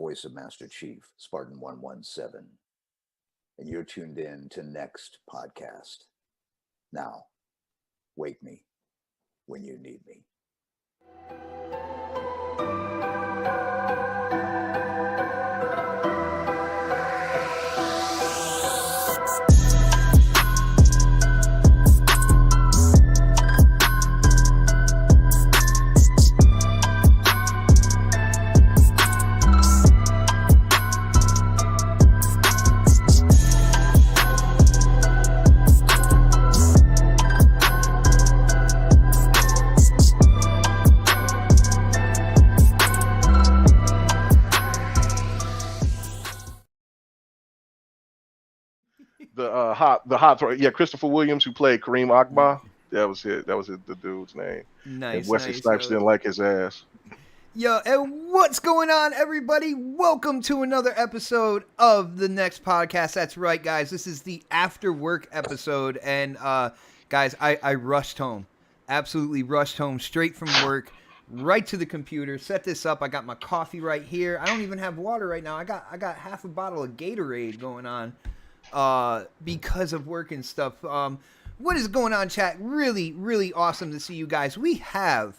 voice of Master Chief, Spartan 117. And you're tuned in to Next Podcast. Now, wake me when you need me. The hot throw. Yeah, Christopher Williams, who played Kareem Akbar. That was it. That was the dude's name. Nice. And Wesley Snipes didn't like his ass. Yo, and what's going on, everybody? Welcome to another episode of the Next Podcast. That's right, guys. This is the after work episode, and guys, I rushed home. Absolutely rushed home straight from work, right to the computer. Set this up. I got my coffee right here. I don't even have water right now. I got half a bottle of Gatorade going on. Because of work and stuff. What is going on, chat? Really awesome to see you guys. We have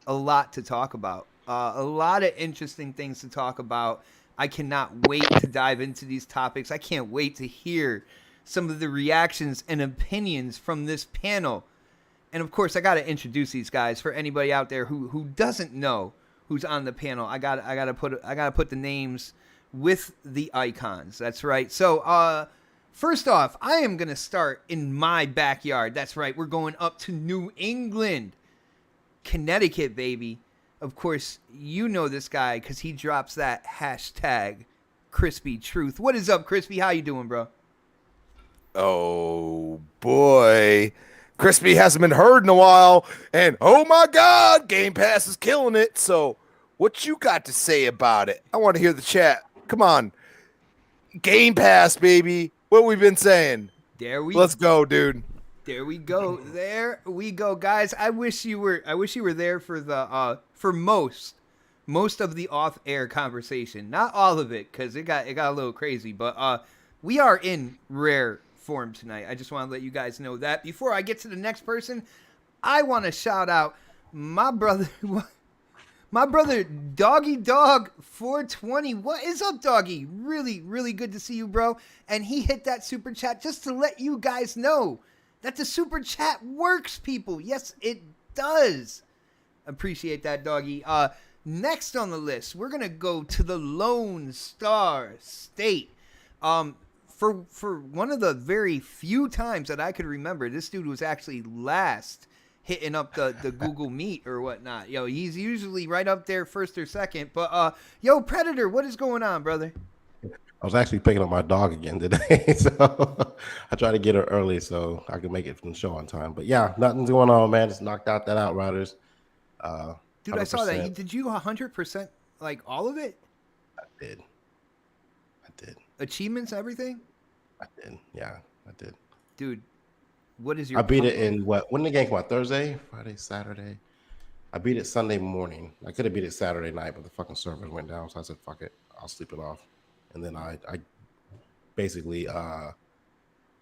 a lot to talk about. A lot of interesting things to talk about. I cannot wait to dive into these topics. I can't wait to hear some of the reactions and opinions from this panel. And of course, I got to introduce these guys for anybody out there who doesn't know who's on the panel. I got to put the names with the icons. That's right. So, first off, I am going to start in my backyard. That's right. We're going up to New England, Connecticut, baby. Of course, you know this guy because he drops that hashtag Crispy Truth. What is up, Crispy? How you doing, bro? Oh, boy. Crispy hasn't been heard in a while. And, oh, my God, Gamepass is killing it. So what you got to say about it? I want to hear the chat. Come on. Gamepass, baby. What we've been saying. Let's go, dude. There we go. There we go, guys. I wish you were there for the for most of the off-air conversation. Not all of it, because it got a little crazy. But we are in rare form tonight. I just want to let you guys know that. Before I get to the next person, I want to shout out my brother. My brother, Doggy Dog 420. What is up, Doggy? Really good to see you, bro. And he hit that super chat just to let you guys know that the super chat works, people. Yes, it does. Appreciate that, Doggy. Next on the list, we're going to go to the Lone Star State. For one of the very few times that I could remember, this dude was actually last hitting up the Google Meet or whatnot. Yo, he's usually right up there first or second. But, yo, Predator, what is going on, brother? I was actually picking up my dog again today. So I tried to get her early so I could make it from the show on time. But, yeah, nothing's going on, man. Just knocked out that Outriders. Dude, 100%. I saw that. Did you 100% like all of it? I did. Achievements, everything? I did. Yeah, I did. Dude. What is your? I beat it in when the game came out? Thursday, Friday, Saturday. I beat it Sunday morning. I could have beat it Saturday night, but the fucking servers went down, so I said, "Fuck it, I'll sleep it off." And then I basically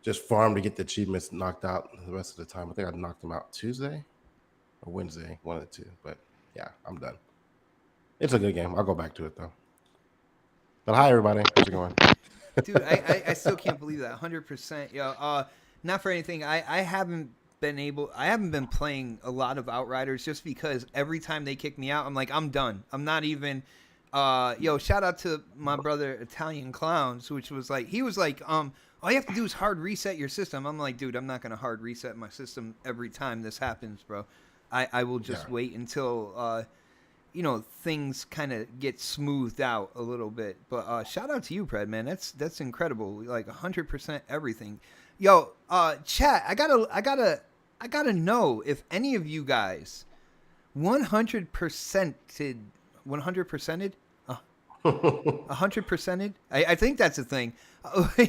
just farmed to get the achievements knocked out the rest of the time. I think I knocked them out Tuesday or Wednesday, one of the two. But yeah, I'm done. It's a good game. I'll go back to it though. But hi everybody, how's it going? Dude, I still can't believe that 100%. Yo, not for anything. I haven't been playing a lot of Outriders just because every time they kick me out, I'm like, I'm done. I'm not even. Yo, shout out to my brother Italian Clowns, which was like, he was like, all you have to do is hard reset your system. I'm like, dude, I'm not gonna hard reset my system every time this happens, bro. I will just wait until things kind of get smoothed out a little bit. But shout out to you, Pred, man. That's incredible. Like 100% everything. Yo, chat, I gotta know if any of you guys 100%ed 100%ed. I think that's a thing.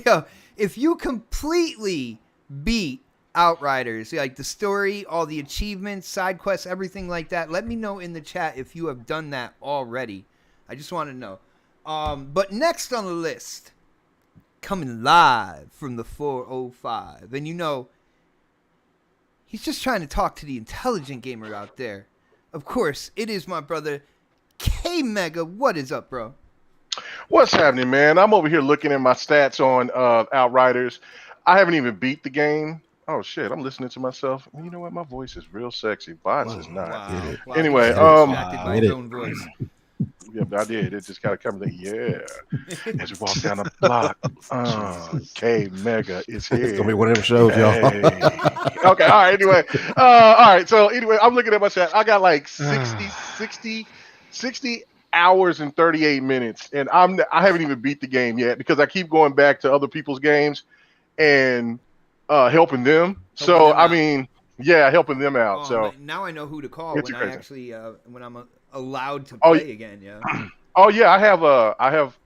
Yo, if you completely beat Outriders, like the story, all the achievements, side quests, everything like that, let me know in the chat if you have done that already. I just want to know. But next on the list, coming live from the 405, and you know, he's just trying to talk to the intelligent gamer out there. Of course, it is my brother, K Mega. What is up, bro? What's happening, man? I'm over here looking at my stats on Outriders. I haven't even beat the game. Oh shit, I'm listening to myself. You know what? My voice is real sexy. Bots is not. Wow. Anyway, he's distracted by his own voice. Yeah, I did. It just gotta come to as we walk down the block. K Mega is here. It's gonna be one of them shows, y'all. Hey. Okay, all right. Anyway, all right. So anyway, I'm looking at my chat. I got like 60 hours and 38 minutes, and I haven't even beat the game yet because I keep going back to other people's games and helping them. I mean, yeah, helping them out. So now I know who to call when I actually when I'm allowed to Oh, play again. Yeah. Oh yeah, I have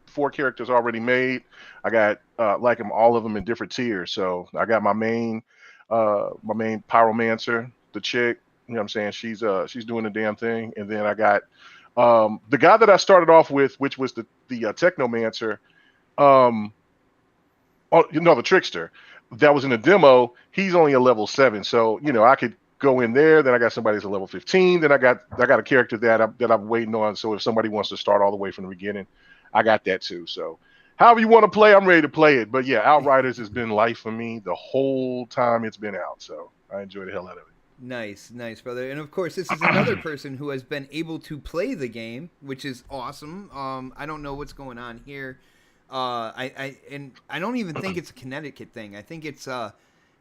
4 characters already made. I got like them, all of them in different tiers. So I got my main pyromancer, the chick. You know what I'm saying? She's doing the damn thing, and then I got the guy that I started off with, which was the technomancer. The trickster that was in the demo. He's only a level 7, so you know I could go in there. Then I got somebody who's a level 15. Then I got a character that I'm waiting on. So if somebody wants to start all the way from the beginning, I got that too. So however you want to play, I'm ready to play it. But yeah, Outriders has been life for me the whole time it's been out. So I enjoy the hell out of it. Nice, brother. And of course, this is another person who has been able to play the game, which is awesome. I don't know what's going on here. I don't even think it's a Connecticut thing. I think it's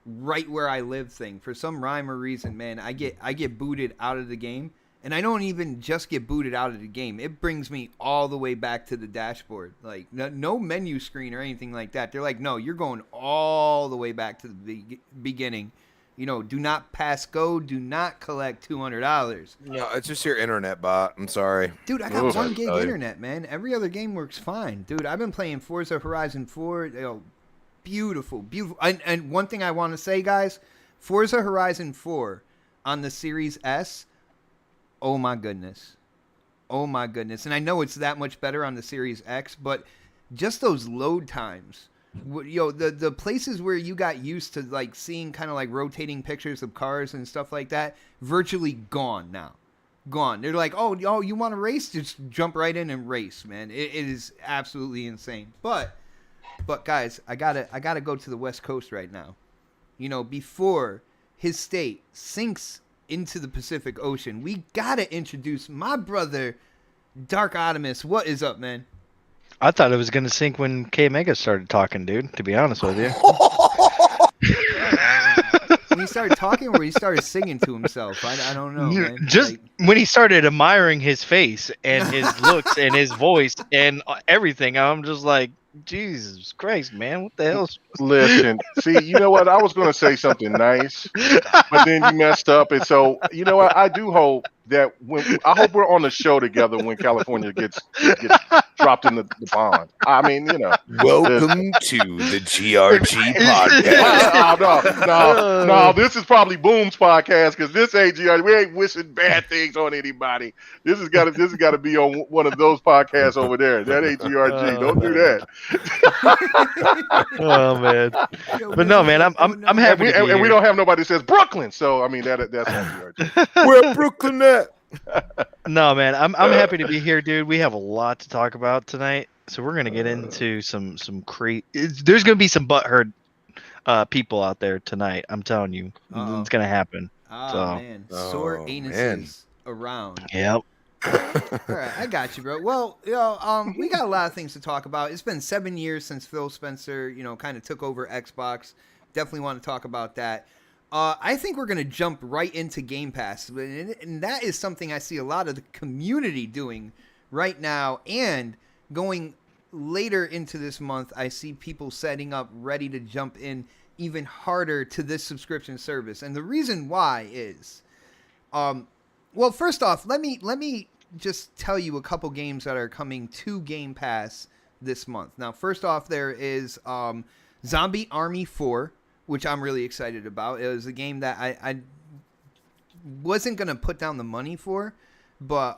right where I live thing. For some rhyme or reason, man, I get booted out of the game, and I don't even just get booted out of the game. It brings me all the way back to the dashboard. Like no menu screen or anything like that. They're like, no, you're going all the way back to the beginning. You know, do not pass go. Do not collect $200. No, it's just your internet bot. I'm sorry. Dude, I got 1 gig internet, man. Every other game works fine. Dude, I've been playing Forza Horizon 4. Beautiful. And one thing I want to say, guys, Forza Horizon 4 on the Series S, oh my goodness. And I know it's that much better on the Series X, but just those load times. The places where you got used to like seeing kind of like rotating pictures of cars and stuff like that, virtually gone now. Gone. They're like, oh, you want to race? Just jump right in and race, man. It is absolutely insane. But guys, I gotta go to the West Coast right now. You know, before his state sinks into the Pacific Ocean, we gotta introduce my brother, Dark Optimus. What is up, man? I thought it was going to sink when K Mega started talking, dude, to be honest with you. When he started talking or when he started singing to himself? I don't know, man. Just when he started admiring his face and his looks and his voice and everything, I'm just like, Jesus Christ, man, what the hell? Listen, see, you know what? I was going to say something nice, but then you messed up. And so, you know what? I do hope that I hope we're on the show together when California gets dropped in the pond. I mean, you know. Welcome to the GRG podcast. No, this is probably Boom's podcast because this ain't GRG. We ain't wishing bad things on anybody. This has got to be on one of those podcasts over there. That ain't GRG. Don't do that. Oh man, but no, man, I'm happy. And we don't have nobody that says Brooklyn. So I mean that's not GRG. Where Brooklyn at? No, man, I'm happy to be here, dude. We have a lot to talk about tonight, so we're gonna get into some crazy. There's gonna be some butthurt people out there tonight. I'm telling you, it's gonna happen. Man, sore anuses around. Yep. All right, I got you, bro. Well, we got a lot of things to talk about. It's been 7 years since Phil Spencer, kind of took over Xbox. Definitely want to talk about that. I think we're going to jump right into Game Pass, and that is something I see a lot of the community doing right now, and going later into this month, I see people setting up ready to jump in even harder to this subscription service. And the reason why is, well, first off, let me just tell you a couple games that are coming to Game Pass this month. Now, first off, there is Zombie Army 4, which I'm really excited about. It was a game that I wasn't going to put down the money for, but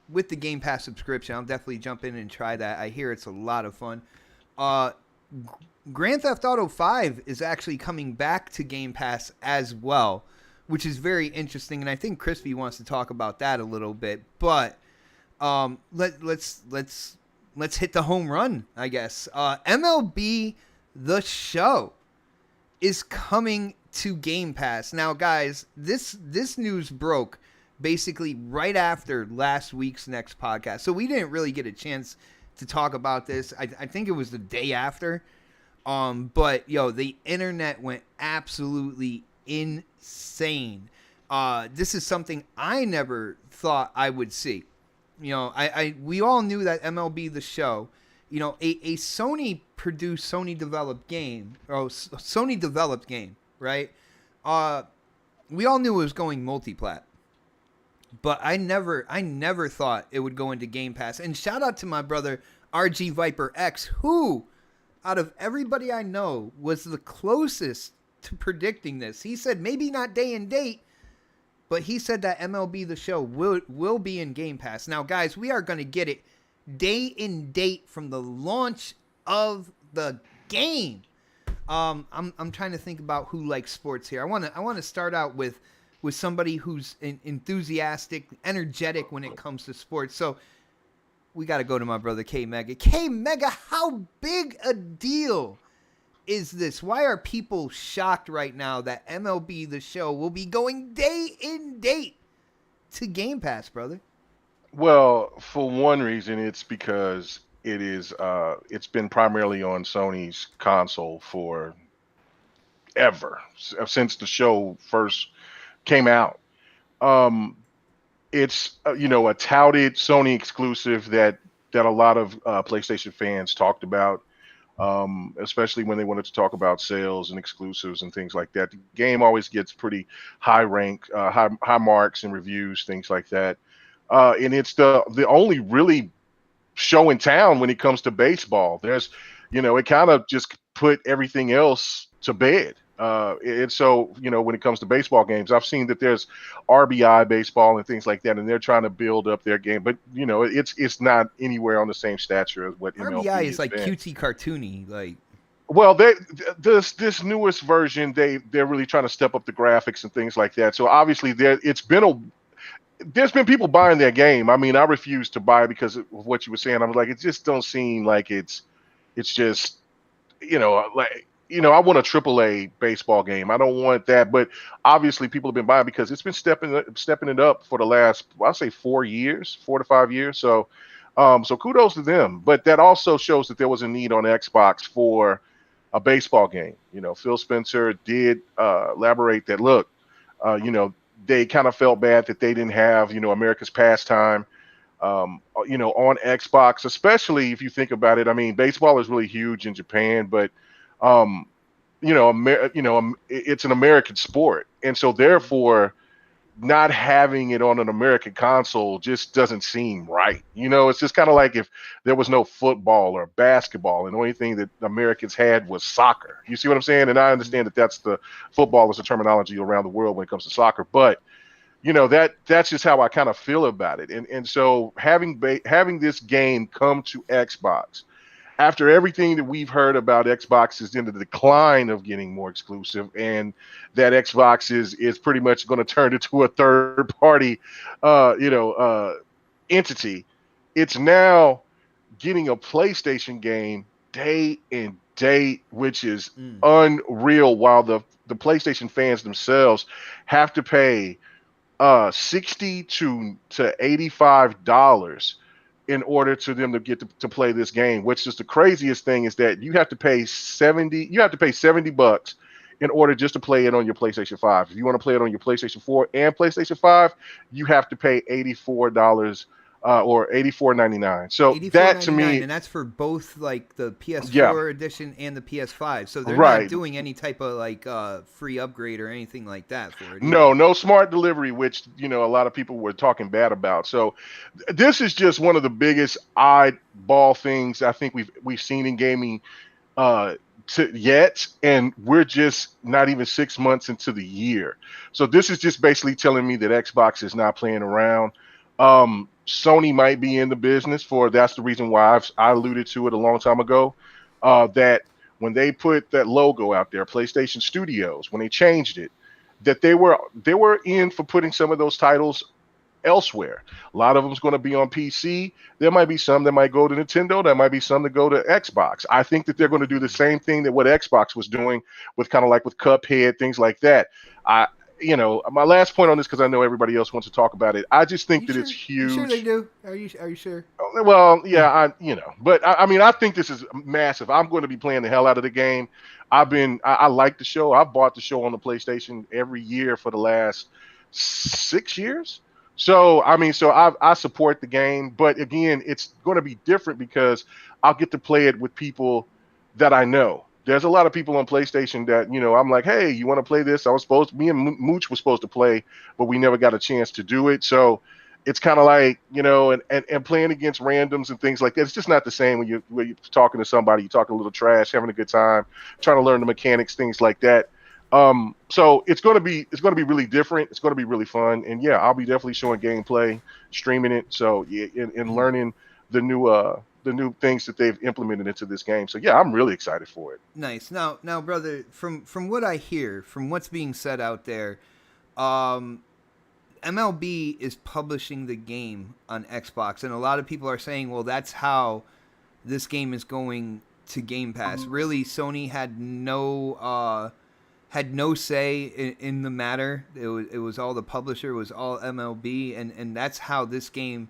with the Game Pass subscription, I'll definitely jump in and try that. I hear it's a lot of fun. Uh, Grand Theft Auto 5 is actually coming back to Game Pass as well, which is very interesting, and I think Crispy wants to talk about that a little bit. But let's hit the home run, I guess. MLB The Show is coming to Game Pass. Now, guys, this news broke basically right after last week's next podcast, so we didn't really get a chance to talk about this. I think it was the day after. But the internet went absolutely insane. This is something I never thought I would see. We all knew that MLB The Show, a Sony produced, Sony developed game, right? We all knew it was going multi-plat. But I never thought it would go into Game Pass. And shout out to my brother RG Viper X, who, out of everybody I know, was the closest to predicting this. He said maybe not day and date, but he said that MLB The Show will be in Game Pass. Now, guys, we are going to get it day and date from the launch of the game. I'm trying to think about who likes sports here. I want to start out with somebody who's enthusiastic, energetic when it comes to sports. So we got to go to my brother K Mega. K Mega, how big a deal is this? Why are people shocked right now that MLB The Show will be going day and date to Game Pass, brother? Well, for one reason, it's because it's been primarily on Sony's console for ever, since the show first came out. It's a touted Sony exclusive that a lot of PlayStation fans talked about, especially when they wanted to talk about sales and exclusives and things like that. The game always gets pretty high marks and reviews, things like that. And it's the only really show in town when it comes to baseball. There's, it kind of just put everything else to bed. And so, when it comes to baseball games, I've seen that there's RBI baseball and things like that, and they're trying to build up their game. But, it's not anywhere on the same stature as what MLB RBI is like been. cutesy cartoony, like. Well, this newest version, they're really trying to step up the graphics and things like that. So obviously, there's been people buying their game. I mean, I refuse to buy because of what you were saying. I was like, it just don't seem like it's just, I want a AAA baseball game. I don't want that. But obviously, people have been buying because it's been stepping it up for the last, I'll say 4 to 5 years. So, so kudos to them. But that also shows that there was a need on Xbox for a baseball game. Phil Spencer did elaborate that. Look, they kind of felt bad that they didn't have, America's pastime, on Xbox, especially if you think about it. I mean, baseball is really huge in Japan, but it's an American sport, and so therefore, not having it on an American console just doesn't seem right. It's just kind of like if there was no football or basketball, and the only thing that Americans had was soccer. You see what I'm saying? And I understand that football is the terminology around the world when it comes to soccer, but that's just how I kind of feel about it. And so having this game come to Xbox, after everything that we've heard about Xbox is in the decline of getting more exclusive, and that Xbox is pretty much going to turn into a third party, entity. It's now getting a PlayStation game day and date, which is unreal. While the PlayStation fans themselves have to pay $60 to $85 in order to them to get to play this game, which is the craziest thing, is that you have to pay $70 in order just to play it on your PlayStation 5. If you want to play it on your PlayStation 4 and PlayStation 5, you have to pay $84 or $84.99. So that to me, and that's for both like the PS4 edition and the PS5. So they're right. not doing any type of like free upgrade or anything like that for it. No smart delivery, which a lot of people were talking bad about. So this is just one of the biggest eyeball things I think we've seen in gaming yet, and we're just not even 6 months into the year. So this is just basically telling me that Xbox is not playing around. Sony might be in the business for. That's the reason why I alluded to it a long time ago. That when they put that logo out there, PlayStation Studios, when they changed it, that they were in for putting some of those titles elsewhere. A lot of them's going to be on PC. There might be some that might go to Nintendo. There might be some that go to Xbox. I think that they're going to do the same thing that what Xbox was doing with kind of like with Cuphead, things like that. I, my last point on this, because I know everybody else wants to talk about it. I just think that it's huge. You sure they do? Are you sure? Well, yeah, but I mean, I think this is massive. I'm going to be playing the hell out of the game. I like the show. I've bought the show on the PlayStation every year for the last 6 years. So, I mean, I support the game, but again, it's going to be different because I'll get to play it with people that I know. There's a lot of people on PlayStation that, I'm like, hey, you want to play this? Me and Mooch was supposed to play, but we never got a chance to do it. So it's kind of like, and playing against randoms and things like that. It's just not the same when you're talking to somebody, you're talking a little trash, having a good time, trying to learn the mechanics, things like that. So it's going to be really different. It's going to be really fun. And yeah, I'll be definitely showing gameplay, streaming it. So yeah, and learning the new things that they've implemented into this game. So yeah, I'm really excited for it. Nice. Now, brother, from what I hear, from what's being said out there, MLB is publishing the game on Xbox, and a lot of people are saying, well, that's how this game is going to Game Pass. Really, Sony had no say in the matter. It was all the publisher, it was all MLB, and that's how this game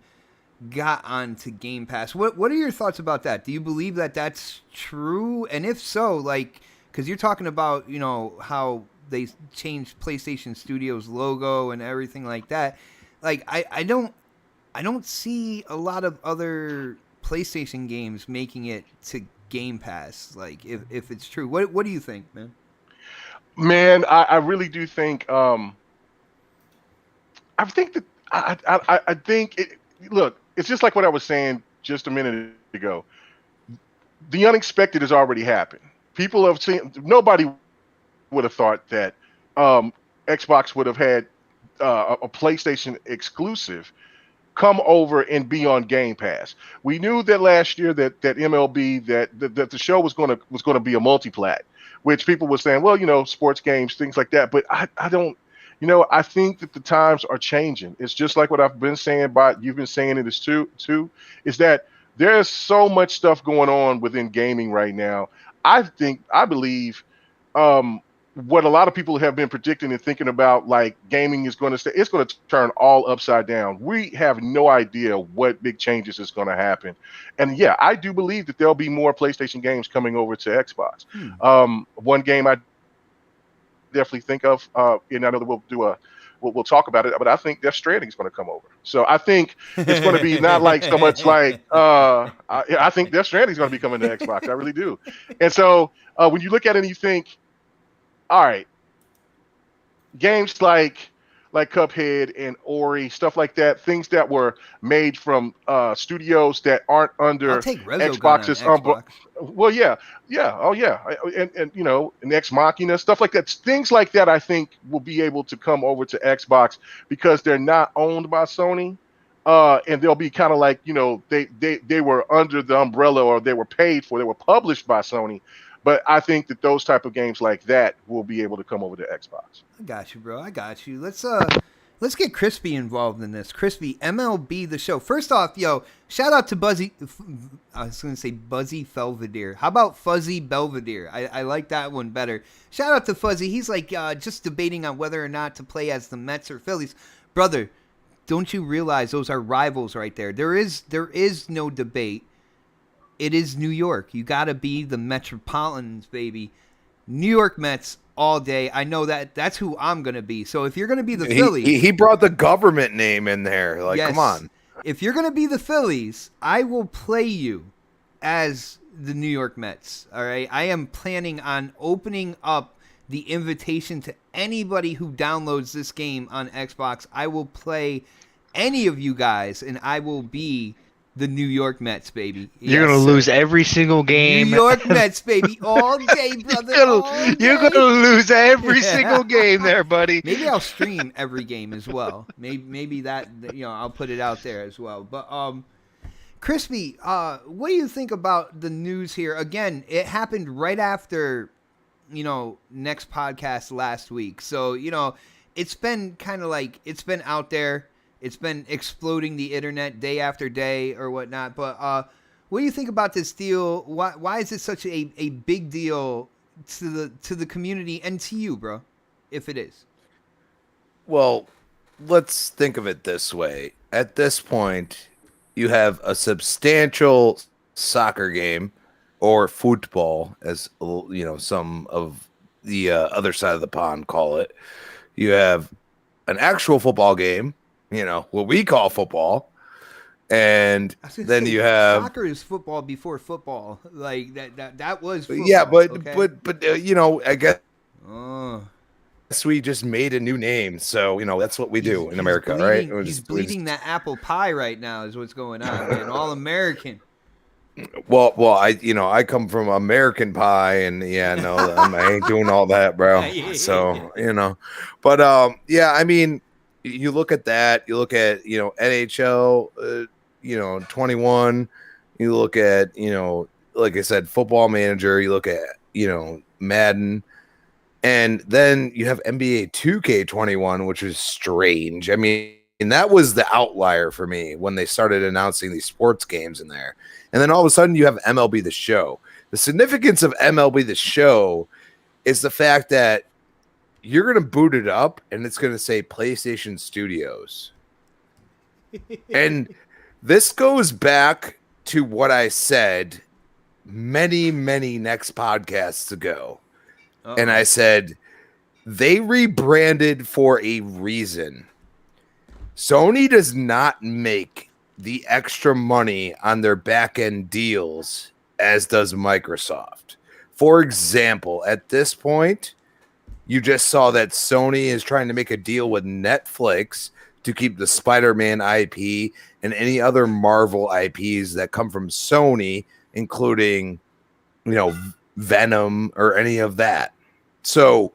got onto Game Pass. What are your thoughts about that? Do you believe that that's true? And if so, like, because you're talking about, how they changed PlayStation Studios logo and everything like that. Like, I don't see a lot of other PlayStation games making it to Game Pass. Like, if it's true, what do you think, man? Man, I really do think. I think that I think it. Look, it's just like what I was saying just a minute ago. The unexpected has already happened. People have seen. Nobody would have thought that Xbox would have had a PlayStation exclusive come over and be on Game Pass. We knew that last year that MLB that the show was going to be a multi-plat, which people were saying, well, sports games, things like that. But I don't, I think that the times are changing. It's just like what I've been saying, but you've been saying it is too, is that there's so much stuff going on within gaming right now. I believe what a lot of people have been predicting and thinking about, like gaming is going to it's going to turn all upside down. We have no idea what big changes is going to happen. And yeah, I do believe that there'll be more PlayStation games coming over to Xbox. One game I definitely think of, and I know that we'll talk about it, but I think Death Stranding is going to come over. So I think it's going to be not like so much like I think Death Stranding is going to be coming to Xbox. I really do. And so when you look at it and you think, all right, games like Cuphead and Ori, stuff like that, things that were made from studios that aren't under I'll take Xbox's Xbox. Well, yeah, oh yeah, and Ex Machina, stuff like that, things like that. I think will be able to come over to Xbox because they're not owned by Sony, and they'll be kind of like they were under the umbrella, or they were paid for, they were published by Sony. But I think that those type of games like that will be able to come over to Xbox. I got you, bro. I got you. Let's get Crispy involved in this. Crispy, MLB the show. First off, shout out to Buzzy. I was going to say Buzzy Belvedere. How about Fuzzy Belvedere? I like that one better. Shout out to Fuzzy. He's like just debating on whether or not to play as the Mets or Phillies. Brother, don't you realize those are rivals right there? There is no debate. It is New York. You got to be the Metropolitans, baby. New York Mets all day. I know that's who I'm going to be. So if you're going to be the Phillies. He brought the government name in there. Like, yes, come on. If you're going to be the Phillies, I will play you as the New York Mets. All right. I am planning on opening up the invitation to anybody who downloads this game on Xbox. I will play any of you guys, and I will be the New York Mets, baby. You're Yes, gonna sir. lose every single game. New York Mets, baby, all day, brother. All You're day. gonna lose every Yeah. single game there, buddy. Maybe I'll stream every game as well. Maybe that I'll put it out there as well. But Crispy, what do you think about the news here? Again, it happened right after next podcast last week. So it's been kind of like it's been out there. It's been exploding the internet day after day or whatnot. But what do you think about this deal? Why is it such a big deal to the community and to you, bro? If it is. Well, let's think of it this way. At this point, you have a substantial soccer game or football, as some of the other side of the pond call it. You have an actual football game, what we call football, and then you have soccer is football before football. Like that was football, yeah, but okay? but I guess Oh. we just made a new name, so that's what we do in America, bleeding, right? He's bleeding that apple pie right now, is what's going on, man. All American. Well, I come from American Pie, and I ain't doing all that, bro. So but I mean, you look at that, you look at NHL, 21, you look at like I said, Football Manager, you look at Madden, and then you have NBA 2K21, which is strange. I mean, and that was the outlier for me when they started announcing these sports games in there. And then all of a sudden you have MLB The Show. The significance of MLB The Show is the fact that you're going to boot it up and it's going to say PlayStation Studios. And this goes back to what I said many, many next podcasts ago. And I said, they rebranded for a reason. Sony does not make the extra money on their back-end deals as does Microsoft. For example, at this point, you just saw that Sony is trying to make a deal with Netflix to keep the Spider-Man IP and any other Marvel IPs that come from Sony, including, Venom or any of that. So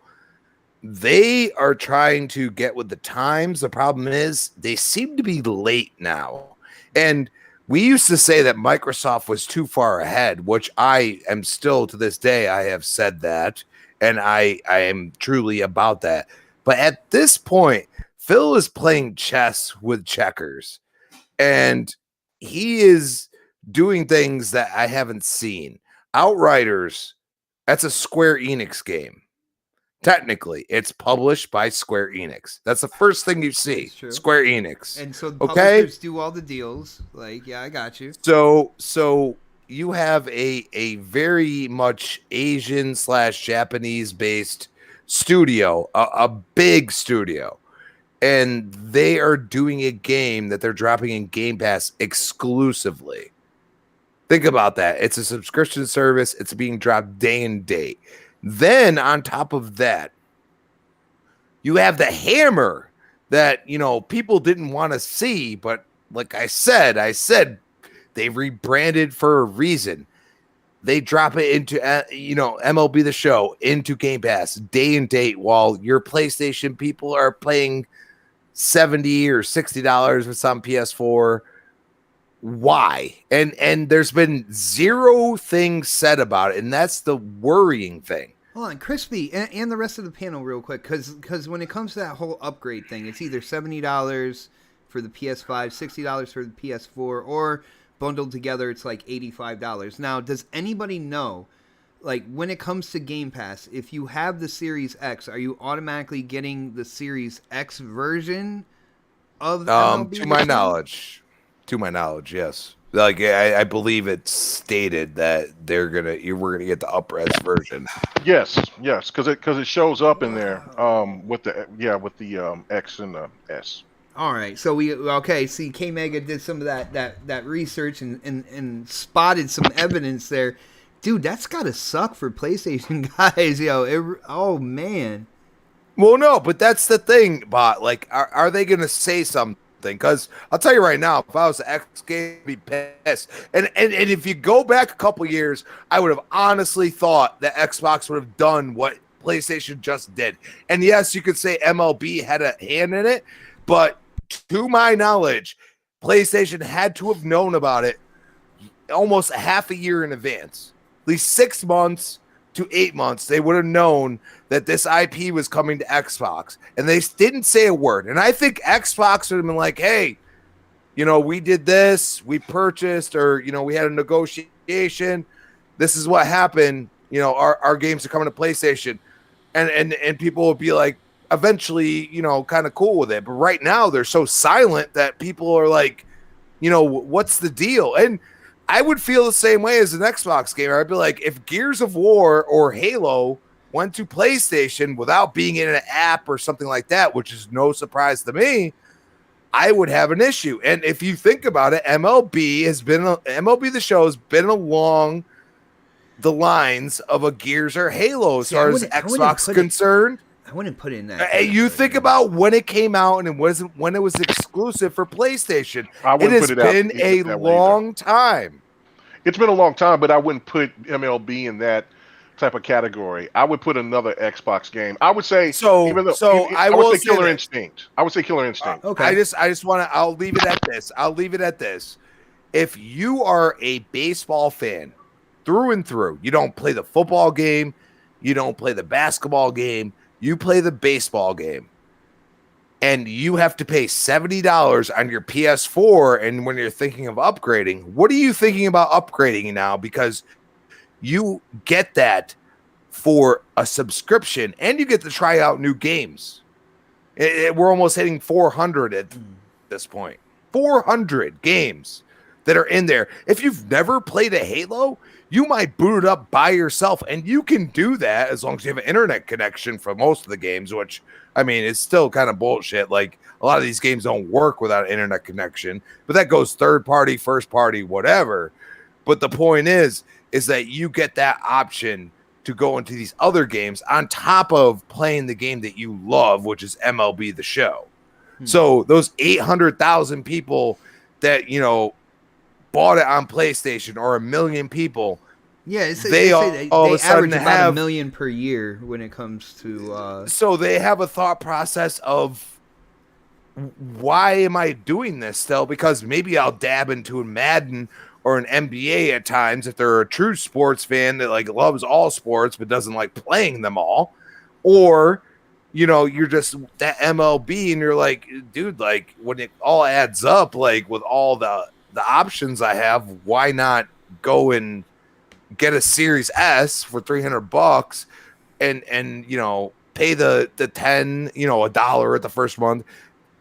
they are trying to get with the times. The problem is they seem to be late now. And we used to say that Microsoft was too far ahead, which I am still to this day. I have said that, and I am truly about that. But at this point, Phil is playing chess with checkers, and he is doing things that I haven't seen. Outriders, that's a Square Enix game. Technically, it's published by Square Enix. That's the first thing you see. Square Enix. And so the publishers do all the deals. Like, yeah, I got you. So you have a very much Asian / Japanese based studio, a big studio. And they are doing a game that they're dropping in Game Pass exclusively. Think about that. It's a subscription service. It's being dropped day and date. Then on top of that, you have the Hammer that, people didn't want to see. But like I said, they rebranded for a reason. They drop it into, MLB The Show into Game Pass day and date while your PlayStation people are paying $70 or $60 with some PS4. Why? And there's been zero things said about it, and that's the worrying thing. Hold on, Crispy, and the rest of the panel real quick, because when it comes to that whole upgrade thing, it's either $70 for the PS5, $60 for the PS4, or bundled together, it's like $85. Now, does anybody know, like, when it comes to Game Pass, if you have the Series X, are you automatically getting the Series X version of the MLB? To my knowledge, yes. Like I believe it's stated that we're gonna get the up-res version. Yes, because it shows up in there with the X and the S. All right, so see, K Mega did some of that research and spotted some evidence there. Dude, that's gotta suck for PlayStation guys, oh man. Well, no, but that's the thing, Bot. Like, are they gonna say something something. Because I'll tell you right now, if I was the X game, I'd be pissed. And if you go back a couple years, I would have honestly thought that Xbox would have done what PlayStation just did. And yes, you could say MLB had a hand in it, but to my knowledge, PlayStation had to have known about it almost a half a year in advance. At least 6 months to 8 months, they would have known that this IP was coming to Xbox. And they didn't say a word. And I think Xbox would have been like, hey, we did this, we purchased, or, we had a negotiation. This is what happened. Our games are coming to PlayStation. And people will be like, eventually, kind of cool with it. But right now, they're so silent that people are like, what's the deal? And I would feel the same way as an Xbox gamer. I'd be like, if Gears of War or Halo went to PlayStation without being in an app or something like that, which is no surprise to me, I would have an issue. And if you think about it, MLB The Show has been along the lines of a Gears or Halo as far as Xbox concerned. I wouldn't put it in that. You think about when it came out and when it was exclusive for PlayStation. It has been a long time. It's been a long time, but I wouldn't put MLB in that type of category. I would put another Xbox game. I would say I would say Killer Instinct. I would say Killer Instinct. Okay. I just want to. I'll leave it at this. If you are a baseball fan through and through, you don't play the football game, you don't play the basketball game. You play the baseball game, and you have to pay $70 on your PS4. And when you're thinking of upgrading, what are you thinking about upgrading now? Because you get that for a subscription, and you get to try out new games. We're almost hitting 400 at this point. 400 games that are in there. If you've never played a Halo, you might boot it up by yourself, and you can do that as long as you have an internet connection for most of the games, which, I mean, it's still kind of bullshit. Like, a lot of these games don't work without an internet connection, but that goes third party, first party, whatever. But the point is that you get that option to go into these other games on top of playing the game that you love, which is MLB The Show. So those 800,000 people that, bought it on PlayStation, or 1 million people. Yeah, they average about 1 million per year when it comes to. So they have a thought process of, why am I doing this still? Because maybe I'll dab into a Madden or an NBA at times if they're a true sports fan that loves all sports but doesn't like playing them all, or you're just that MLB and you're like, dude, when it all adds up, with all the options I have, why not go and get a Series S for $300 and pay the 10, $1 at the first month,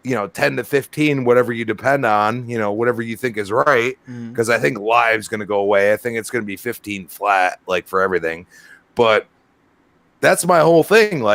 10 to 15, whatever you depend on, whatever you think is right. Because I think Live's going to go away. I think it's going to be 15 flat, for everything. But that's my whole thing.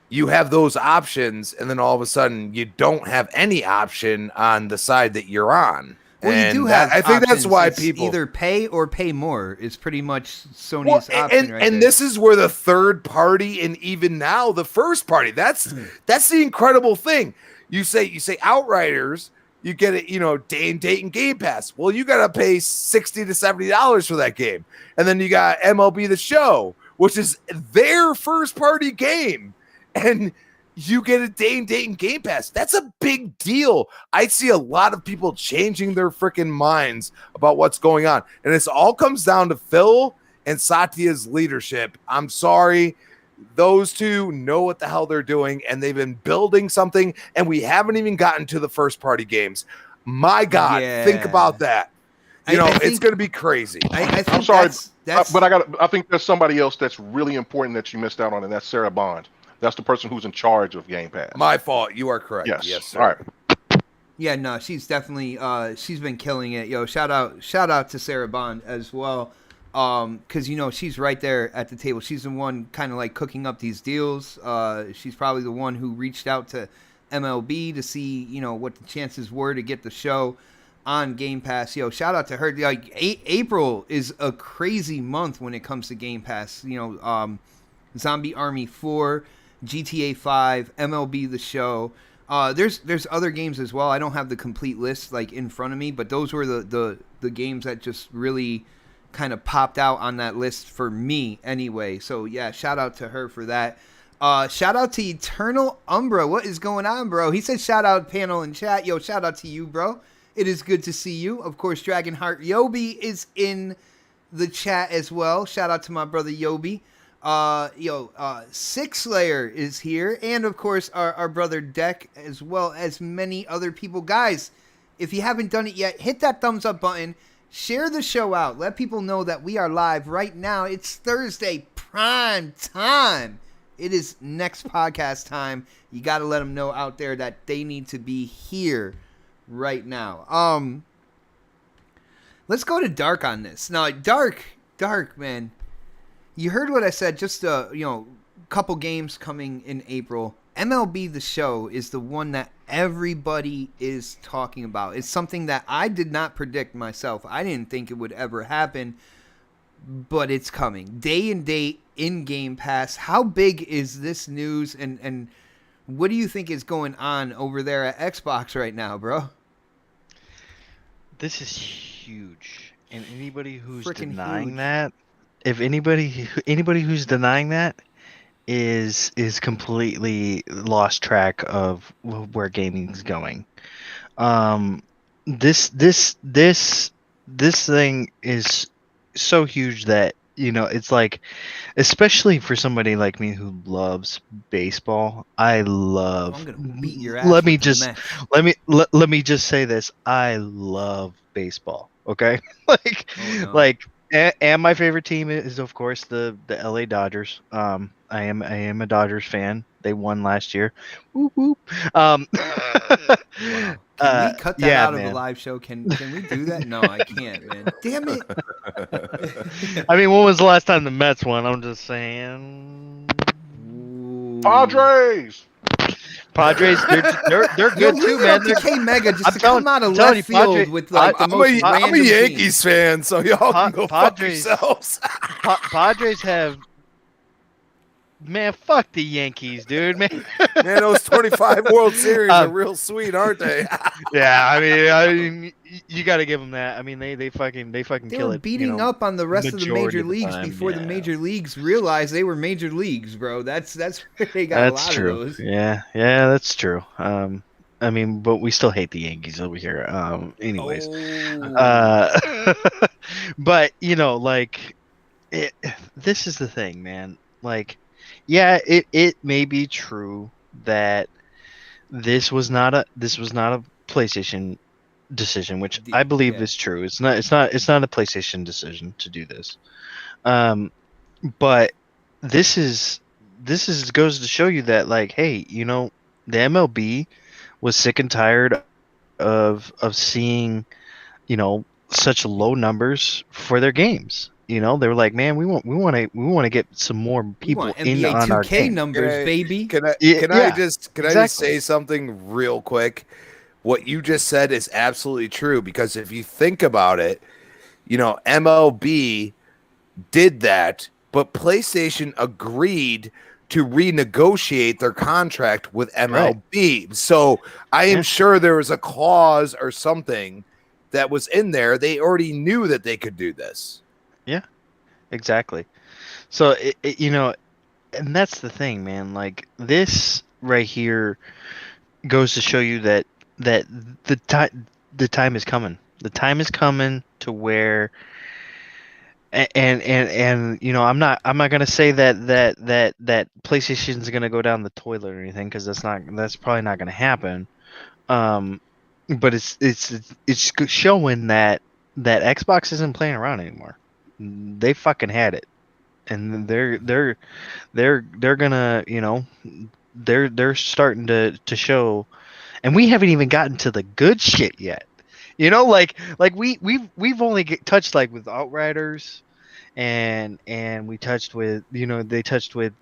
You have those options, and then all of a sudden you don't have any option on the side that you're on. Well, you do have. I think that's why it's people either pay or pay more. It's pretty much Sony's option, right? And this is where the third party, and even now the first party. That's the incredible thing. You say Outriders, you get it. Day and date and Game Pass. Well, you got to pay $60 to $70 for that game, and then you got MLB The Show, which is their first party game, and you get a day and date and Game Pass. That's a big deal. I see a lot of people changing their freaking minds about what's going on. And this all comes down to Phil and Satya's leadership. I'm sorry. Those two know what the hell they're doing, and they've been building something, and we haven't even gotten to the first party games. My God, think about that. It's going to be crazy. I'm sorry, but I think there's somebody else that's really important that you missed out on, and that's Sarah Bond. That's the person who's in charge of Game Pass. My fault. You are correct. Yes, sir. All right. Yeah, no, she's definitely she's been killing it. Yo, shout out to Sarah Bond as well. Because she's right there at the table. She's the one kind of cooking up these deals. She's probably the one who reached out to MLB to see what the chances were to get the show on Game Pass. Yo, shout out to her. April is a crazy month when it comes to Game Pass. Zombie Army 4, GTA 5, MLB The Show. There's other games as well. I don't have the complete list like in front of me, but those were the games that just really kind of popped out on that list for me anyway. So yeah, shout out to her for that. Shout out to Eternal Umbra. What is going on, bro? He said shout out panel and chat. Yo, shout out to you, bro. It is good to see you. Of course, Dragonheart Yobi is in the chat as well. Shout out to my brother Yobi. Six Slayer is here, and of course our brother Deck, as well as many other people. Guys, if you haven't done it yet, hit that thumbs up button. Share the show out. Let people know that we are live right now. It's Thursday prime time. It is next podcast time. You got to let them know out there that they need to be here right now. Let's go to Dark on this. Now, Dark, man. You heard what I said. Just couple games coming in April. MLB The Show is the one that everybody is talking about. It's something that I did not predict myself. I didn't think it would ever happen, but it's coming. Day and date in Game Pass. How big is this news, and what do you think is going on over there at Xbox right now, bro? This is huge, and anybody who's Frickin' denying huge. that, if anybody who's denying that is completely lost track of where gaming's going. This thing is so huge that it's like, especially for somebody like me who loves baseball. I'm gonna beat your ass. Let me with the just mesh. let me just say this. I love baseball. Okay, and my favorite team is of course the LA Dodgers. I am a Dodgers fan. They won last year. Whoop whoop. Wow. Can we cut that out of man. the live show? Can we do that? No, I can't, man. Damn it. I mean, when was the last time the Mets won? I'm just saying. Padres. Padres, they're good too, man. Up to K Mega just I'm to telling- come out of telling left you, field Padres- with like the I'm most a random Yankees team. fan, so y'all can go fuck Padres- yourselves. Padres have. Man, fuck the Yankees, dude. Man, Man, those 25 World Series are real sweet, aren't they? yeah. I mean, you got to give them that. I mean, they fucking They kill were it. beating up on the rest of the majority major of the leagues time, before the yeah. major leagues realized they were major leagues, bro. That's where they got That's a lot true. of those. Yeah, that's true. I mean, but we still hate the Yankees over here. Anyways, Oh. but this is the thing, man. Like, yeah, it may be true that this was not a PlayStation decision, which I believe Yeah. is true. It's not a PlayStation decision to do this. But this goes to show you that, like, hey, the MLB was sick and tired of seeing, such low numbers for their games. They were like, man, we want to get some more people want in NBA on our 2K game. numbers, baby. Can I Yeah, just exactly. say something real quick? What you just said is absolutely true, because if you think about it, MLB did that, but PlayStation agreed to renegotiate their contract with MLB. So I am sure there was a clause or something that was in there. They already knew that they could do this. Exactly. So and that's the thing, man. Like, this right here goes to show you that the time is coming. The time is coming to where, and I'm not gonna say that PlayStation's gonna go down the toilet or anything, because that's probably not gonna happen. But it's showing that Xbox isn't playing around anymore. They fucking had it, and they're gonna they're starting to show, and we haven't even gotten to the good shit yet. Like we've only touched like with Outriders, and we touched with they touched with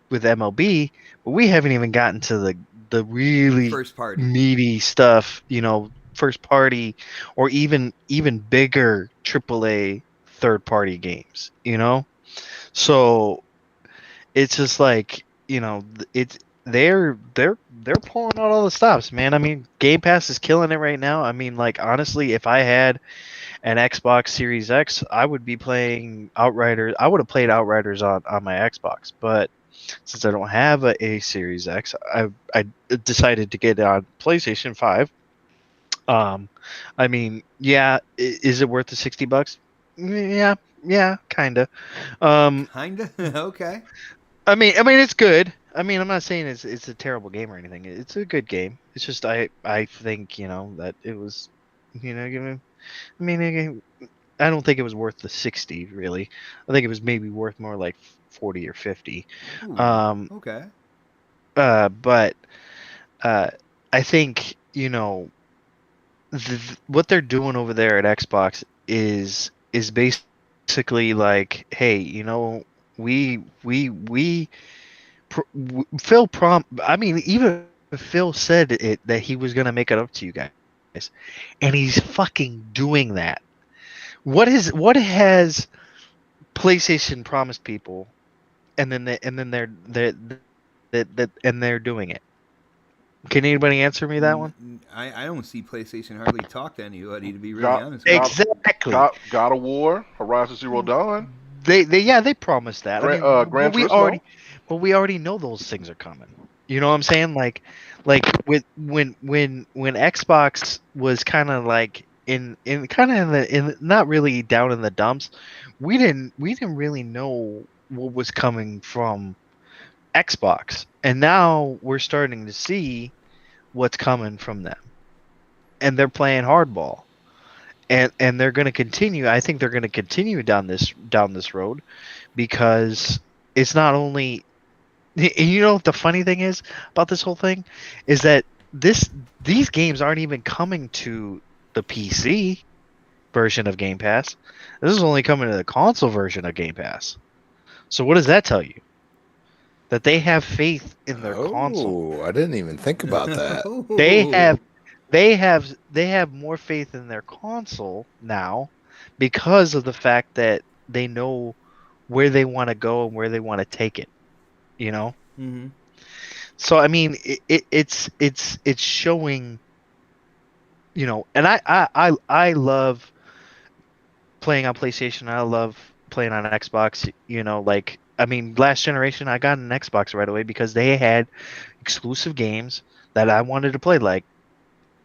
MLB, but we haven't even gotten to the really First party. meaty stuff. First party, or even bigger AAA third party games. So it's just like, they're pulling out all the stops, man. I mean, Game Pass is killing it right now. I mean, like honestly, if I had an Xbox Series X, I would be playing Outriders. I would have played Outriders on my Xbox, but since I don't have a Series X, I decided to get it on PlayStation 5. I mean, yeah, is it worth the $60? Yeah, kinda. Kinda. Okay. I mean, it's good. I mean, I'm not saying it's a terrible game or anything. It's a good game. It's just I think that it was, I mean, I don't think it was worth the 60 really. I think it was maybe worth more like 40 or 50. Ooh, Um, okay. but I think what they're doing over there at Xbox is basically like, hey, Phil I mean, even Phil said that he was gonna make it up to you guys, and he's fucking doing that. What has PlayStation promised people, and then they're doing it? Can anybody answer me that one? I don't see PlayStation hardly talk to anybody, to be really God- honest with you. Exactly. God of War, Horizon Zero Dawn, They promised that. Gran but we Turismo. already know those things are coming. You know what I'm saying? Like with when Xbox was kind of like in not really down in the dumps, we didn't really know what was coming from Xbox, and now we're starting to see what's coming from them, and they're playing hardball, and they're going to continue. I think they're going to continue down this road, because it's not only. The funny thing is about this whole thing is that these games aren't even coming to the PC version of Game Pass. This is only coming to the console version of Game Pass. So what does that tell you? That they have faith in their console. Oh, I didn't even think about that. They have more faith in their console now because of the fact that they know where they want to go and where they want to take it. Mm-hmm. So I mean, it's showing. And I love playing on PlayStation. I love playing on Xbox. Like, I mean, last generation I got an Xbox right away because they had exclusive games that I wanted to play, like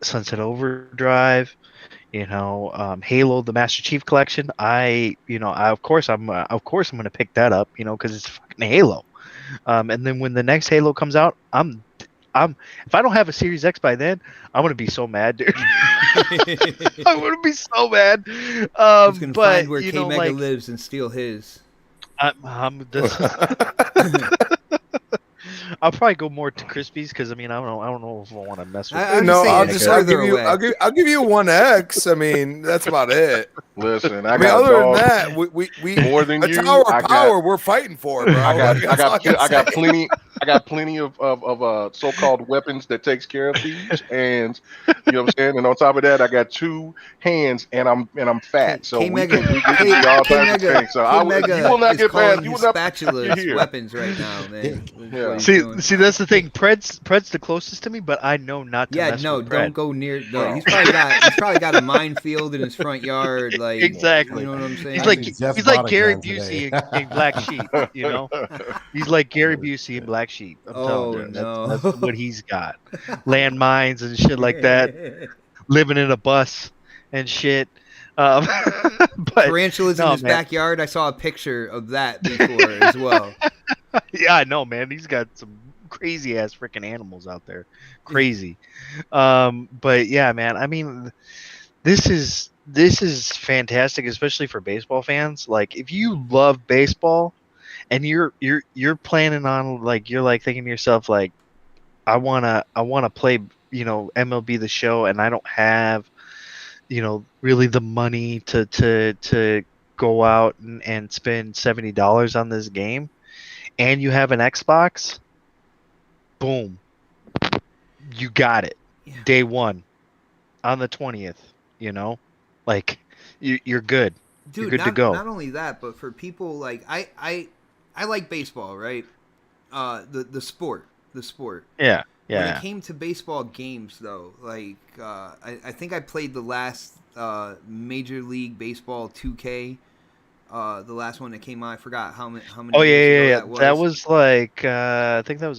Sunset Overdrive, Halo, the Master Chief Collection. Of course I'm gonna pick that up, because it's fucking Halo. And then when the next Halo comes out, I'm if I don't have a Series X by then, I'm gonna be so mad, dude. I'm gonna be so mad. He's gonna find where you K know, Mega like, lives and steal his. I'll probably go more to Crispies because I don't know if I want to mess with. I'll give you 1X. I mean, that's about it. Listen, I mean, other than that, we more than a you. tower of power we're fighting for, bro. I got plenty of so-called weapons that takes care of these, and you know what I'm saying. And on top of that, I got 2 hands, and I'm fat, so we can do all kinds of things. So you will not get past. You will not spatulas weapons right now, man. Yeah. See, that's the thing. Pred's the closest to me, but I know not to. Mess with Pred. Don't go near. No, he's probably got a minefield in his front yard. Like, exactly. You know what I'm saying? He's like Gary Busey in Black Sheep. He's like Gary Busey in Black Sheep. I'm telling you, that's what he's got. Landmines and shit like that. Living in a bus and shit. But tarantulas in his backyard. I saw a picture of that before as well. Yeah, I know, man. He's got some crazy ass freaking animals out there. Crazy. But yeah, man. I mean, this is fantastic, especially for baseball fans. Like, if you love baseball and you're planning on, like, you're like thinking to yourself, like, I wanna play, MLB The Show, and I don't have, really the money to go out and spend $70 on this game, and you have an Xbox, boom, you got it. Yeah. Day one on the 20th, like you're good. Dude, you're good to go. Not only that, but for people like I like baseball, right? The sport, the sport. Yeah. When it Yeah. came to baseball games, though, like I think I played the last Major League Baseball 2K, the last one that came out. I forgot how many Oh yeah, years yeah, ago yeah. that was. That was like I think that was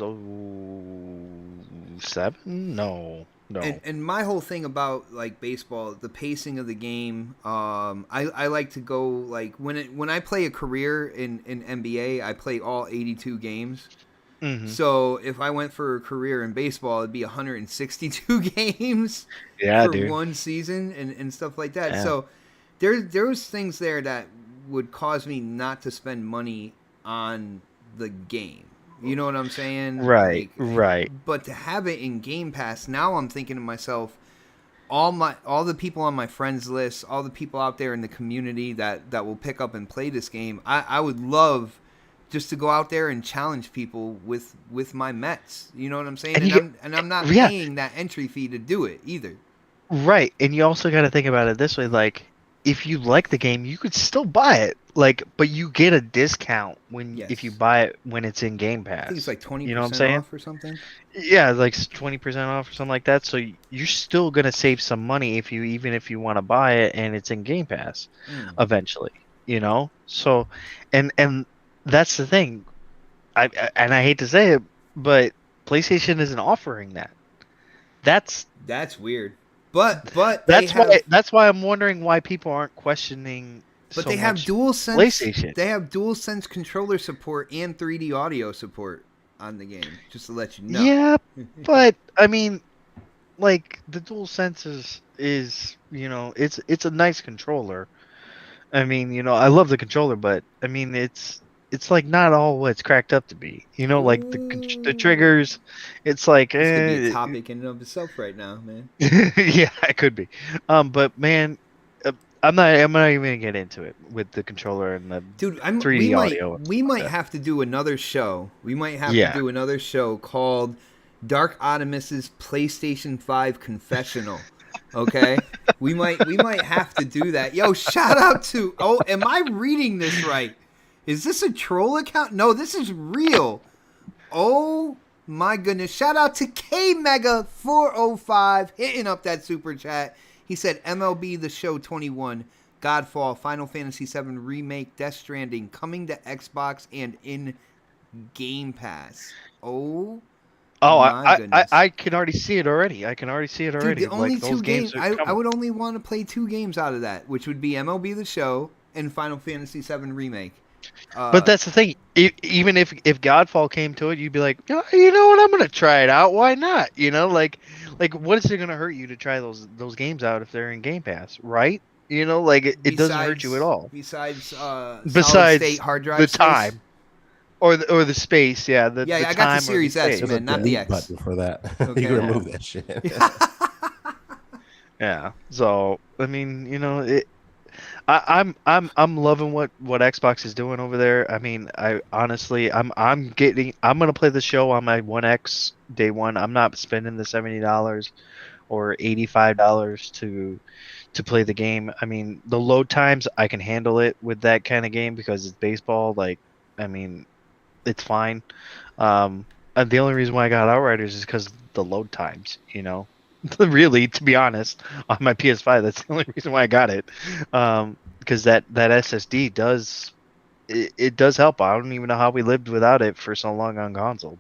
07? No. And my whole thing about like baseball, the pacing of the game, I like to go like when I play a career in NBA, I play all 82 games. Mhm. So if I went for a career in baseball, it'd be 162 games Yeah, for dude. one season and stuff like that. Yeah. So there was things there that would cause me not to spend money on the game. You know what I'm saying? Right. Like, Right. but to have it in Game Pass, now I'm thinking to myself, all the people on my friends list, all the people out there in the community that will pick up and play this game, I would love just to go out there and challenge people with my Mets. You know what I'm saying? And I'm not yeah. paying that entry fee to do it either. Right, and you also got to think about it this way: like, if you like the game, you could still buy it, like, but you get a discount if you Yes. buy it when it's in Game Pass. I think it's like 20% You know what I'm saying? off or something. Yeah, like 20% off or something like that. So you're still gonna save some money even if you want to buy it and it's in Game Pass eventually. You know, so and that's the thing. I hate to say it, but PlayStation isn't offering that. That's weird. But that's why I'm wondering why people aren't questioning. But so they have much DualSense. PlayStation. They have DualSense controller support and 3D audio support on the game. Just to let you know. Yeah, but I mean, like the DualSense is it's a nice controller. I mean, I love the controller, but I mean it's like not all what it's cracked up to be. Like the triggers, it's like This could be a topic in and of itself right now, man. yeah, it could be. But man, I'm not even gonna get into it with the controller and the 3D audio. We might have to do another show. We might have Yeah. to do another show called Dark Optimus's PlayStation 5 Confessional. Okay? we might have to do that. Yo, shout out to am I reading this right? Is this a troll account? No, this is real. Oh my goodness. Shout out to KMega405 hitting up that super chat. He said MLB The Show 21, Godfall, Final Fantasy VII Remake, Death Stranding, coming to Xbox and in Game Pass. Oh my goodness. I can already see it already. Dude, the only like, two games, I coming. would only want to play two games out of that, which would be MLB The Show and Final Fantasy VII Remake. But that's the thing. Even if Godfall came to it, you'd be like, you know what? I'm gonna try it out. Why not? Like what is it gonna hurt you to try those games out if they're in Game Pass, right? Like it doesn't hurt you at all. Besides solid state hard drive the space. time or the space, yeah. I got the Series S, man, not the X. Button for that. Okay. You can remove that shit. Yeah. So I mean, I'm loving what Xbox is doing over there. I mean, I honestly, I'm gonna play the show on my One X day one. I'm not spending the $70 or $85 to play the game. I mean, the load times I can handle it with that kind of game because it's baseball. Like, I mean, it's fine. The only reason why I got Outriders is because the load times. Really, to be honest, on my PS5, that's the only reason why I got it. Because that SSD does help. I don't even know how we lived without it for so long on console.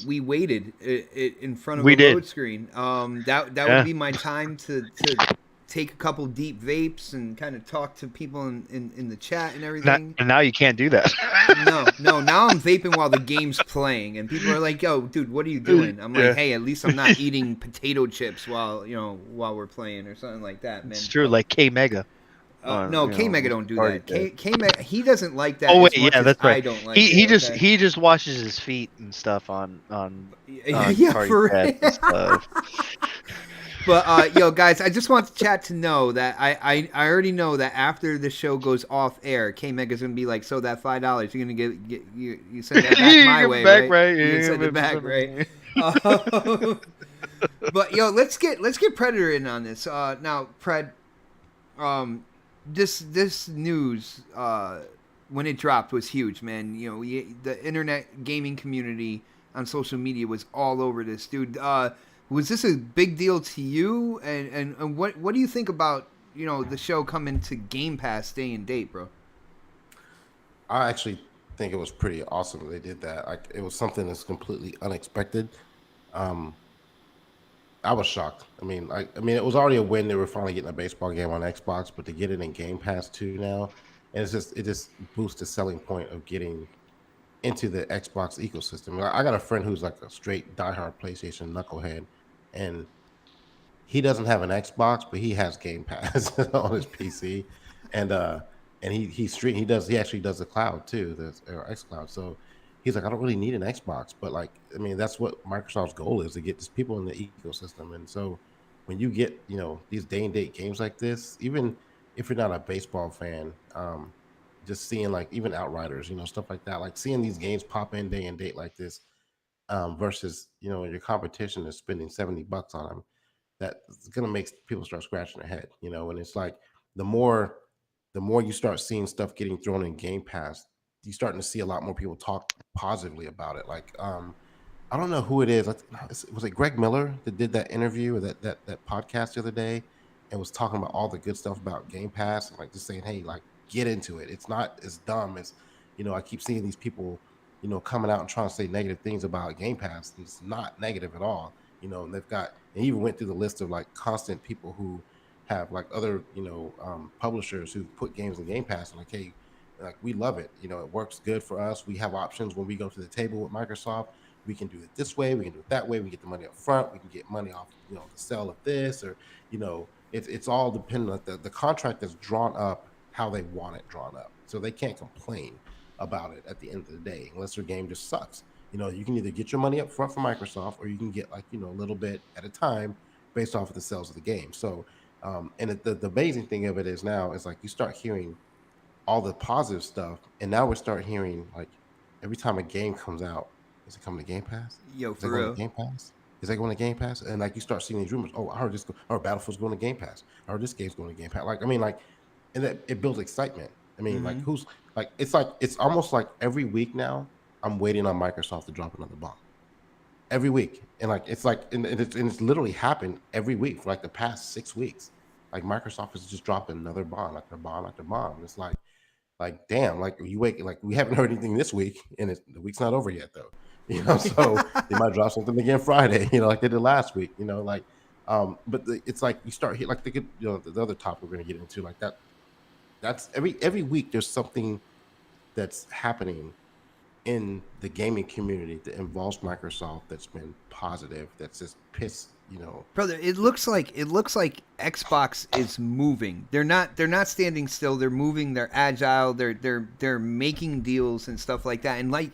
We waited in front of We a did. load screen. That would be my time to take a couple deep vapes and kind of talk to people in the chat and everything. And now you can't do that. No. Now I'm vaping while the game's playing, and people are like, "Yo, dude, what are you doing?" I'm like, "Hey, at least I'm not eating potato chips while we're playing or something like that." Man, It's true, like K Mega. No, K Mega don't do that. K K Mega, he doesn't like that. Oh wait, as much yeah, as that's right. I don't like he it, just okay? he just washes his feet and stuff on yeah, party for pads and stuff. But yo, guys, I just want the chat to know that I already know that after the show goes off air, K Mega's gonna be like, so that $5 you're gonna get you send that back my way, back, right? right? You send it back, right? But yo, let's get Predator in on this. Now, Pred, this news when it dropped was huge, man. The internet gaming community on social media was all over this, dude. Was this a big deal to you? And what do you think about the show coming to Game Pass day and date, bro? I actually think it was pretty awesome that they did that. Like it was something that's completely unexpected. Um, I was shocked. I mean, it was already a win. They were finally getting a baseball game on Xbox, but to get it in Game Pass too now, and it just boosts the selling point of getting into the Xbox ecosystem. I got a friend who's like a straight diehard PlayStation knucklehead, and he doesn't have an Xbox, but he has Game Pass on his PC, and he actually does the cloud too, the X Cloud. So he's like, I don't really need an Xbox, but like, I mean, that's what Microsoft's goal is, to get these people in the ecosystem. And so when you get these day and date games like this, even if you're not a baseball fan, just seeing like even Outriders, stuff like that, like seeing these games pop in day and date like this, versus your competition is spending $70 on them, that's gonna make people start scratching their head, and it's like the more you start seeing stuff getting thrown in Game Pass, you're starting to see a lot more people talk positively about it. Like, I don't know who it is. Was it Greg Miller that did that interview or that podcast the other day, and was talking about all the good stuff about Game Pass, and like just saying, hey, like get into it. It's not as dumb as I keep seeing these people, coming out and trying to say negative things about Game Pass. It's not negative at all. And and even went through the list of like constant people who have like other publishers who put games in Game Pass, and like, hey, like we love it. It works good for us. We have options when we go to the table with Microsoft. We can do it this way, we can do it that way. We get the money up front, we can get money off the sale of this, or it's all dependent on the contract that's drawn up how they want it drawn up, so they can't complain about it at the end of the day unless their game just sucks. You can either get your money up front from Microsoft, or you can get like a little bit at a time based off of the sales of the game. So and the amazing thing of it is now is like you start hearing all the positive stuff, and now we start hearing like every time a game comes out, is it coming to Game Pass? Yo, Is it for going real. to Game Pass? Is that going to Game Pass? And like you start seeing these rumors. Oh, I heard Battlefield's going to Game Pass. I heard this game's going to Game Pass. Like, I mean, like, and it builds excitement. I mean, like, it's almost like every week now I'm waiting on Microsoft to drop another bomb. Every week, and like it's literally happened every week for like the past 6 weeks. Like Microsoft has just dropped another bomb after bomb after bomb. And it's like damn, like you wait, like we haven't heard anything this week, and the week's not over yet though. So they might drop something again Friday, like they did last week. Like, but it's like you start like the other topic we're gonna get into like that. That's every week there's something that's happening in the gaming community that involves Microsoft that's been positive. That's just pissed. Brother, it looks like Xbox is moving. They're not standing still. They're moving. They're agile. They're making deals and stuff like that. And like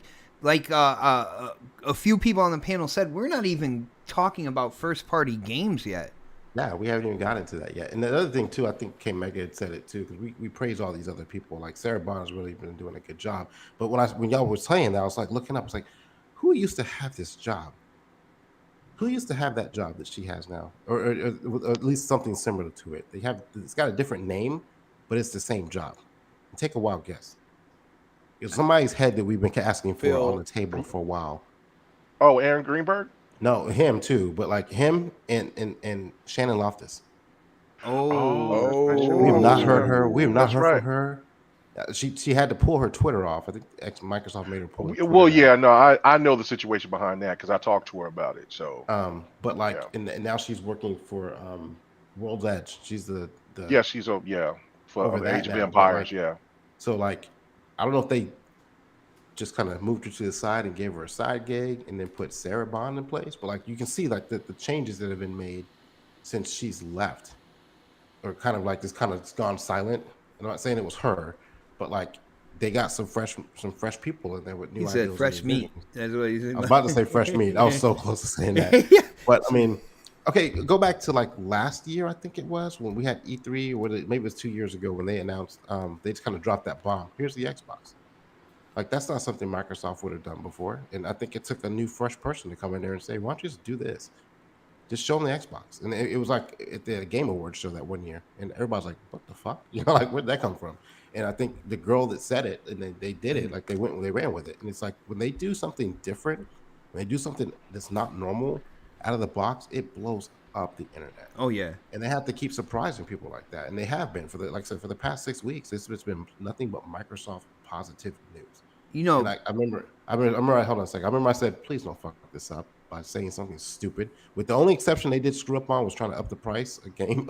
a few people on the panel said, we're not even talking about first party games yet. Yeah, we haven't even got into that yet. And the other thing too, I think K Mega had said it too, because we praise all these other people. Like Sarah Bond's really been doing a good job. But when y'all were saying that, I was like looking up. I was like, who used to have this job? Who used to have that job that she has now, or at least something similar to it? It's got a different name, but it's the same job. Take a wild guess. It's somebody's head that we've been asking for on the table for a while. Oh, Aaron Greenberg? No, him too, but like him and Shannon Loftus. We have not heard her. We have not heard from her. She had to pull her Twitter off. I think Microsoft made her pull her Twitter Well, yeah, off. no, I know the situation behind that because I talked to her about it. So, but like, yeah. and now she's working for World's Edge. She's the yeah, she's for Age of Empires. Yeah. So like, I don't know if they just kind of moved her to the side and gave her a side gig and then put Sarah Bond in place. But like, you can see like the changes that have been made since she's left, or kind of like this kind of gone silent. I'm not saying it was her, but like they got some fresh people in there with new ideas. He said fresh meat. That's what he said. I was about to say fresh meat. I was so close to saying that. But I mean, okay, go back to like last year, I think it was, when we had E3, or maybe it was 2 years ago when they announced, they just kind of dropped that bomb. Here's the Xbox. Like, that's not something Microsoft would have done before. And I think it took a new, fresh person to come in there and say, why don't you just do this? Just show them the Xbox. And it was like at the Game Awards show that 1 year. And everybody's like, what the fuck? Like, where'd that come from? And I think the girl that said it, and they did it, like they ran with it. And it's like, when they do something different, when they do something that's not normal out of the box, it blows up the internet. Oh yeah. And they have to keep surprising people like that, and they have been like I said, for the past 6 weeks. It's been nothing but Microsoft positive news. You know, And I remember. Hold on a second. I remember I said, please don't fuck this up by saying something stupid. With the only exception they did screw up on was trying to up the price a game.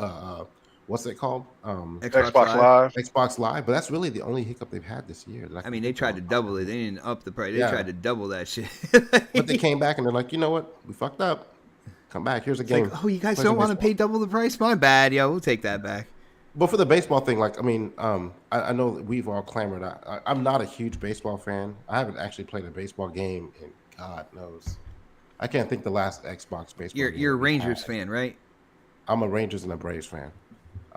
What's it called? Xbox Live. Xbox Live. But that's really the only hiccup they've had this year. I mean, they tried to double it. They didn't up the price. They Yeah. tried to double that shit. But they came back and they're like, you know what? We fucked up. Come back. Here's a game. Like, oh, you guys Play don't some want to baseball. pay double the price? My bad, yo. We'll take that back. But for the baseball thing, like, I mean, I know that we've all clamored. I'm not a huge baseball fan. I haven't actually played a baseball game in God knows. I can't think the last Xbox baseball. You're a game we Rangers had. fan, right? I'm a Rangers and a Braves fan.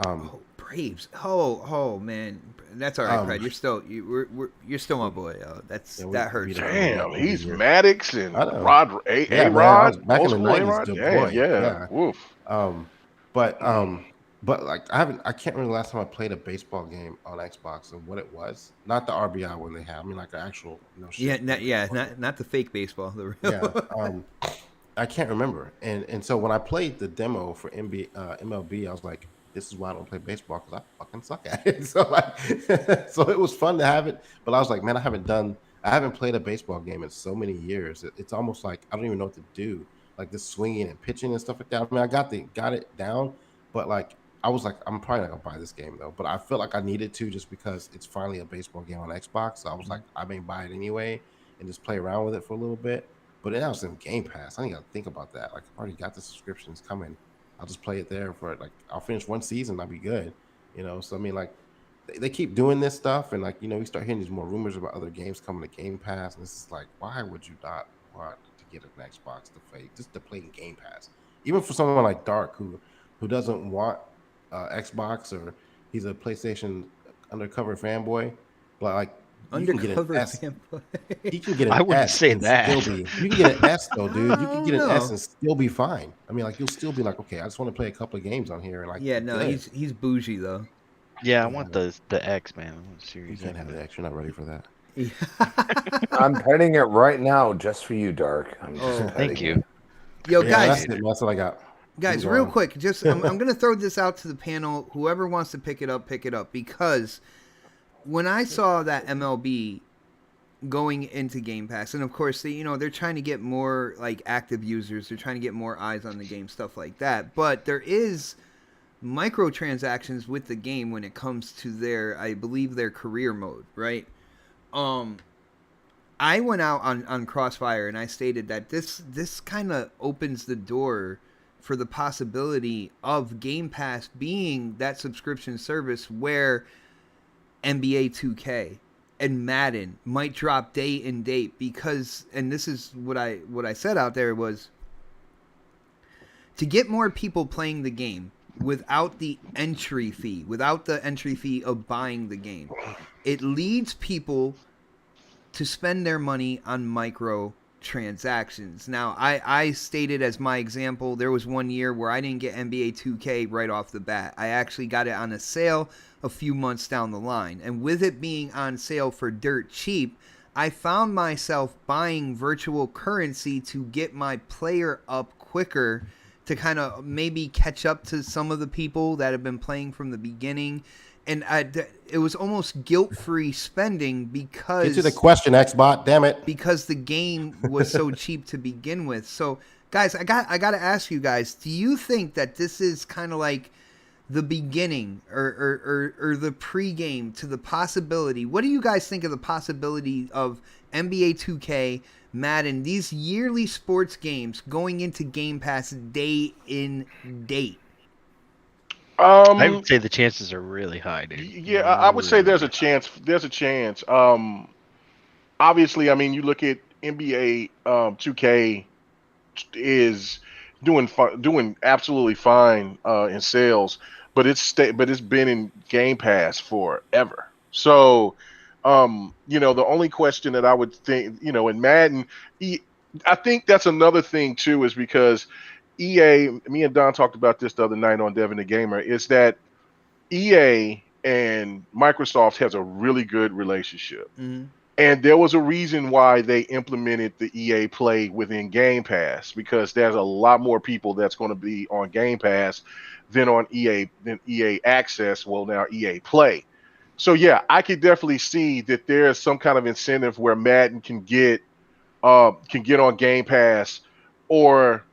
Oh, Braves. Oh man, that's all right, Fred. You're still you're still my boy. Yo. Yeah, That hurts. beat it. Damn, Yeah, he's yeah. Maddox and I know. Rod, Yeah, man, I Rod, was back in the old school 90s, A-Rod. the Damn, boy. yeah. Yeah. Woof. But like I can't remember the last time I played a baseball game on Xbox and what it was. Not the RBI one they have. I mean like the actual shit. Not the fake baseball. The real. Yeah. I can't remember. And so when I played the demo for MLB, I was like, this is why I don't play baseball, because I fucking suck at it. So like, so it was fun to have it, but I was like, man, I haven't played a baseball game in so many years. It's almost like I don't even know what to do. Like the swinging and pitching and stuff like that. I mean, I got it down, but like I was like, I'm probably not gonna buy this game though. But I felt like I needed to just because it's finally a baseball game on Xbox. So I was like, I may buy it anyway and just play around with it for a little bit. But now it's in Game Pass. I ain't gotta think about that. Like I've already got the subscriptions coming. I'll just play it there for like I'll finish one season, I'll be good. So I mean, like they keep doing this stuff, and like we start hearing these more rumors about other games coming to Game Pass, and this is like, why would you not want to get an Xbox to play in Game Pass? Even for someone like Dark who doesn't want Xbox, or he's a PlayStation undercover fanboy, but like Undercover fanboy. You can get an I wouldn't S say and that. still be. You can get an S though, dude. You can get an S No. and still be fine. I mean, like you'll still be like, okay, I just want to play a couple of games on here, and like, Yeah, no, good. he's bougie though. Yeah, I want the X, man. I want You Series can't have the X. You're not ready for that. I'm petting it right now just for you, Dark. I'm just Oh, petting thank you. it. Yo, Yeah, guys, that's it. That's what I got. Guys, Keep real going. quick, just I'm gonna throw this out to the panel. Whoever wants to pick it up, because when I saw that MLB going into Game Pass, and of course they're trying to get more like active users, they're trying to get more eyes on the game, stuff like that. But there is microtransactions with the game when it comes to I believe their career mode, right? I went out on Crossfire and I stated that this kind of opens the door for the possibility of Game Pass being that subscription service where NBA 2K and Madden might drop day and date, because, and this is what I said out there, was to get more people playing the game without the entry fee of buying the game. It leads people to spend their money on micro transactions. Now, I stated as my example, there was one year where I didn't get NBA 2K right off the bat. I actually got it on a sale a few months down the line. And with it being on sale for dirt cheap, I found myself buying virtual currency to get my player up quicker, to kind of maybe catch up to some of the people that have been playing from the beginning. And it was almost guilt-free spending because... Get to the question, Xbot. Damn it. Because the game was so cheap to begin with. So, guys, I got to ask you guys, do you think that this is kind of like the beginning or the pregame to the possibility? What do you guys think of the possibility of NBA 2K, Madden, these yearly sports games going into Game Pass day in, date? I would say the chances are really high, dude. Yeah, I would say there's a chance. There's a chance. Obviously, I mean, you look at NBA 2K is doing absolutely fine in sales, but it's been in Game Pass forever. So, the only question that I would think, in Madden, I think that's another thing too, is because EA, me and Don talked about this the other night on Devin the Gamer, is that EA and Microsoft has a really good relationship. Mm-hmm. And there was a reason why they implemented the EA Play within Game Pass, because there's a lot more people that's going to be on Game Pass than on EA Access. Well, now EA Play. So yeah, I could definitely see that there's some kind of incentive where Madden can get on Game Pass, or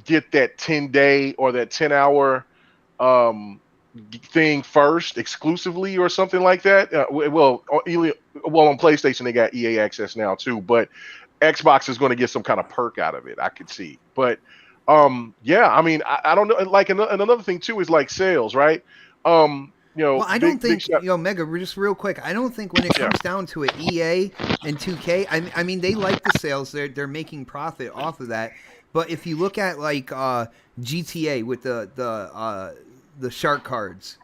get that 10-day or that 10-hour thing first exclusively or something like that. On PlayStation they got EA Access now too, but Xbox is going to get some kind of perk out of it, I could see. But yeah, I mean, I don't know. Like, and another thing too is like sales, right? Well, I don't think, Mega, just real quick, I don't think when it comes down to it, EA and 2K, I mean, they like the sales. They're making profit off of that. But if you look at like GTA with the shark cards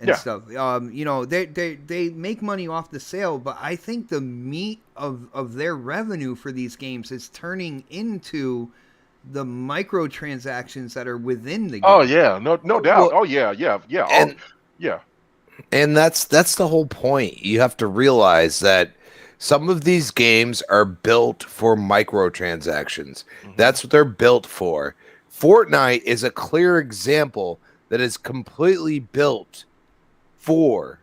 and stuff, they make money off the sale. But I think the meat of their revenue for these games is turning into the microtransactions that are within the game. Oh yeah, no doubt. Well, Yeah. And that's the whole point. You have to realize that some of these games are built for microtransactions. Mm-hmm. That's what they're built for. Fortnite is a clear example that is completely built for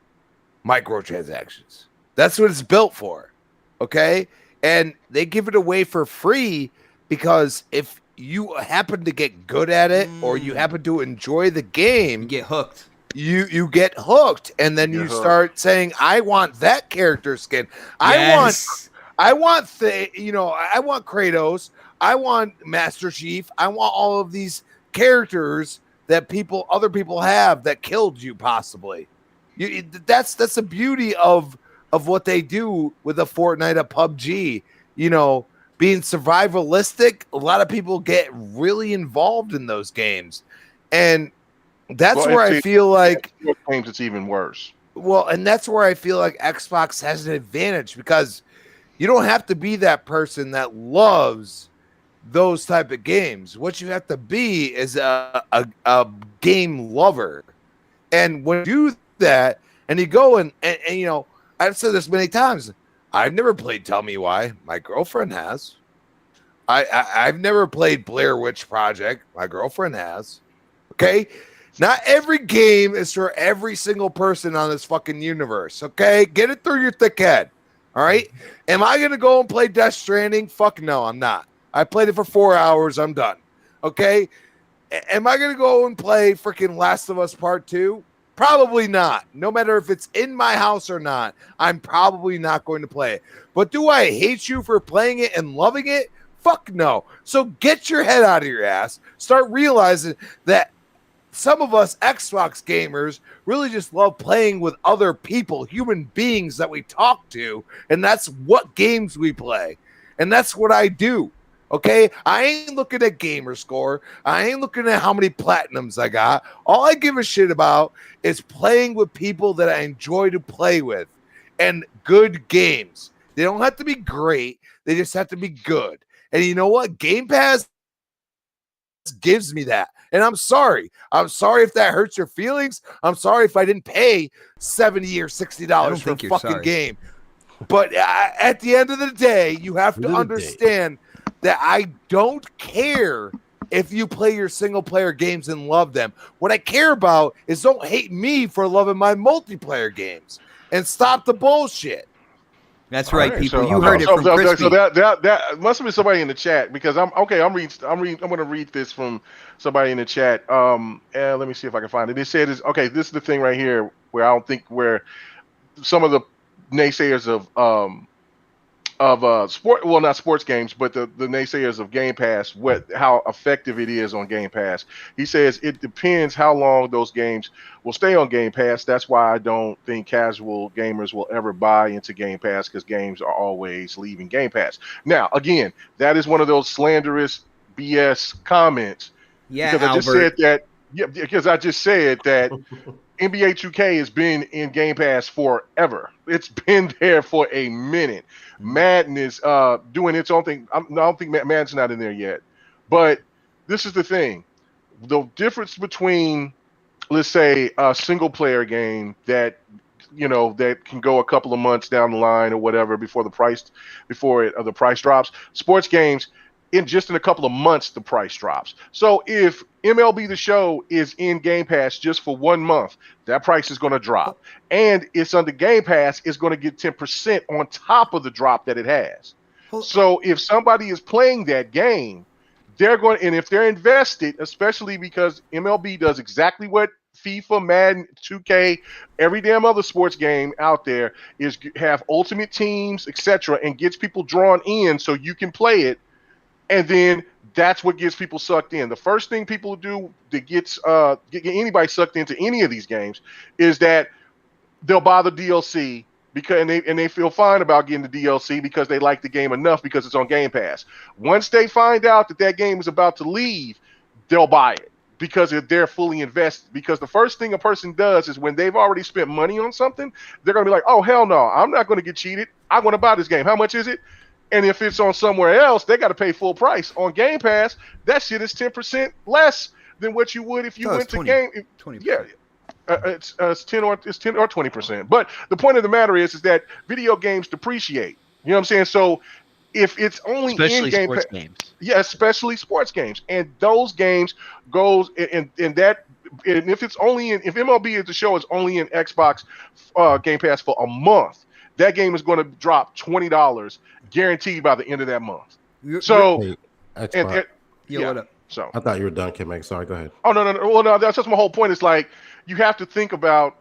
microtransactions. That's what it's built for. Okay? And they give it away for free because if you happen to get good at it or you happen to enjoy the game, you get hooked. You get hooked, and then you start saying, "I want that character skin. Yes. I want Kratos. I want Master Chief. I want all of these characters that other people have that killed you, possibly." That's the beauty of what they do with a Fortnite, a PUBG. Being survivalistic, a lot of people get really involved in those games, and that's where I feel like games it's even worse. Well, and that's where I feel like Xbox has an advantage, because you don't have to be that person that loves those type of games. What you have to be is a game lover. And when you do that, and you go and I've said this many times, I've never played Tell Me Why. My girlfriend has. I've never played Blair Witch Project. My girlfriend has. Okay? Not every game is for every single person on this fucking universe, okay? Get it through your thick head, all right? Am I going to go and play Death Stranding? Fuck no, I'm not. I played it for 4 hours. I'm done, okay? Am I going to go and play freaking Last of Us Part 2? Probably not. No matter if it's in my house or not, I'm probably not going to play it. But do I hate you for playing it and loving it? Fuck no. So get your head out of your ass. Start realizing that some of us Xbox gamers really just love playing with other people, human beings that we talk to, and that's what games we play. And that's what I do, okay? I ain't looking at gamer score. I ain't looking at how many platinums I got. All I give a shit about is playing with people that I enjoy to play with, and good games. They don't have to be great. They just have to be good. And you know what? Game Pass gives me that. And I'm sorry. I'm sorry if that hurts your feelings. I'm sorry if I didn't pay $70 or $60 for a fucking game. But at the end of the day, you have to understand that I don't care if you play your single player games and love them. What I care about is don't hate me for loving my multiplayer games, and stop the bullshit. That's right, people. You heard it from Crispy. So that must have been somebody in the chat, because I'm going to read this from somebody in the chat. And let me see if I can find it. They said, this is the thing right here where I don't think where some of the naysayers not sports games, but the naysayers of Game Pass, how effective it is on Game Pass. He says it depends how long those games will stay on Game Pass. That's why I don't think casual gamers will ever buy into Game Pass, because games are always leaving Game Pass. Now, again, that is one of those slanderous BS comments. Yeah, because Albert. I just said that. Yeah, because I just said that NBA 2K has been in Game Pass forever. It's been there for a minute. Madden is doing its own thing. I don't think Madden's not in there yet. But this is the thing. The difference between, let's say, a single-player game that that can go a couple of months down the line or whatever before the price drops. Sports games, in a couple of months, the price drops. So if MLB The Show is in Game Pass just for 1 month, that price is going to drop. And it's under Game Pass, it's going to get 10% on top of the drop that it has. So if somebody is playing that game, and if they're invested, especially because MLB does exactly what FIFA, Madden, 2K, every damn other sports game out there is have ultimate teams, etc., and gets people drawn in so you can play it. And then that's what gets people sucked in. The first thing people do that gets get anybody sucked into any of these games is that they'll buy the DLC because they feel fine about getting the DLC because they like the game enough because it's on Game Pass. Once they find out that game is about to leave, they'll buy it because they're fully invested. Because the first thing a person does is when they've already spent money on something, they're going to be like, oh, hell no, I'm not going to get cheated. I'm going to buy this game. How much is it? And if it's on somewhere else, they got to pay full price. On Game Pass, that shit is 10% less than what you would if you went to 20%. Yeah. It's 10 or 20%. But the point of the matter is that video games depreciate. You know what I'm saying? So if it's only especially in Game sports Pass, games. Yeah, especially sports games, and those games goes and if it's only if MLB The Show is only in Xbox Game Pass for a month, that game is going to drop $20 guaranteed by the end of that month. So Hey, What up? So I thought you were done, Kim. Sorry, go ahead. Oh no. Well, no, that's just my whole point. It's like you have to think about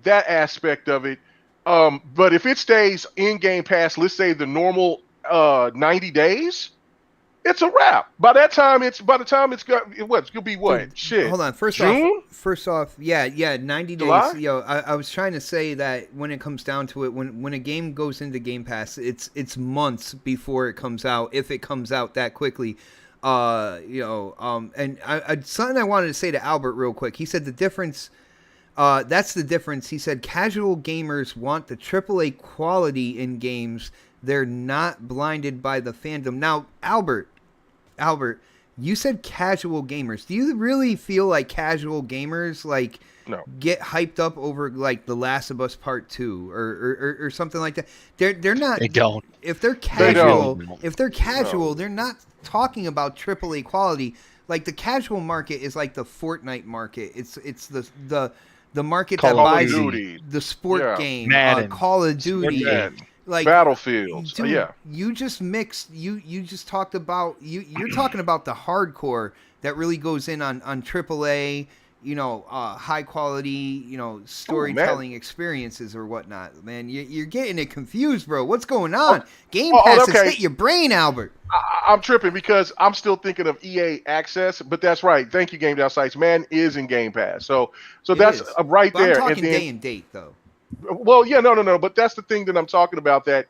that aspect of it. But if it stays in Game Pass, let's say the normal 90 days, it's a wrap. By the time it's gonna be what? Dude, Shit. Hold on. First off, yeah, 90 July? days. I was trying to say that when it comes down to it, when a game goes into Game Pass, it's months before it comes out, if it comes out that quickly. And something I wanted to say to Albert real quick. He said the difference. That's the difference. He said casual gamers want the AAA quality in games. They're not blinded by the fandom. Now, Albert, you said casual gamers. Do you really feel like casual gamers get hyped up over like The Last of Us Part 2 or something like that? They're not. They don't. If they're casual, they're not talking about AAA quality. Like the casual market is like the Fortnite market. It's the market that buys the sport game, Call of Duty. Like Battlefields. Dude, you just mixed. You just talked about you're talking about the hardcore that really goes in on AAA. High quality. Storytelling experiences or whatnot. Man, you're getting it confused, bro. What's going on? Game Pass has hit your brain, Albert. I'm tripping because I'm still thinking of EA Access, but that's right. Thank you, Game Down Sites. Man is in Game Pass, so that's right there. I'm talking day and date though. Well, yeah, no, but that's the thing that I'm talking about. That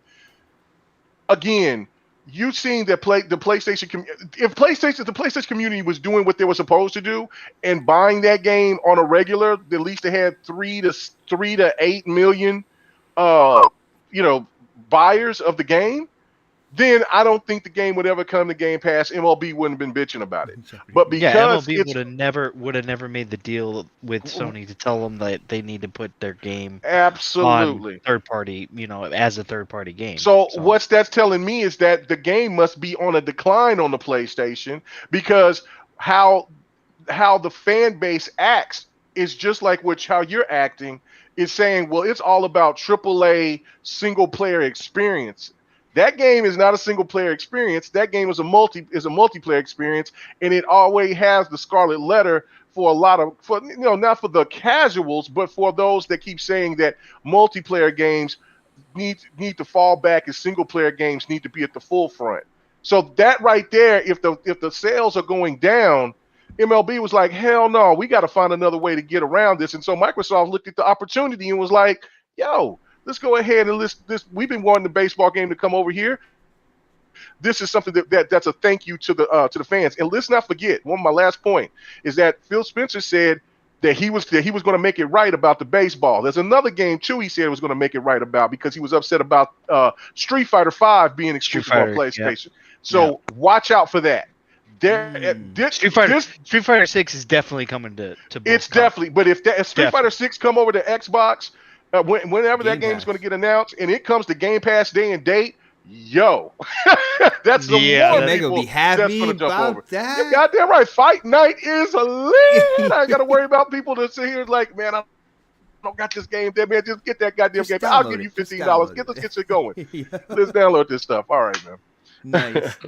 again, you've seen that the PlayStation community was doing what they were supposed to do and buying that game on a regular. At least they had 3 to 8 million, buyers of the game. Then I don't think the game would ever come to Game Pass. MLB wouldn't have been bitching about it. But because MLB would have never made the deal with Sony to tell them that they need to put their game absolutely on third party, as a third party game. So what that's telling me is that the game must be on a decline on the PlayStation because how the fan base acts is just like how you're acting is saying, well, it's all about AAA single player experience. That game is not a single player experience. That game is a multiplayer experience, and it always has the scarlet letter for not for the casuals, but for those that keep saying that multiplayer games need to fall back and single player games need to be at the forefront. So that right there, if the sales are going down, MLB was like, hell no, we got to find another way to get around this. And so Microsoft looked at the opportunity and was like, yo, let's go ahead and we've been wanting the baseball game to come over here. This is something that's a thank you to the fans. And let's not forget, my last point is that Phil Spencer said that he was going to make it right about the baseball. There's another game too he said was going to make it right about because he was upset about Street Fighter V being exclusive on PlayStation. Yeah. So watch out for that. Street Fighter 6 is definitely coming to it's definitely, but if Street Fighter 6 come over to Xbox, Whenever that Game game is Pass. going to get announced, and it comes to Game Pass day and date, yo, that's the Yeah, more that's- Mega will people be happy that's going to jump over. about that. You're goddamn right. Fight night is a lit. I got to worry about people that sit here like, man, I don't got this game there, man. Just get that goddamn Just game. I'll download give you it. Just $15. download Let's it. get shit going. Yeah. Let's download this stuff. All right, man.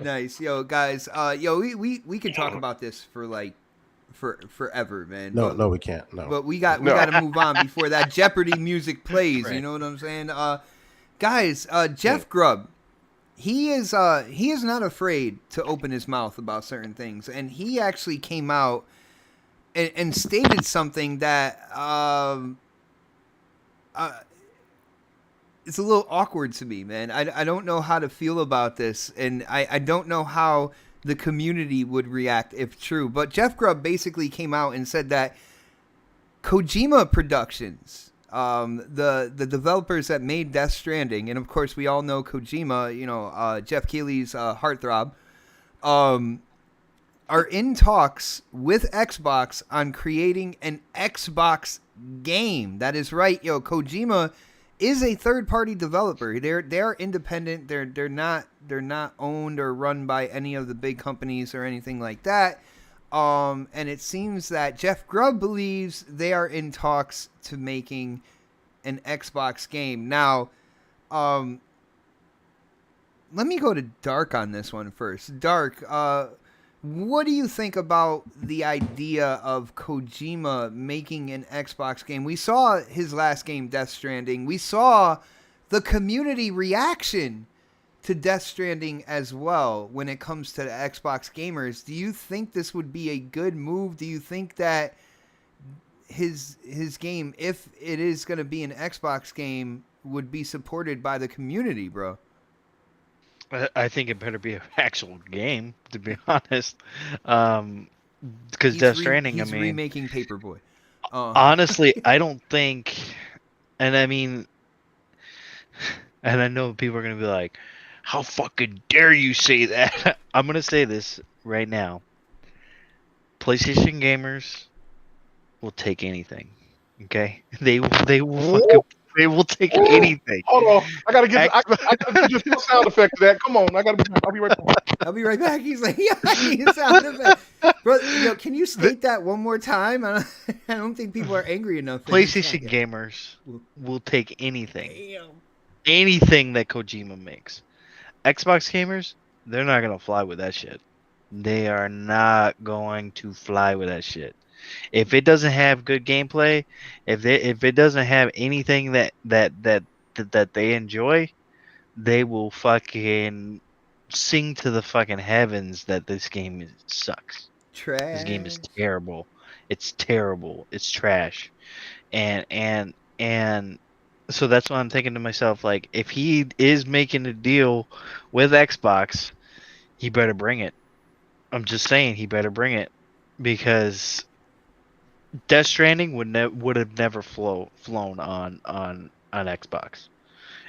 Nice. Yo, guys, we can talk about this for like for forever, man. No, we can't. No. But we got No. to move on before that Jeopardy music plays. You Right. know what I'm saying? Guys, Jeff Grubb, he is not afraid to open his mouth about certain things, and he actually came out and stated something that it's a little awkward to me, man. I don't know how to feel about this, and I don't know how the community would react if true. But Jeff Grubb basically came out and said that Kojima Productions, the developers that made Death Stranding, and of course we all know Kojima, Jeff Keighley's heartthrob, are in talks with Xbox on creating an Xbox game. That is right, Kojima is a third-party developer. They're independent. They're not owned or run by any of the big companies or anything like that. And it seems that Jeff Grubb believes they are in talks to making an Xbox game. Now, let me go to Dark on this one first. Dark, what do you think about the idea of Kojima making an Xbox game? We saw his last game, Death Stranding. We saw the community reaction to Death Stranding as well when it comes to the Xbox gamers. Do you think this would be a good move? Do you think that his game, if it is going to be an Xbox game, would be supported by the community, bro? I think it better be an actual game, to be honest. Because Death Stranding, he's remaking Paperboy. Honestly, I don't think, and I mean, and I know people are gonna be like, "How fucking dare you say that?" I'm gonna say this right now. PlayStation gamers will take anything. Okay, they will take anything. Hold on. I gotta get the sound effect to that. Come on. I'll be right back. I'll be right back. He's like, yeah, I need a sound effect. Bro, can you state that one more time? I don't think people are angry enough. PlayStation gamers will take anything. Anything that Kojima makes. Xbox gamers, they're not going to fly with that shit. They are not going to fly with that shit. If it doesn't have good gameplay, if it doesn't have anything that they enjoy, they will fucking sing to the fucking heavens that this game sucks. Trash. This game is terrible. It's terrible. It's trash. And so that's why I'm thinking to myself, like, if he is making a deal with Xbox, he better bring it. I'm just saying he better bring it, because Death Stranding would have never flown on Xbox.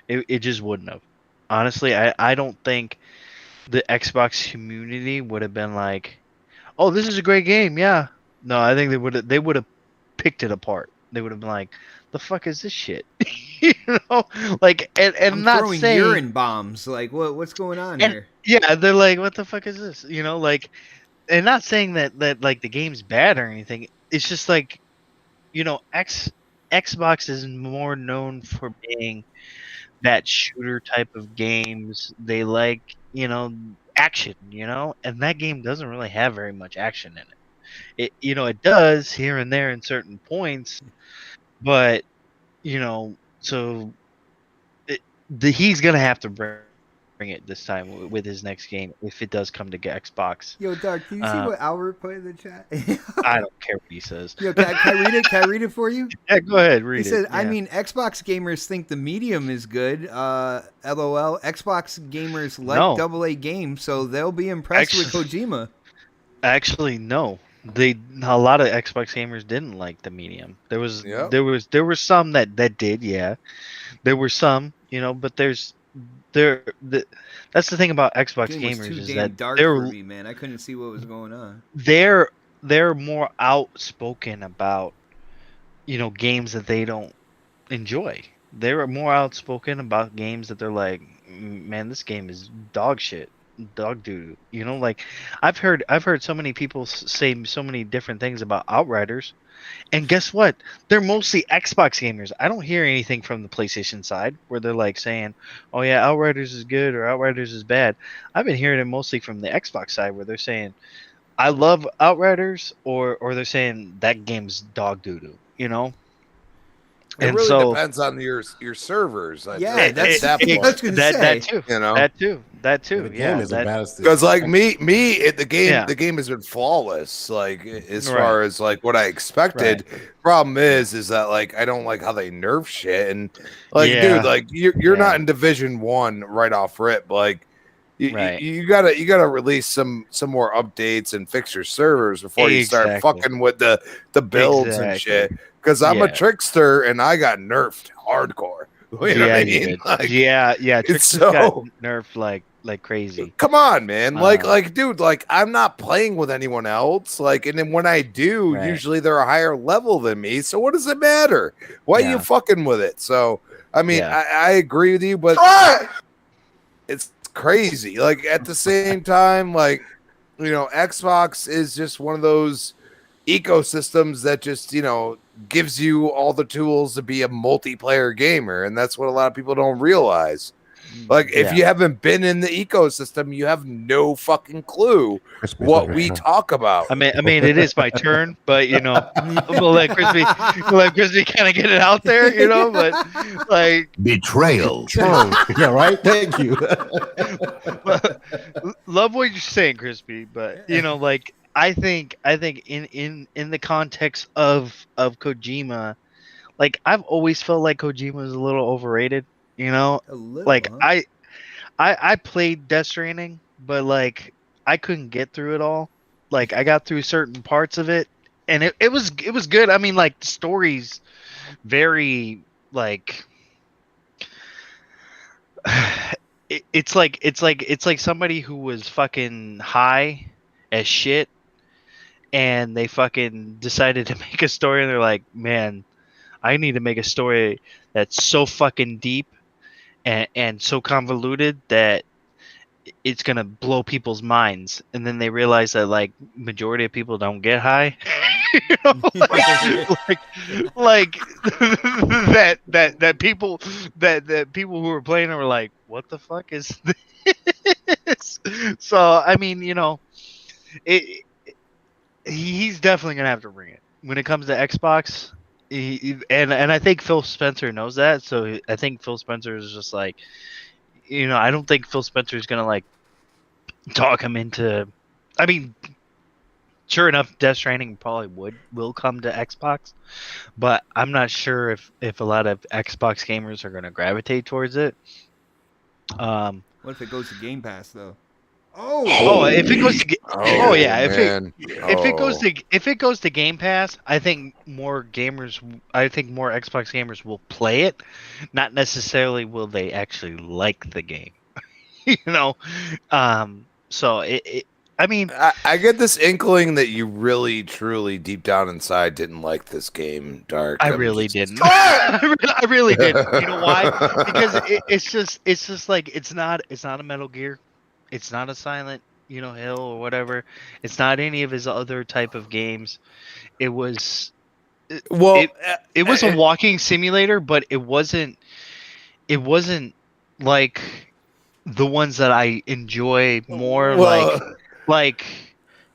It just wouldn't have. Honestly, I don't think the Xbox community would have been like, "Oh, this is a great game." Yeah. No, I think they would have picked it apart. They would have been like, "The fuck is this shit?" Like, and I'm not throwing saying urine bombs. Like, what's going on here? Yeah, they're like, "What the fuck is this?" Like, and not saying that like the game's bad or anything. It's just like, Xbox is more known for being that shooter type of games. They like, action, and that game doesn't really have very much action in it. It does here and there in certain points, but so he's gonna have to bring it this time with his next game if it does come to Xbox. Yo, Dark, can you see what Albert put in the chat? I don't care what he says. Yo, can I read it? Can I read it for you? Yeah, go ahead, read He said, it. I mean, Xbox gamers think the medium is good. LOL. Xbox gamers like AA games, so they'll be impressed with Kojima. Actually, no. A lot of Xbox gamers didn't like the medium. There were some that did, yeah. There were some, but that's the thing about Xbox gamers too is damn that dark for me, man. I couldn't see what was going on. They're more outspoken about games that they don't enjoy. They're more outspoken about games that they're like, man, this game is dog shit, dog doo. You know, like I've heard so many people say so many different things about Outriders, and guess what? They're mostly Xbox gamers. I don't hear anything from the PlayStation side where they're like saying, "Oh yeah, Outriders is good" or "Outriders is bad." I've been hearing it mostly from the Xbox side where they're saying, "I love Outriders," or they're saying that game's dog doo doo. You know. It And really so depends on your servers. I Yeah, think, that's at that I point. was gonna say. that too. You know? That too. The game Yeah, isn't that, bad as Because like the Yeah. game has been flawless. Like as Right. far as like what I expected. Problem is that like I don't like how they nerf shit and like Yeah. dude, like you're Yeah. not in Division 1 right off rip. Like Right. you gotta release some more updates and fix your servers before you start Exactly. fucking with the builds and shit. Because I'm a Yeah. trickster and I got nerfed hardcore. You know what I You mean? did. Like, Yeah. it's Trickster's so got nerfed like crazy. come on, man. Uh, Like, dude, like I'm not playing with anyone else. Like, and then when I do, Right. usually they're a higher level than me. So what does it matter? Why are you Yeah. fucking with it? So I mean, Yeah. I agree with you, but it's crazy. Like at the same time, like you know, Xbox is just one of those ecosystems that just gives you all the tools to be a multiplayer gamer, and that's what a lot of people don't realize. Like if Yeah. you haven't been in the ecosystem, you have no fucking clue Crispy, what wait, we no. talk about. I mean, it is my turn, but we'll let Crispy kind of get it out there, But like, Betrayal. Oh, yeah, right. Thank you. love what you're saying, Crispy, but like I think in the context of Kojima, like I've always felt like Kojima was a little overrated. A little, Like huh? I played Death Stranding, but like I couldn't get through it all. Like I got through certain parts of it, and it was good. I mean, like the story's very like it's like somebody who was fucking high as shit, and they fucking decided to make a story, and they're like, man, I need to make a story that's so fucking deep and so convoluted that it's gonna blow people's minds, and then they realize that like majority of people don't get high. like that people who were playing it were like, what the fuck is this? So I mean, he's definitely gonna have to bring it when it comes to Xbox. And I think Phil Spencer knows that, so I think Phil Spencer is just like, I don't think Phil Spencer is gonna like talk him into. I mean, sure enough, Death Stranding probably will come to Xbox, but I'm not sure if a lot of Xbox gamers are gonna gravitate towards it. What if it goes to Game Pass though? Oh, if it goes to man. if it goes to Game Pass, I think more Xbox gamers will play it. Not necessarily will they actually like the game. So I mean, I get this inkling that you really, truly, deep down inside, didn't like this game, Dark. I really didn't. I really didn't. You know why? Because it's just like it's not a Metal Gear. It's not a Silent, Hill or whatever. It's not any of his other type of games. It was it was a walking simulator, but it wasn't like the ones that I enjoy more, like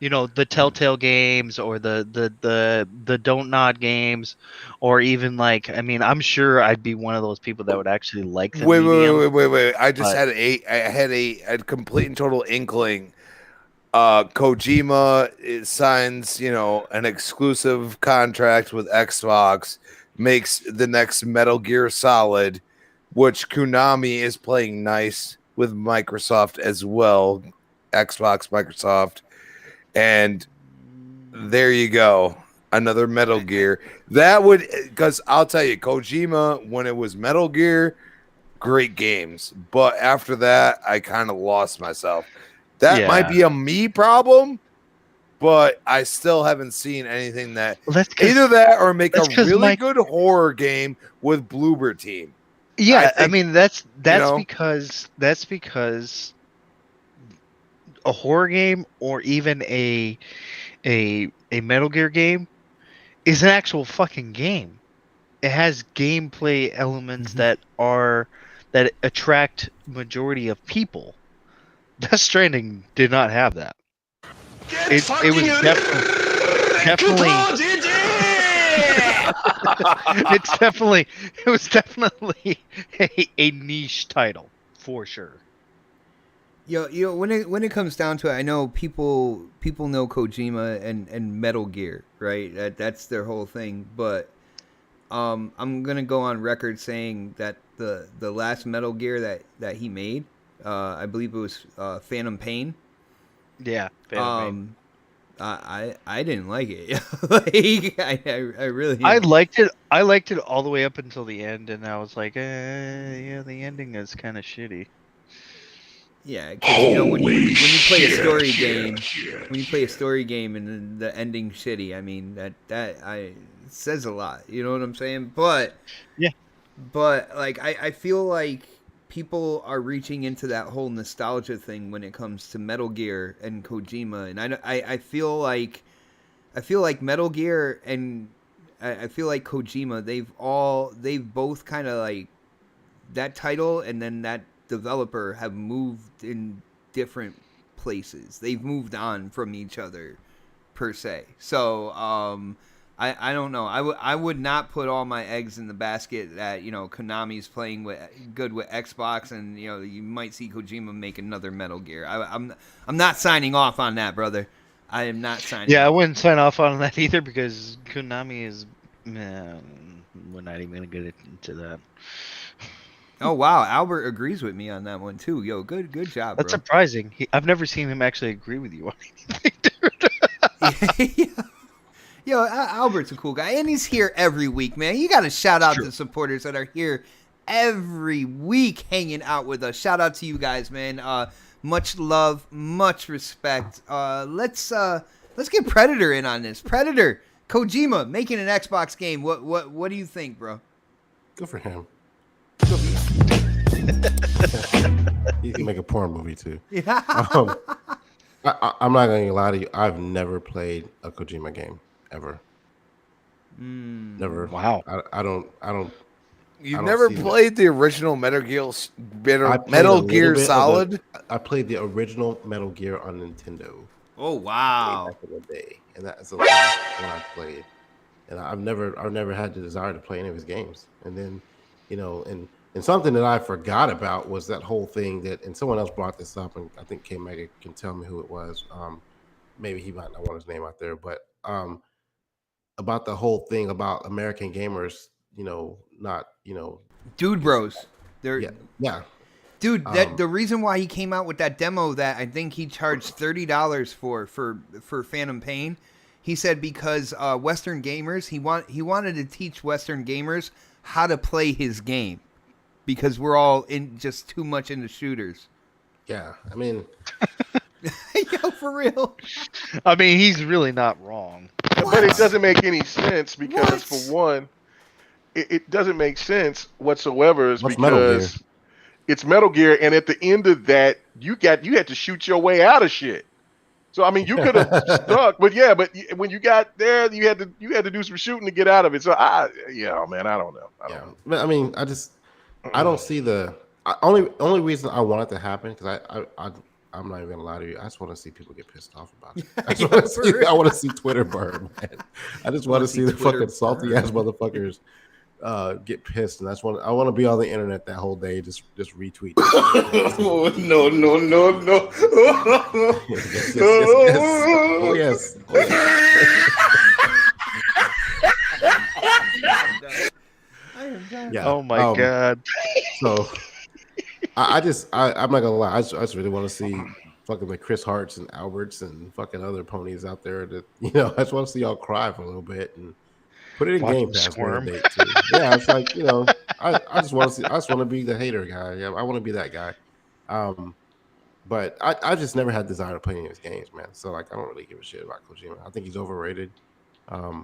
the Telltale games or the Don't Nod games, or even like, I mean, I'm sure I'd be one of those people that would actually like the medium. Wait. I just but- had a complete and total inkling. Kojima signs, an exclusive contract with Xbox, makes the next Metal Gear Solid, which Konami is playing nice with Microsoft as well, Xbox, Microsoft, and there you go, another Metal Gear. That would, because I'll tell you, Kojima, when it was Metal Gear, great games, but after that, I kind of lost myself. That might be a me problem, but I still haven't seen anything that Well, that's 'cause- either that or make a that's 'cause really Mike- good horror game with Bloober Team. Yeah, I think, mean that's know- because a horror game or even a Metal Gear game is an actual fucking game. It has gameplay elements that attract majority of people. Death Stranding did not have that. It was definitely it was definitely a niche title for sure. When it comes down to it, I know people know Kojima and Metal Gear, right? That's their whole thing. But I'm gonna go on record saying that the last Metal Gear that he made, I believe it was Phantom Pain. Yeah, Phantom Pain. I didn't like it. Like I really I liked it. I liked it all the way up until the end, and I was like, yeah, the ending is kind of shitty. Yeah, because when you play a story game, and then the ending shitty, I mean that it says a lot. You know what I'm saying? But yeah, but like I feel like people are reaching into that whole nostalgia thing when it comes to Metal Gear and Kojima, and I feel like Metal Gear and I feel like Kojima, they've both kind of like that title and then that developer have moved in different places. They've moved on from each other per se. So I don't know. I would not put all my eggs in the basket that Konami's playing good with Xbox, and you might see Kojima make another Metal Gear. I'm not signing off on that, brother. I am not signing. Yeah, off. I wouldn't sign off on that either because Konami is. We're not even gonna get into that. Oh wow, Albert agrees with me on that one too. Yo, good job. That's bro. surprising. I've never seen him actually agree with you on anything, dude. Yo, Albert's a cool guy, and he's here every week, man. You got to shout out the supporters that are here every week, hanging out with us. Shout out to you guys, man. Much love, much respect. Let's get Predator in on this. Predator, Kojima making an Xbox game. What do you think, bro? Good for him. He can make a porn movie too. Yeah. I'm not gonna lie to you. I've never played a Kojima game ever. Never. Wow. I don't. You've I don't never see that. played the original Metal Gear I played Metal a Gear little bit Solid? I played the original Metal Gear on Nintendo. Oh Way wow. back in the day, and that's the last one I played. And I've never had the desire to play any of his games. And then, and something that I forgot about was that whole thing and someone else brought this up, and I think K Mega can tell me who it was. Maybe he might not want his name out there, but about the whole thing about American gamers, not Dude bros. They're yeah. Dude, the reason why he came out with that demo that I think he charged $30 for Phantom Pain, he said because Western gamers, he wanted to teach Western gamers how to play his game because we're all in just too much into shooters. Yeah, I mean, Yo, for real. I mean, he's really not wrong. But it doesn't make any sense because, for one, it doesn't make sense whatsoever. What's Metal Gear? Because it's Metal Gear, and at the end of that, you had to shoot your way out of shit. So I mean, you could have stuck, but when you got there, you had to do some shooting to get out of it. So I don't know. But I mean, I don't see the only reason I want it to happen because I'm not even gonna lie to you. I just want to see people get pissed off about it. I want to see Twitter burn, man. I just want to see the Twitter fucking salty ass motherfuckers get pissed, and I want to be on the internet that whole day, just retweet. Oh, no. Yes. Oh yes. Yeah. Oh my god. So I'm not gonna lie. I just really want to see fucking the Chris Harts and Alberts and fucking other ponies out there that I just want to see y'all cry for a little bit and put it in Watch Game them Pass one squirm. day too. Yeah, it's like I just want to see. I just want to be the hater guy. Yeah, I want to be that guy. But I just never had desire to play any of his games, man. So like I don't really give a shit about Kojima. I think he's overrated. I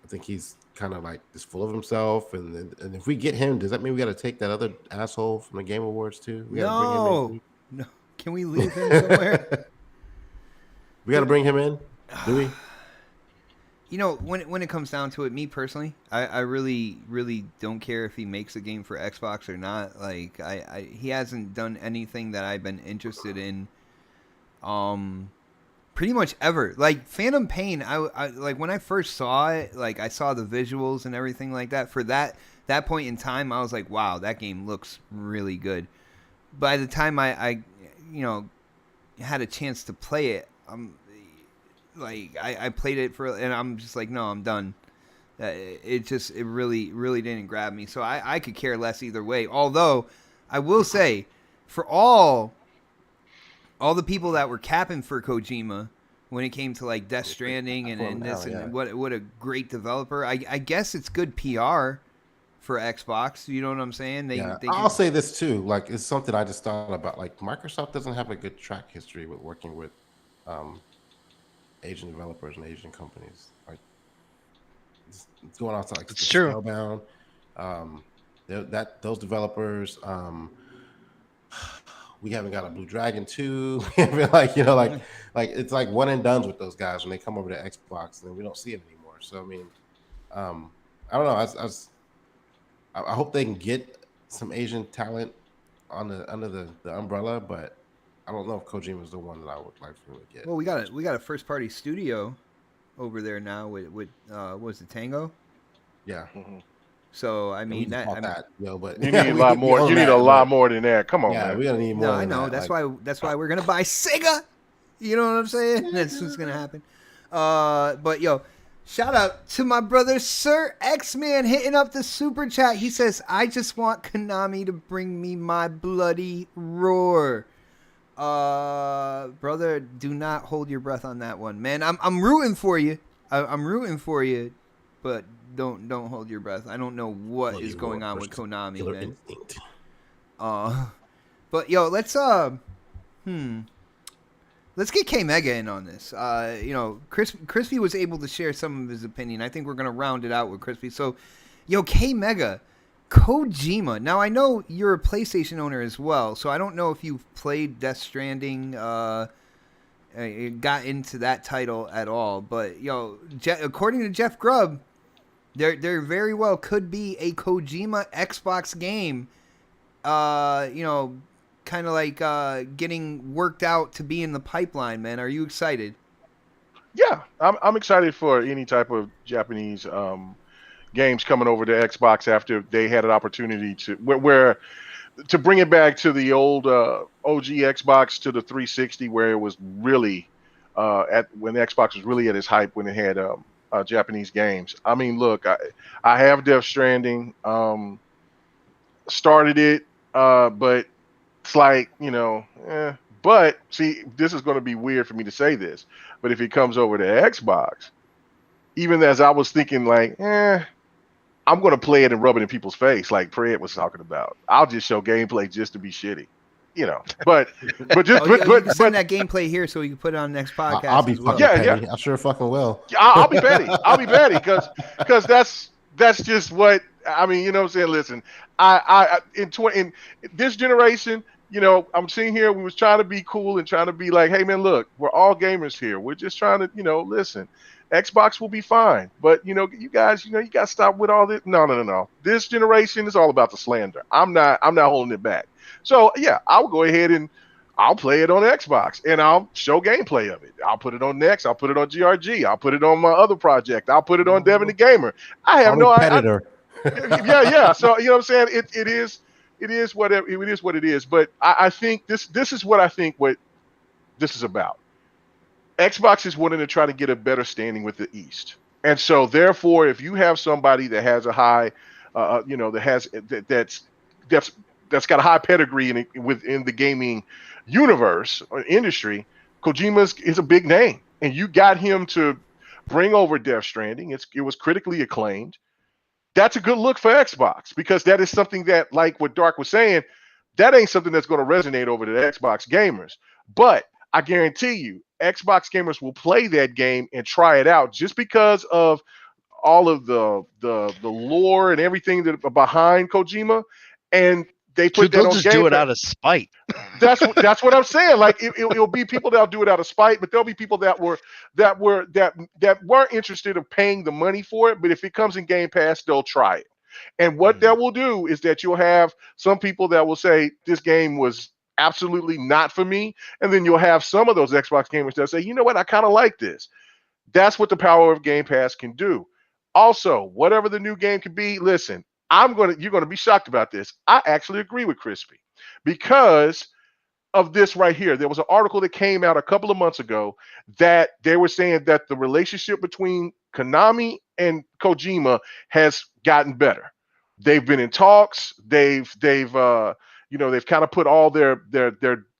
think he's kind of like just full of himself. And if we get him, does that mean we got to take that other asshole from the Game Awards too? We got to bring him in. No. Can we leave him somewhere? We got to bring him in. Do we? You know, when it comes down to it, me personally, I really, really don't care if he makes a game for Xbox or not. Like, he hasn't done anything that I've been interested in, pretty much ever. Like, Phantom Pain, I like, when I first saw it, like, I saw the visuals and everything like that. For that point in time, I was like, wow, that game looks really good. By the time I you know, had a chance to play it, like I played it and I'm just like, no, I'm done. It really, really didn't grab me. So I could care less either way. Although I will say, for all the people that were capping for Kojima when it came to like Death Stranding and this and what a great developer. I guess it's good PR for Xbox. You know what I'm saying? I'll say this too. Like, it's something I just thought about. Like, Microsoft doesn't have a good track history with working with Asian developers and Asian companies. Like, it's going on to like it's true. Spellbound. Those developers. We haven't got a Blue Dragon 2. We haven't like it's like one and done with those guys when they come over to Xbox, and then we don't see it anymore. So I mean, I don't know. I hope they can get some Asian talent under the umbrella, but I don't know if Kojima is the one that I would like for him to get. Well, we got a first party studio over there now with was it Tango? Yeah. Mm-hmm. So I mean but you need a lot more. You need a lot more than that. Come on, man. We gotta need more. No, I know. That's why we're gonna buy Sega. You know what I'm saying? That's what's gonna happen. But yo, shout out to my brother Sir X-Man hitting up the super chat. He says, "I just want Konami to bring me my bloody roar." Brother, do not hold your breath on that one, man. I'm rooting for you. I'm rooting for you, but don't hold your breath. I don't know what is going on with Konami, man. But yo, let's get K Mega in on this. You know, Crispy was able to share some of his opinion. I think we're gonna round it out with Crispy. So, yo, K Mega, Kojima. Now I know you're a PlayStation owner as well, so I don't know if you've played Death Stranding, got into that title at all. But yo, according to Jeff Grubb, there very well could be a Kojima Xbox game. You know, kind of like getting worked out to be in the pipeline, man. Are you excited? Yeah, I'm excited for any type of Japanese games coming over to Xbox after they had an opportunity to where to bring it back to the old OG Xbox, to the 360, where it was really when Xbox was really at its hype, when it had Japanese games. I mean, look, I have Death Stranding, started it, but it's like, you know, but see, this is going to be weird for me to say this, but if it comes over to Xbox, even as I was thinking like, I'm going to play it and rub it in people's face like Fred was talking about. I'll just show gameplay just to be shitty, you know. But just you can send that gameplay here so we can put it on the next podcast. I'll be well. petty. I sure fucking will. I'll be petty. I'll be petty because that's just what I mean. You know what I'm saying? Listen, I in this generation, you know, I'm sitting here. We was trying to be cool and trying to be like, hey man, look, we're all gamers here. We're just trying to, you know, listen. Xbox will be fine, but you know, you guys, you know, you got to stop with all this. No. This generation is all about the slander. I'm not holding it back. So yeah, I'll go ahead and I'll play it on Xbox and I'll show gameplay of it. I'll put it on Next. I'll put it on GRG. I'll put it on my other project. I'll put it on Devin the Gamer. I have no idea. Yeah. So you know what I'm saying? It is what it is. But I think this is what I think what this is about. Xbox is wanting to try to get a better standing with the East, and so therefore, if you have somebody that has a high, you know, that's got a high pedigree within the gaming universe or industry, Kojima is a big name, and you got him to bring over Death Stranding. It was critically acclaimed. That's a good look for Xbox because that is something that, like what Dark was saying, that ain't something that's going to resonate over the Xbox gamers. But I guarantee you, Xbox gamers will play that game and try it out just because of all of the lore and everything that behind Kojima, and they put that They'll on just Game do it Pass. out of spite. That's what I'm saying. Like it'll be people that'll do it out of spite, but there'll be people that weren't interested in paying the money for it. But if it comes in Game Pass, they'll try it. And what that will do is that you'll have some people that will say this game was absolutely not for me, and then you'll have some of those Xbox gamers that say, you know what, I kind of like this. That's what the power of Game Pass can do. Also, whatever the new game can be, listen, you're gonna be shocked about this. I actually agree with Crispy because of this right here. There was an article that came out a couple of months ago that they were saying that the relationship between Konami and Kojima has gotten better. They've been in talks. They've kind of put all their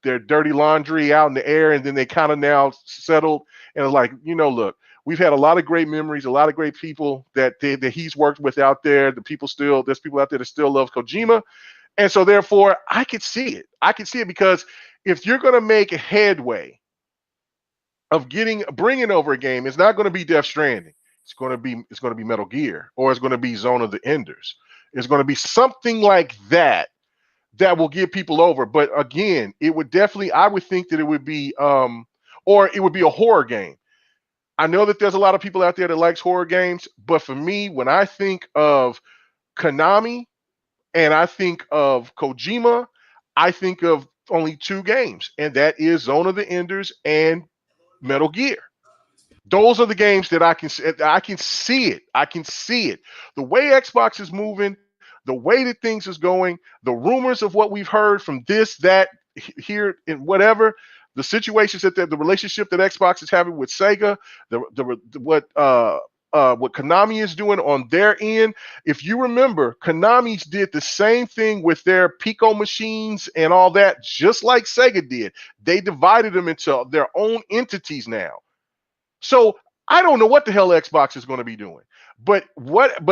dirty laundry out in the air, and then they kind of now settled and like, look, we've had a lot of great memories, a lot of great people that he's worked with out there. There's people out there that still love Kojima. And so therefore I could see it. Because if you're going to make a headway of bringing over a game, it's not going to be Death Stranding. It's going to be Metal Gear, or it's going to be Zone of the Enders. It's going to be something like that will get people over. But again, I would think that it would be, or it would be a horror game. I know that there's a lot of people out there that likes horror games, but for me, when I think of Konami and I think of Kojima, I think of only two games, and that is Zone of the Enders and Metal Gear. Those are the games that I can see it. I can see it. The way Xbox is moving, the way that things is going, the rumors of what we've heard from this, that, here, and whatever, the situations that the relationship that Xbox is having with Sega, what Konami is doing on their end. If you remember, Konami did the same thing with their Pico machines and all that, just like Sega did. They divided them into their own entities now. So I don't know what the hell Xbox is going to be doing. But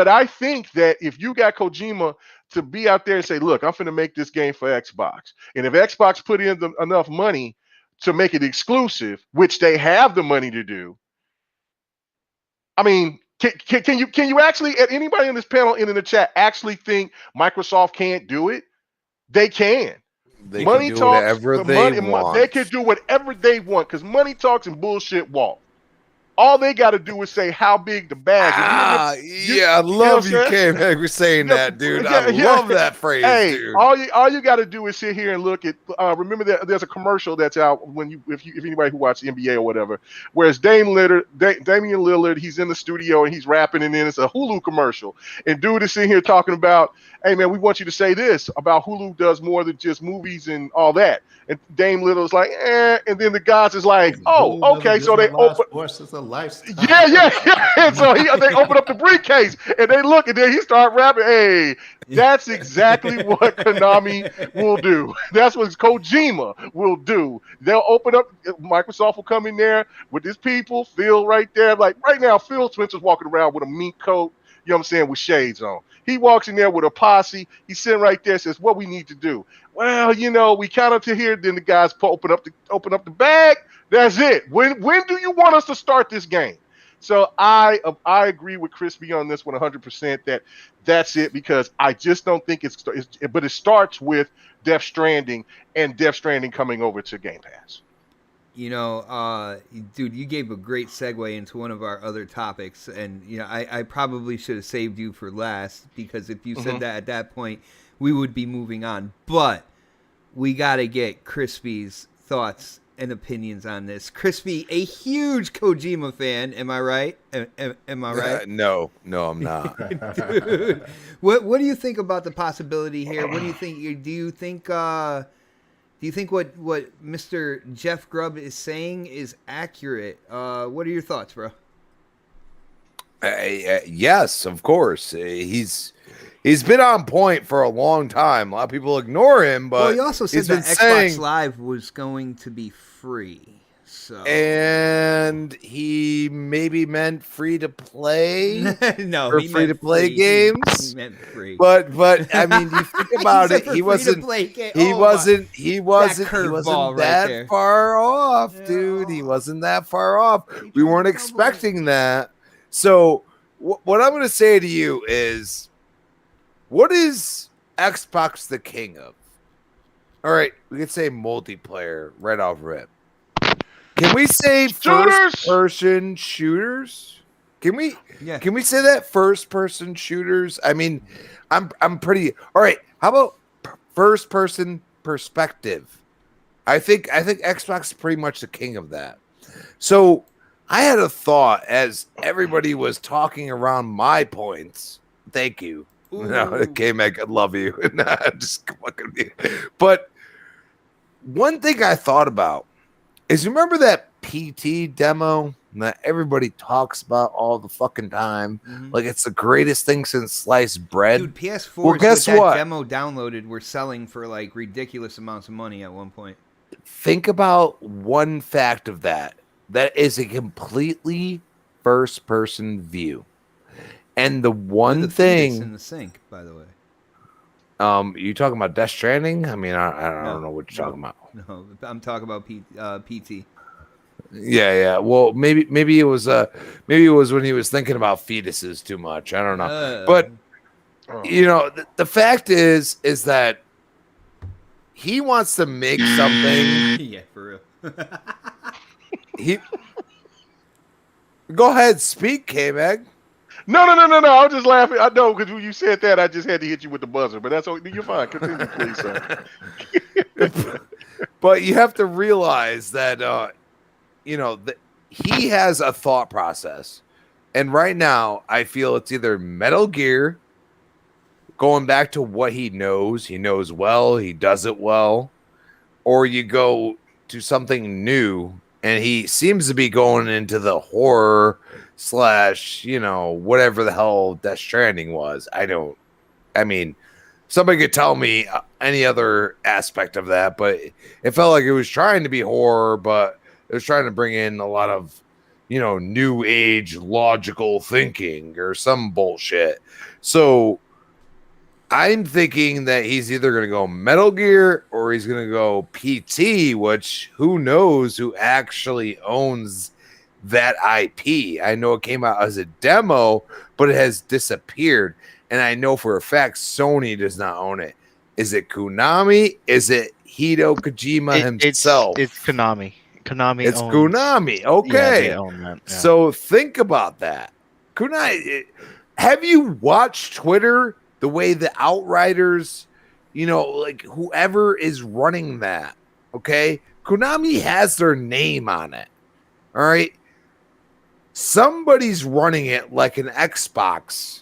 I think that if you got Kojima to be out there and say, look, I'm going to make this game for Xbox. And if Xbox put in enough money to make it exclusive, which they have the money to do, I mean, can you actually, at anybody in this panel and in the chat, actually think Microsoft can't do it? They can. They Money can do talks, whatever they want. They can do whatever they want because money talks and bullshit walk. All they got to do is say how big the bag is. I love you came back for saying that, dude. I love that phrase, dude. All you got to do is sit here and look at. Remember that there's a commercial that's out if anybody who watches NBA or whatever, whereas Damian Lillard, he's in the studio and he's rapping, and then it's a Hulu commercial, and dude is sitting here talking about, hey man, we want you to say this about Hulu does more than just movies and all that. And Dame Little's like, and then the guys is like, oh, okay, so they open. It's a lifestyle. Yeah. And so they open up the briefcase and they look, and then he start rapping. Hey, that's exactly what Konami will do. That's what Kojima will do. They'll open up. Microsoft will come in there with his people. Phil right there, like right now, Phil Spencer's walking around with a mink coat. You know what I'm saying, with shades on. He walks in there with a posse. He's sitting right there, says, what we need to do. Well, we kind of to here. Then the guys open up the bag. That's it. When do you want us to start this game? So I agree with Crispy on this one 100%. That's it, because I just don't think but it starts with Death Stranding and Death Stranding coming over to Game Pass. Dude, you gave a great segue into one of our other topics, and I probably should have saved you for last, because if you said that at that point, we would be moving on. But we got to get Crispy's thoughts and opinions on this. Crispy, a huge Kojima fan, am I right? Am I right? No, I'm not. Dude, what do you think about the possibility here? What do you think? Do you think what Mr. Jeff Grubb is saying is accurate? What are your thoughts, bro? Yes, of course. He's been on point for a long time. A lot of people ignore him, but he also said that Xbox Live was going to be free. So and he maybe meant free to play no, or he free to meant play free. games. He meant free. But I mean, you think about said it, for he free to wasn't play game. he Oh, wasn't curveball right that there. far off, dude. He wasn't that far off. He We tried weren't to double expecting that. So what I'm going to say to you is, what is Xbox the king of? All right, we could say multiplayer right off rip. Can we say first person shooters? Can we? Yeah. Can we say that first person shooters? I mean, I'm pretty all right. How about first person perspective? I think Xbox is pretty much the king of that. So I had a thought as everybody was talking around my points. Thank you. No, K-Mac, I love you. Nah, just fucking me. But one thing I thought about is, remember that PT demo that everybody talks about all the fucking time? Like it's the greatest thing since sliced bread. Dude, PS4s Well, guess with that what? demo downloaded were selling for like ridiculous amounts of money at one point. Think about one fact of that. That is a completely first person view. And the one With the fetus thing in the sink, by the way. You talking about Death Stranding? I mean, I don't know what you're talking about. No, I'm talking about PT. Yeah. Well, maybe it was when he was thinking about fetuses too much. I don't know. But you know, the fact is that he wants to make something. Yeah, for real. He go ahead, speak, K-Mag. No. I was just laughing. I know, because when you said that, I just had to hit you with the buzzer. But that's okay. You're fine. Continue, please, sir. But you have to realize that you know, he has a thought process, and right now I feel it's either Metal Gear, going back to what he knows well, he does it well, or you go to something new, and he seems to be going into the horror / you know, whatever the hell Death Stranding was. I mean, somebody could tell me any other aspect of that, but it felt like it was trying to be horror, but it was trying to bring in a lot of, you know, new age logical thinking or some bullshit. So I'm thinking that he's either going to go Metal Gear or he's going to go PT, which who knows who actually owns that IP. I know it came out as a demo, but it has disappeared. And I know for a fact Sony does not own it. Is it Konami? Is it Hideo Kojima himself? It's Konami. Konami. It's owns, Konami. Okay. Yeah, they own that. Yeah. So think about that. Konami. Have you watched Twitter? The way the Outriders, you know, like whoever is running that, okay? Konami has their name on it. All right. Somebody's running it like an Xbox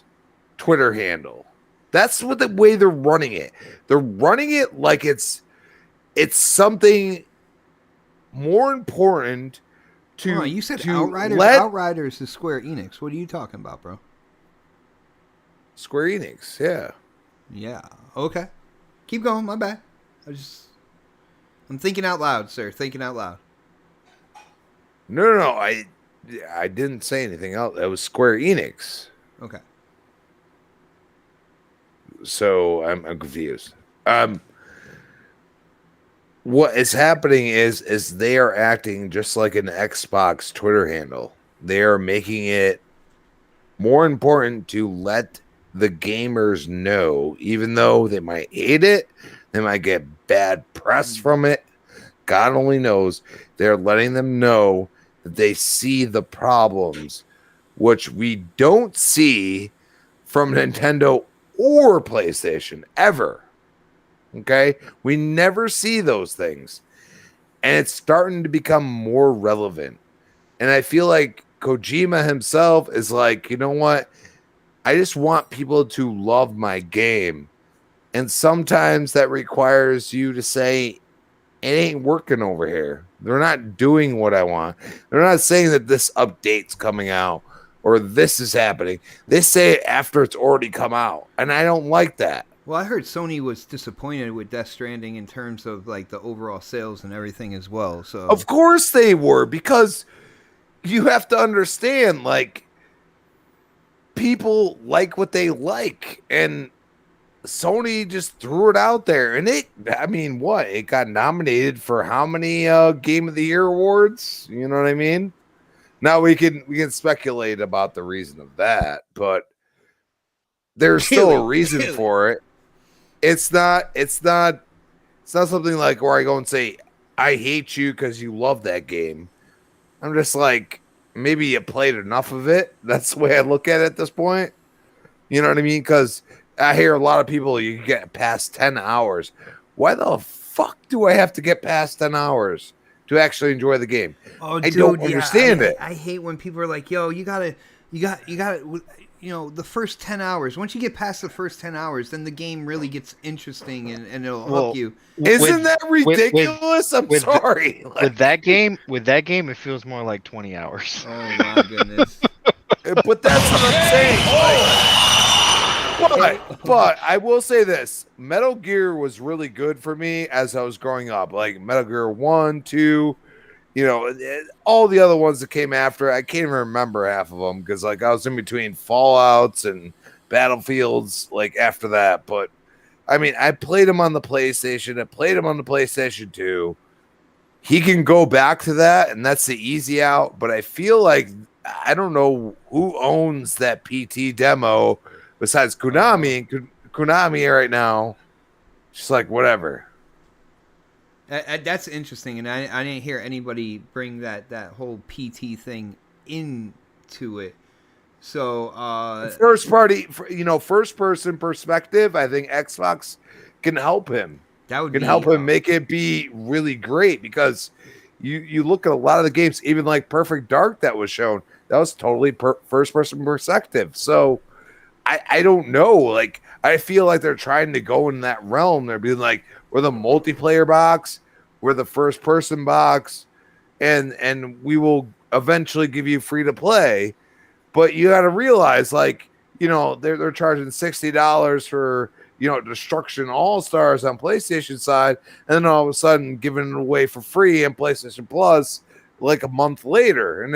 Twitter handle. That's what the way they're running it. They're running it like it's something more important to. Oh, you said to Outriders. let Outriders is Square Enix. What are you talking about, bro? Square Enix, yeah. Yeah. Okay. Keep going. My bad. I'm thinking out loud, sir. Thinking out loud. No. I didn't say anything else. That was Square Enix. Okay. So I'm confused. What is happening is they are acting just like an Xbox Twitter handle. They are making it more important to let the gamers know, even though they might hate it, they might get bad press from it. God only knows. They're letting them know that they see the problems, which we don't see from Nintendo or PlayStation ever. Okay? We never see those things. And it's starting to become more relevant. And I feel like Kojima himself is like, you know what? I just want people to love my game. And sometimes that requires you to say, it ain't working over here. They're not doing what I want. They're not saying that this update's coming out or this is happening. They say it after it's already come out. And I don't like that. Well, I heard Sony was disappointed with Death Stranding in terms of like the overall sales and everything as well. So Of course they were, because you have to understand, like, people like what they like, and Sony just threw it out there, and it got nominated for how many Game of the Year awards? You know what I mean? Now we can speculate about the reason of that, but there's still a reason for it. It's not something like where I go and say, I hate you because you love that game. I'm just like, maybe you played enough of it. That's the way I look at it at this point. You know what I mean? Because I hear a lot of people, you get past 10 hours. Why the fuck do I have to get past 10 hours to actually enjoy the game? Oh, I don't understand it. I hate when people are like, yo, you gotta, the first 10 hours. Once you get past the first 10 hours, then the game really gets interesting and it'll hook you. Isn't that ridiculous? I'm sorry. With that game, it feels more like 20 hours. Oh my goodness. But that's what I'm saying. But I will say this: Metal Gear was really good for me as I was growing up. Like Metal Gear 1, 2, all the other ones that came after. I can't even remember half of them because like I was in between Fallouts and Battlefields like after that. But I mean, I played him on the PlayStation. I played him on the PlayStation 2. He can go back to that, and that's the easy out. But I feel like I don't know who owns that PT demo besides Konami. And Konami right now, just like whatever. That's interesting, and I didn't hear anybody bring that whole PT thing into it. So first person perspective, I think Xbox can help him. Help him make it be really great, because you look at a lot of the games, even like Perfect Dark that was shown, that was totally first person perspective. So I don't know. Like, I feel like they're trying to go in that realm. They're being like, we're the multiplayer box, we're the first person box, and we will eventually give you free to play. But you got to realize, like, they're charging $60 for Destruction All-Stars on PlayStation side, and then all of a sudden giving it away for free in PlayStation Plus like a month later. And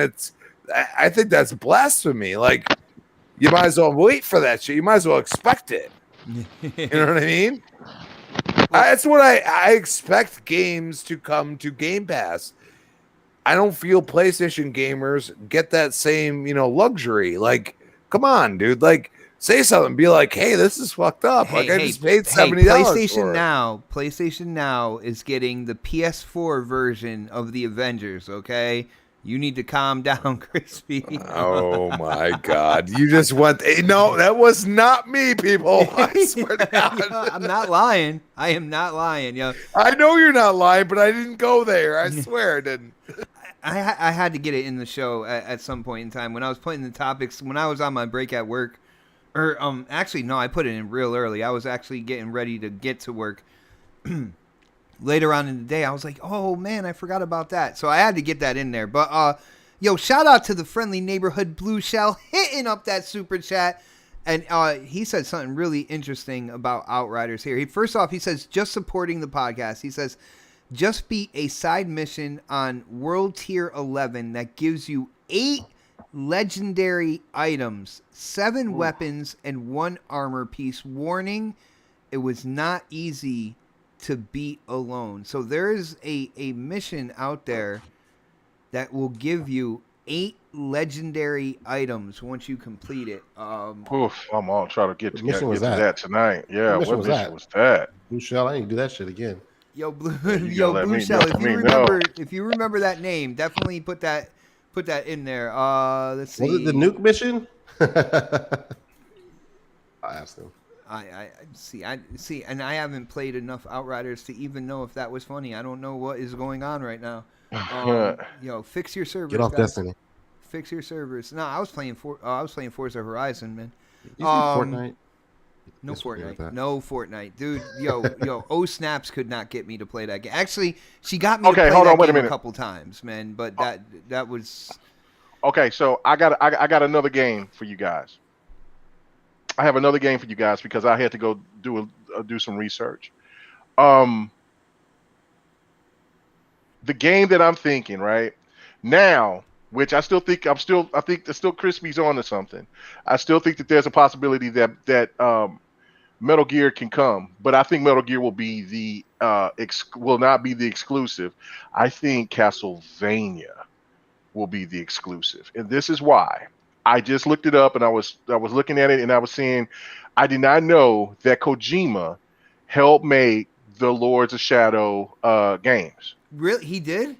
I think that's blasphemy. Like, you might as well wait for that shit. You might as well expect it. You know what I mean? That's what I expect games to come to Game Pass. I don't feel PlayStation gamers get that same, luxury. Like, come on, dude. Like, say something. Be like, hey, this is fucked up. I just paid $70 for it. PlayStation Now is getting the PS4 version of the Avengers, okay? You need to calm down, Crispy. Oh my God. You just went, no, that was not me, people. I swear to God. I'm not lying. I am not lying. I know you're not lying, but I didn't go there. I swear I didn't. I had to get it in the show at some point in time when I was putting the topics, when I was on my break at work. Or actually, no, I put it in real early. I was actually getting ready to get to work. Later on in the day, I was like, oh, man, I forgot about that. So I had to get that in there. But, shout out to the friendly neighborhood Blue Shell hitting up that super chat. And he said something really interesting about Outriders here. First off, he says, just supporting the podcast. He says, just beat a side mission on World Tier 11 that gives you 8 legendary items, 7 weapons, and 1 armor piece. Warning, it was not easy to beat alone. So there is a mission out there that will give you 8 legendary items once you complete it. I'm all trying to get to that tonight. Yeah, what mission was that? Blue Shell, I need to do that shit again. Blue Shell, if you remember that name, definitely put that in there. Let's see. Was it the nuke mission? I asked him. I see, and I haven't played enough Outriders to even know if that was funny. I don't know what is going on right now. Fix your servers. Get off guys. Destiny. Fix your servers. No, I was playing Forza Horizon, man. Fortnite. No Fortnite, dude. Yo, Snaps could not get me to play that game. Actually, she got me to play that game a couple times, man. But that was okay. So I got another game for you guys. I have another game for you guys because I had to go do some research. Um, the game that I'm thinking right now, which I think there's still Crispy's on to something. I still think that there's a possibility that Metal Gear can come, but I think Metal Gear will be will not be the exclusive. I think Castlevania will be the exclusive, and this is why. I just looked it up, and I was looking at it, and I was saying I did not know that Kojima helped make the Lords of Shadow games. Really, he did,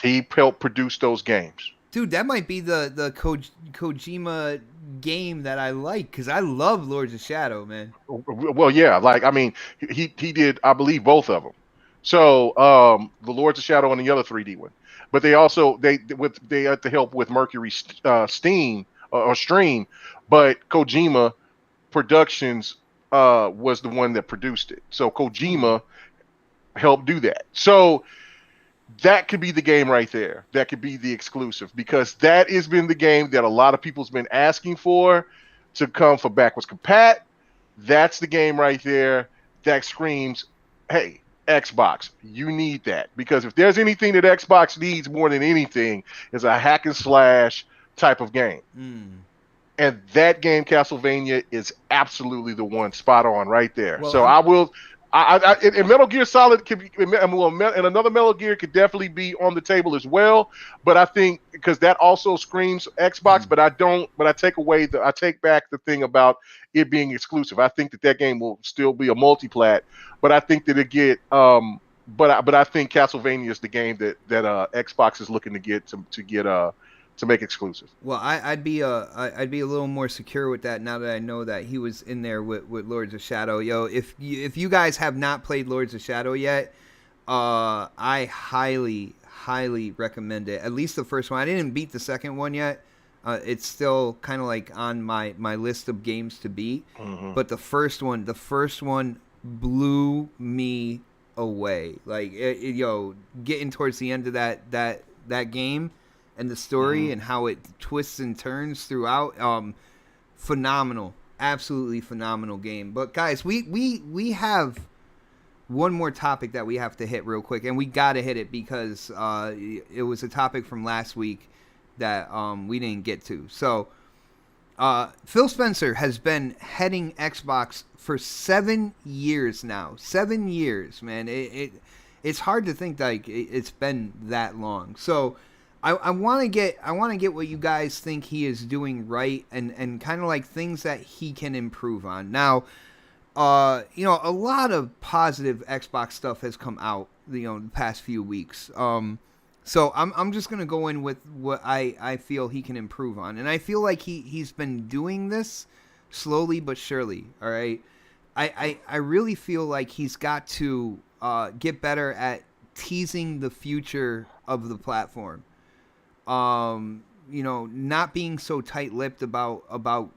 He helped produce those games. dude. That might be the Kojima game that I like because I love Lords of Shadow, man. Well, yeah, like I mean, he did, I believe, both of them. So the Lords of Shadow and the other 3D one, but they also they had to help with Mercury Steam or Stream, but Kojima Productions was the one that produced it. So Kojima helped do that. So that could be the game right there. That could be the exclusive because that has been the game that a lot of people's been asking for to come for backwards compat. That's the game right there that screams, hey, Xbox, you need that. Because if there's anything that Xbox needs more than anything is a hack and slash type of game. And that game, Castlevania, is absolutely the one, spot on right there. Well, so I will. And Metal Gear Solid could be, and another Metal Gear could definitely be on the table as well. But I think because that also screams Xbox, but I don't. But I take back the thing about it being exclusive. I think that game will still be a multi-plat, but I think that but I think Castlevania is the game that Xbox is looking to get to make exclusive. Well, I'd be a little more secure with that now that I know that he was in there with Lords of Shadow. Yo, if you guys have not played Lords of Shadow yet, I highly recommend it. At least the first one. I didn't beat the second one yet. It's still kind of like on my list of games to beat. But the first one blew me away. Like getting towards the end of that game. And the story and how it twists and turns throughout, phenomenal, absolutely phenomenal game. But guys, we have one more topic that we have to hit real quick, and we got to hit it because it was a topic from last week that we didn't get to. So Phil Spencer has been heading Xbox for 7 years now. 7 years, man. It's hard to think like it's been that long. So I want to get what you guys think he is doing right and kind of like things that he can improve on. Now, a lot of positive Xbox stuff has come out, the past few weeks. So I'm just gonna go in with what I feel he can improve on, and I feel like he's been doing this slowly but surely. All right, I really feel like he's got to get better at teasing the future of the platform. Not being so tight-lipped about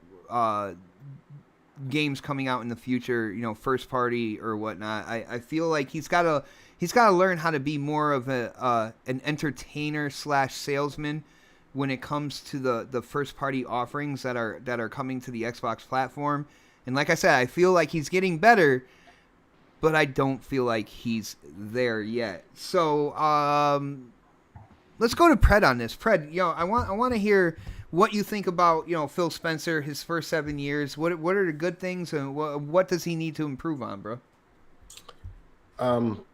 games coming out in the future, first party or whatnot. I feel like he's got to learn how to be more of an entertainer / salesman when it comes to the first party offerings that are coming to the Xbox platform. And like I said, I feel like he's getting better, but I don't feel like he's there yet. So, let's go to Pred on this. Pred, I want to hear what you think about Phil Spencer, his first 7 years. What are the good things, and what does he need to improve on, bro?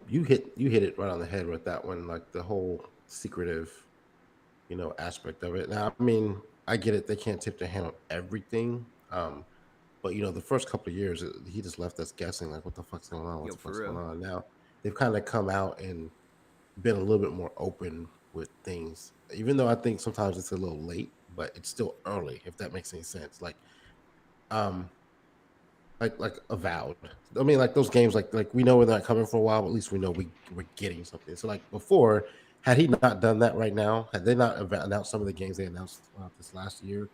You hit it right on the head with that one, like the whole secretive, aspect of it. Now, I mean, I get it; they can't tip their hand on everything. But the first couple of years, he just left us guessing, like, what the fuck's going on? What the fuck's going on? Now they've kind of come out and been a little bit more open with things, even though I think sometimes it's a little late, but it's still early, if that makes any sense. Like Avowed. I mean, like those games, like we know we're not coming for a while, but at least we know we're getting something. So like before, had he not done that right now, had they not announced some of the games they announced this last year,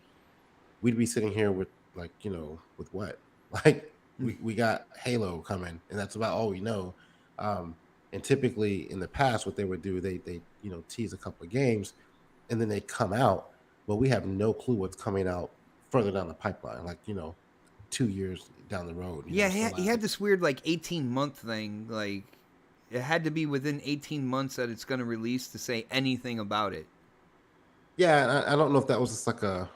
we'd be sitting here with with what? Like we got Halo coming, and that's about all we know. And typically in the past, what they would do, they tease a couple of games, and then they come out, but we have no clue what's coming out further down the pipeline. Like 2 years down the road. Yeah, he had this weird like 18-month thing. Like it had to be within 18 months that it's going to release to say anything about it. Yeah, I don't know if that was just like a.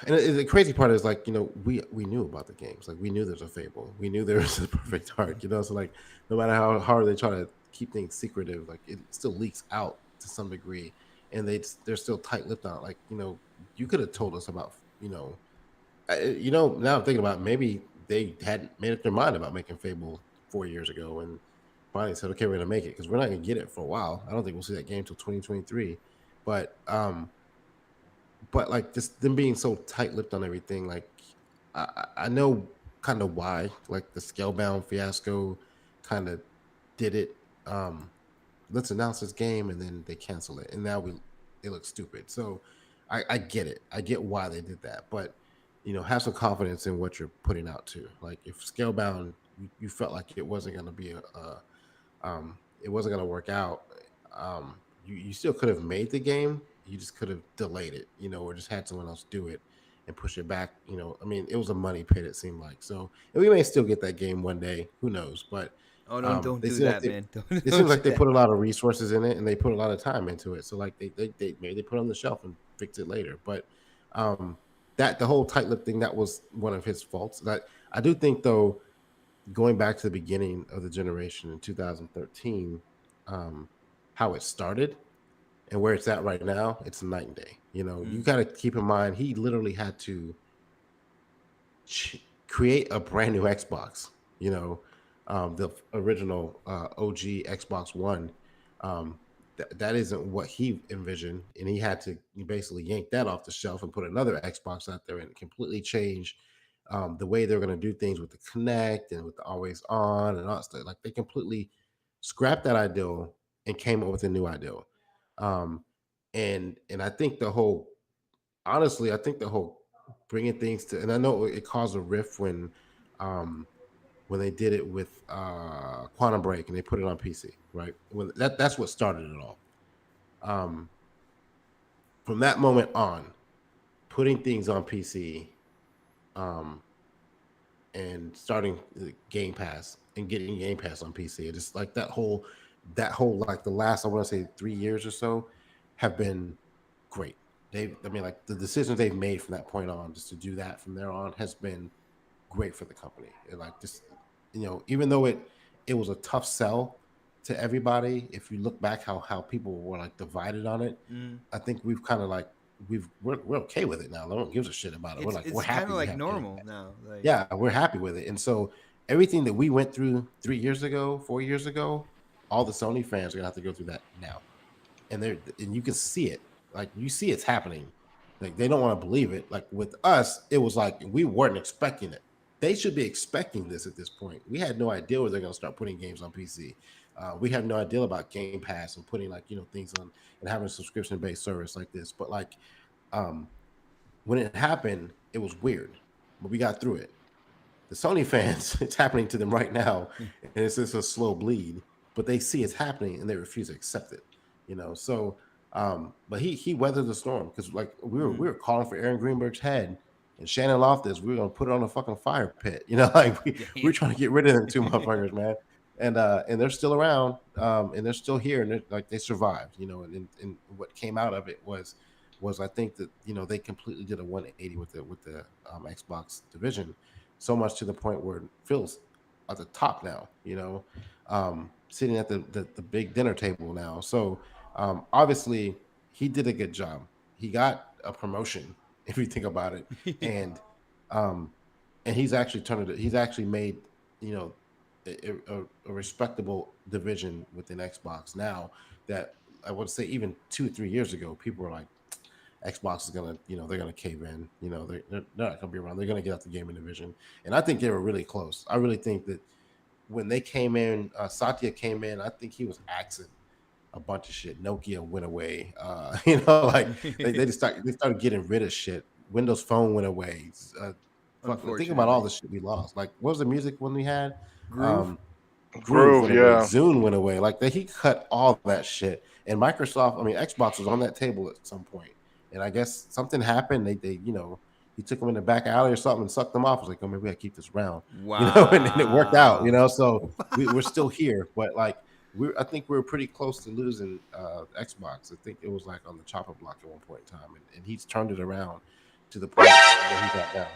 And the crazy part is like, we knew about the games. Like we knew there's a Fable. We knew there was a Perfect Dark. So like no matter how hard they try to keep things secretive, like it still leaks out to some degree, and they're still tight-lipped on it. Like you could have told us about now I'm thinking about maybe they hadn't made up their mind about making Fable 4 years ago, and finally said, okay, we're gonna make it because we're not gonna get it for a while. I don't think we'll see that game until 2023, but like just them being so tight-lipped on everything, like I know kind of why, like the Scalebound fiasco kind of did it. Let's announce this game and then they cancel it, and now it looks stupid. So I get it. I get why they did that, but have some confidence in what you're putting out too. Like if Scalebound, you felt like it wasn't going to be it wasn't going to work out. You still could have made the game. You just could have delayed it, or just had someone else do it and push it back. I mean, it was a money pit, it seemed like. So, and we may still get that game one day. Who knows? But don't do that, man. It seems like they put a lot of resources in it and they put a lot of time into it. So, like they maybe they put it on the shelf and fix it later. But that the whole tight-lipped thing, that was one of his faults. That I do think, though, going back to the beginning of the generation in 2013, how it started and where it's at right now, it's night and day. You got to keep in mind, he literally had to create a brand new Xbox. The original OG Xbox One. That isn't what he envisioned, and he had to basically yank that off the shelf and put another Xbox out there and completely change the way they're going to do things with the Kinect and with the Always On and all that stuff. Like they completely scrapped that ideal and came up with a new ideal. And I think the whole bringing things to, and I know it caused a rift when they did it with Quantum Break and they put it on PC, right? When that's what started it all. From that moment on, putting things on PC, and starting Game Pass and getting Game Pass on PC, it just like that whole like the last, I want to say 3 years or so, have been great. Like the decisions they've made from that point on, just to do that from there on, has been great for the company. And like just, even though it was a tough sell to everybody, if you look back how people were like divided on it, I think we've kind of like we're okay with it now. No one gives a shit about it. We're happy. It's kind of like normal now. Like, yeah, we're happy with it. And so everything that we went through 3 years ago, 4 years ago, all the Sony fans are gonna have to go through that now. And you can see it. Like you see it's happening. Like they don't want to believe it. Like with us, it was like we weren't expecting it. They should be expecting this at this point. We had no idea where they're going to start putting games on PC. We had no idea about Game Pass and putting things on and having a subscription-based service like this. But like when it happened, it was weird, but we got through it. The Sony fans, it's happening to them right now, and it's just a slow bleed. But they see it's happening and they refuse to accept it. So but he weathered the storm, because like we were calling for Aaron Greenberg's head. And Shannon Loftus, we were gonna put it on a fucking fire pit, like we're trying to get rid of them two motherfuckers, man. And they're still around, and they're still here, and they survived, and what came out of it was I think that they completely did a 180 with the Xbox division, so much to the point where it feels at the top now, sitting at the big dinner table now. So obviously he did a good job. He got a promotion, if you think about it, and he's actually he's actually made a respectable division within Xbox now. That I would say even 2-3 years ago, people were like, Xbox is gonna they're gonna cave in, they're not gonna be around, they're gonna get out the gaming division. And I think they were really close. I really think that when they came in, Satya came in, I think he was axing a bunch of shit. Nokia went away. Like they started getting rid of shit. Windows Phone went away. Think about all the shit we lost. Like, what was the music when we had? Groove, yeah. Zune went away. Like he cut all that shit. And Microsoft, Xbox was on that table at some point. And I guess something happened. They he took them in the back alley or something and sucked them off. I was like, oh, maybe I keep this round. Wow. You know, and it worked out. You know, so we're still here, but like I think we were pretty close to losing Xbox. I think it was like on the chopping block at one point in time, and he's turned it around to the point where he's at now.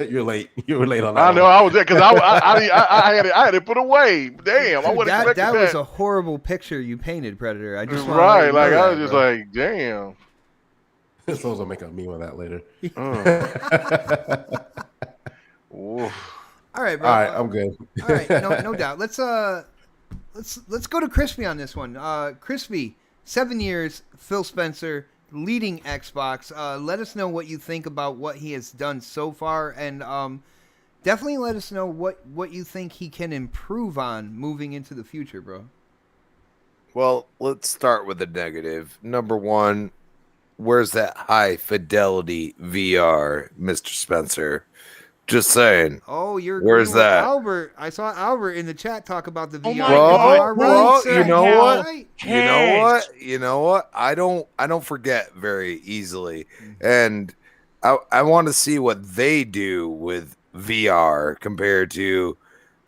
You're late. You were late on that. I know. I was there because I had it put away. Damn, I wasn't expecting that was a horrible picture you painted, Predator. I just right. Like I was just like, damn. So I'll make a meme of that later. Oof. All right, bro. All right, I'm good. All right, no doubt. Let's go to Crispy on this one. Crispy, 7 years, Phil Spencer, leading Xbox. Let us know what you think about what he has done so far, and definitely let us know what you think he can improve on moving into the future, bro. Well, let's start with the negative. Number one, where's that high fidelity VR, Mr. Spencer? Just saying. Oh, where's that? Albert. I saw Albert in the chat talk about the VR. You know what? You know what? I don't forget very easily, and I want to see what they do with VR compared to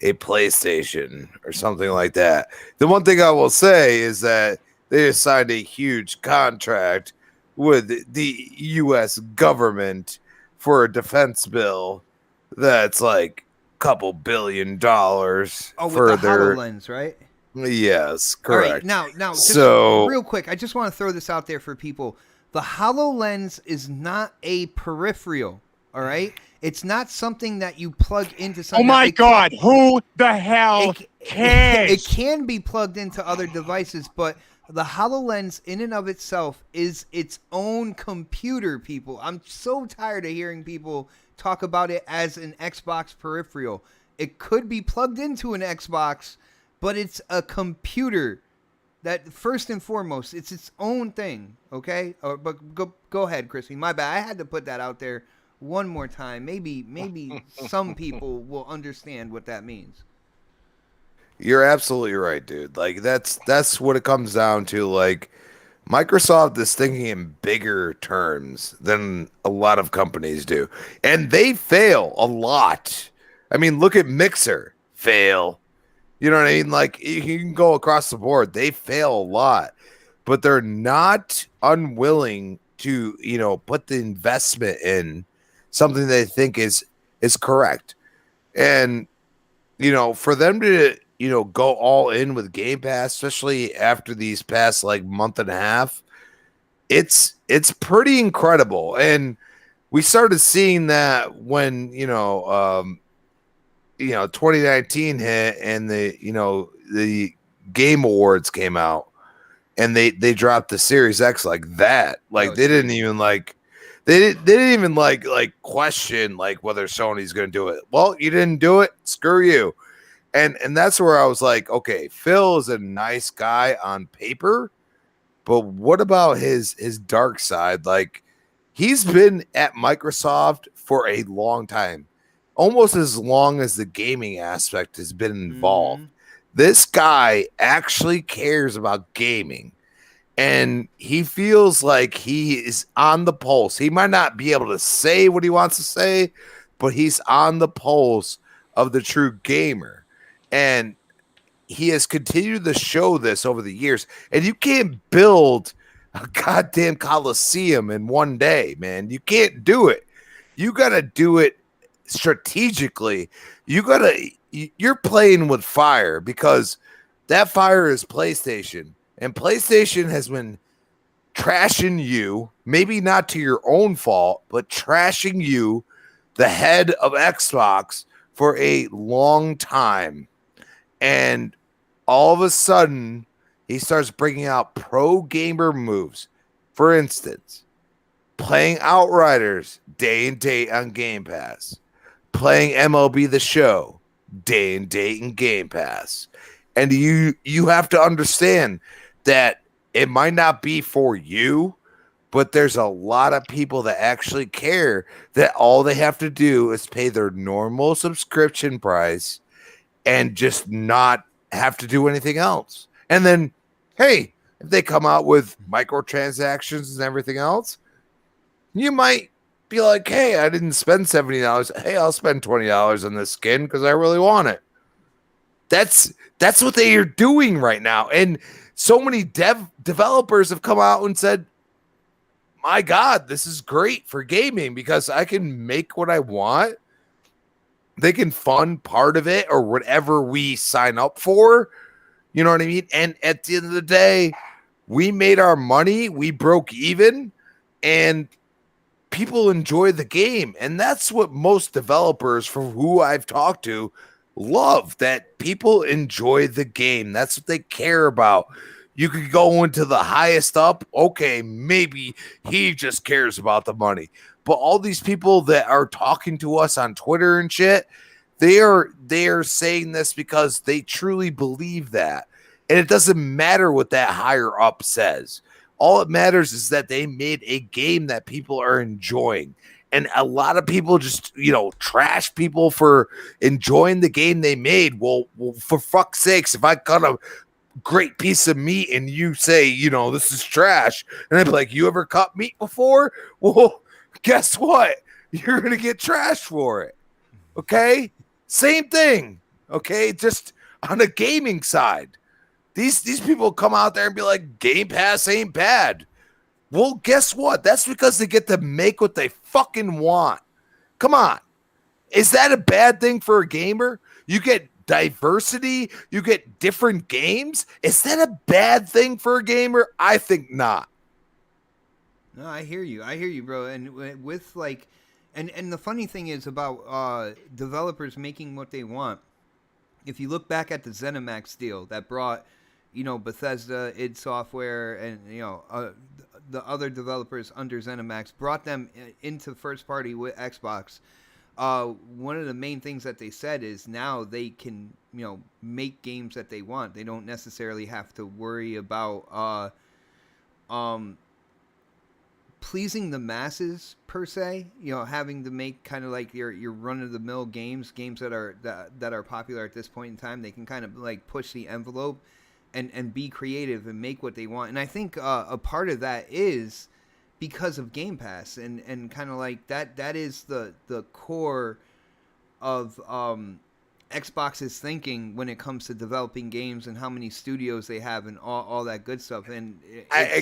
a PlayStation or something like that. The one thing I will say is that they just signed a huge contract with the U.S. government for a defense bill that's like a couple $1 billion for the HoloLens, right? Yes, correct. All right, now, just real quick, I just want to throw this out there for people. The HoloLens is not a peripheral, all right? It's not something that you plug into something. Oh my God, who the hell cares? It can be plugged into other devices, but the HoloLens in and of itself is its own computer, people. I'm so tired of hearing people talk about it as an Xbox peripheral. It could be plugged into an Xbox, but it's a computer that, first and foremost, it's its own thing, okay? But go ahead, Chrissy. My bad. I had to put that out there one more time. Maybe some people will understand what that means. You're absolutely right, dude. Like that's what it comes down to. Like Microsoft is thinking in bigger terms than a lot of companies do, and they fail a lot. I mean, look at Mixer, fail. You know what I mean? Like you can go across the board. They fail a lot, but they're not unwilling to, put the investment in something they think is correct. And, for them to, go all in with Game Pass, especially after these past like month and a half, it's pretty incredible. And we started seeing that when, 2019 hit and the Game Awards came out and they dropped the Series X like that. Like they didn't even like they didn't even like question like whether Sony's going to do it. Well, you didn't do it. Screw you. And that's where I was like, okay, Phil is a nice guy on paper, but what about his dark side? Like he's been at Microsoft for a long time. Almost as long as the gaming aspect has been involved. This guy actually cares about gaming, and he feels like he is on the pulse. He might not be able to say what he wants to say, but he's on the pulse of the true gamer. And he has continued to show this over the years. And you can't build a goddamn Coliseum in one day, man. You can't do it. You got to do it strategically. You're playing with fire because that fire is PlayStation, and PlayStation has been trashing you, maybe not to your own fault, but trashing you, the head of Xbox, for a long time. And all of a sudden he starts bringing out pro gamer moves. For instance, playing Outriders day and date on Game Pass, playing MLB The Show day and date in Game Pass. And you have to understand that it might not be for you, but there's a lot of people that actually care that all they have to do is pay their normal subscription price and just not have to do anything else. And then, hey, if they come out with microtransactions and everything else, you might be like, hey, I didn't spend $70. Hey, I'll spend $20 on this skin because I really want it. That's what they are doing right now. And so many developers have come out and said, my God, this is great for gaming because I can make what I want. They can fund part of it or whatever we sign up for. You know what I mean? And at the end of the day, we made our money. We broke even. And people enjoy the game. And that's what most developers from who I've talked to love, that people enjoy the game. That's what they care about. You could go into the highest up. Okay, maybe he just cares about the money. But all these people that are talking to us on Twitter and shit, they are saying this because they truly believe that. And it doesn't matter what that higher up says. All it matters is that they made a game that people are enjoying. And a lot of people just, trash people for enjoying the game they made. Well, for fuck's sakes, if I cut a great piece of meat and you say, this is trash, and I'd be like, you ever cut meat before? Well, guess what? You're going to get trashed for it. Okay? Same thing. Okay? Just on a gaming side. These people come out there and be like, Game Pass ain't bad. Well, guess what? That's because they get to make what they fucking want. Come on. Is that a bad thing for a gamer? You get diversity. You get different games. Is that a bad thing for a gamer? I think not. No, I hear you, bro. And with and the funny thing is about developers making what they want. If you look back at the ZeniMax deal that brought, Bethesda, id Software, and the other developers under ZeniMax, brought them into first party with Xbox. One of the main things that they said is now they can make games that they want. They don't necessarily have to worry about pleasing the masses per se. Having to make kind of like your run of the mill games that are popular at this point in time. They can kind of like push the envelope and be creative and make what they want. And I think a part of that is because of Game Pass and kind of like that is the core of Xbox's thinking when it comes to developing games and how many studios they have and all that good stuff. And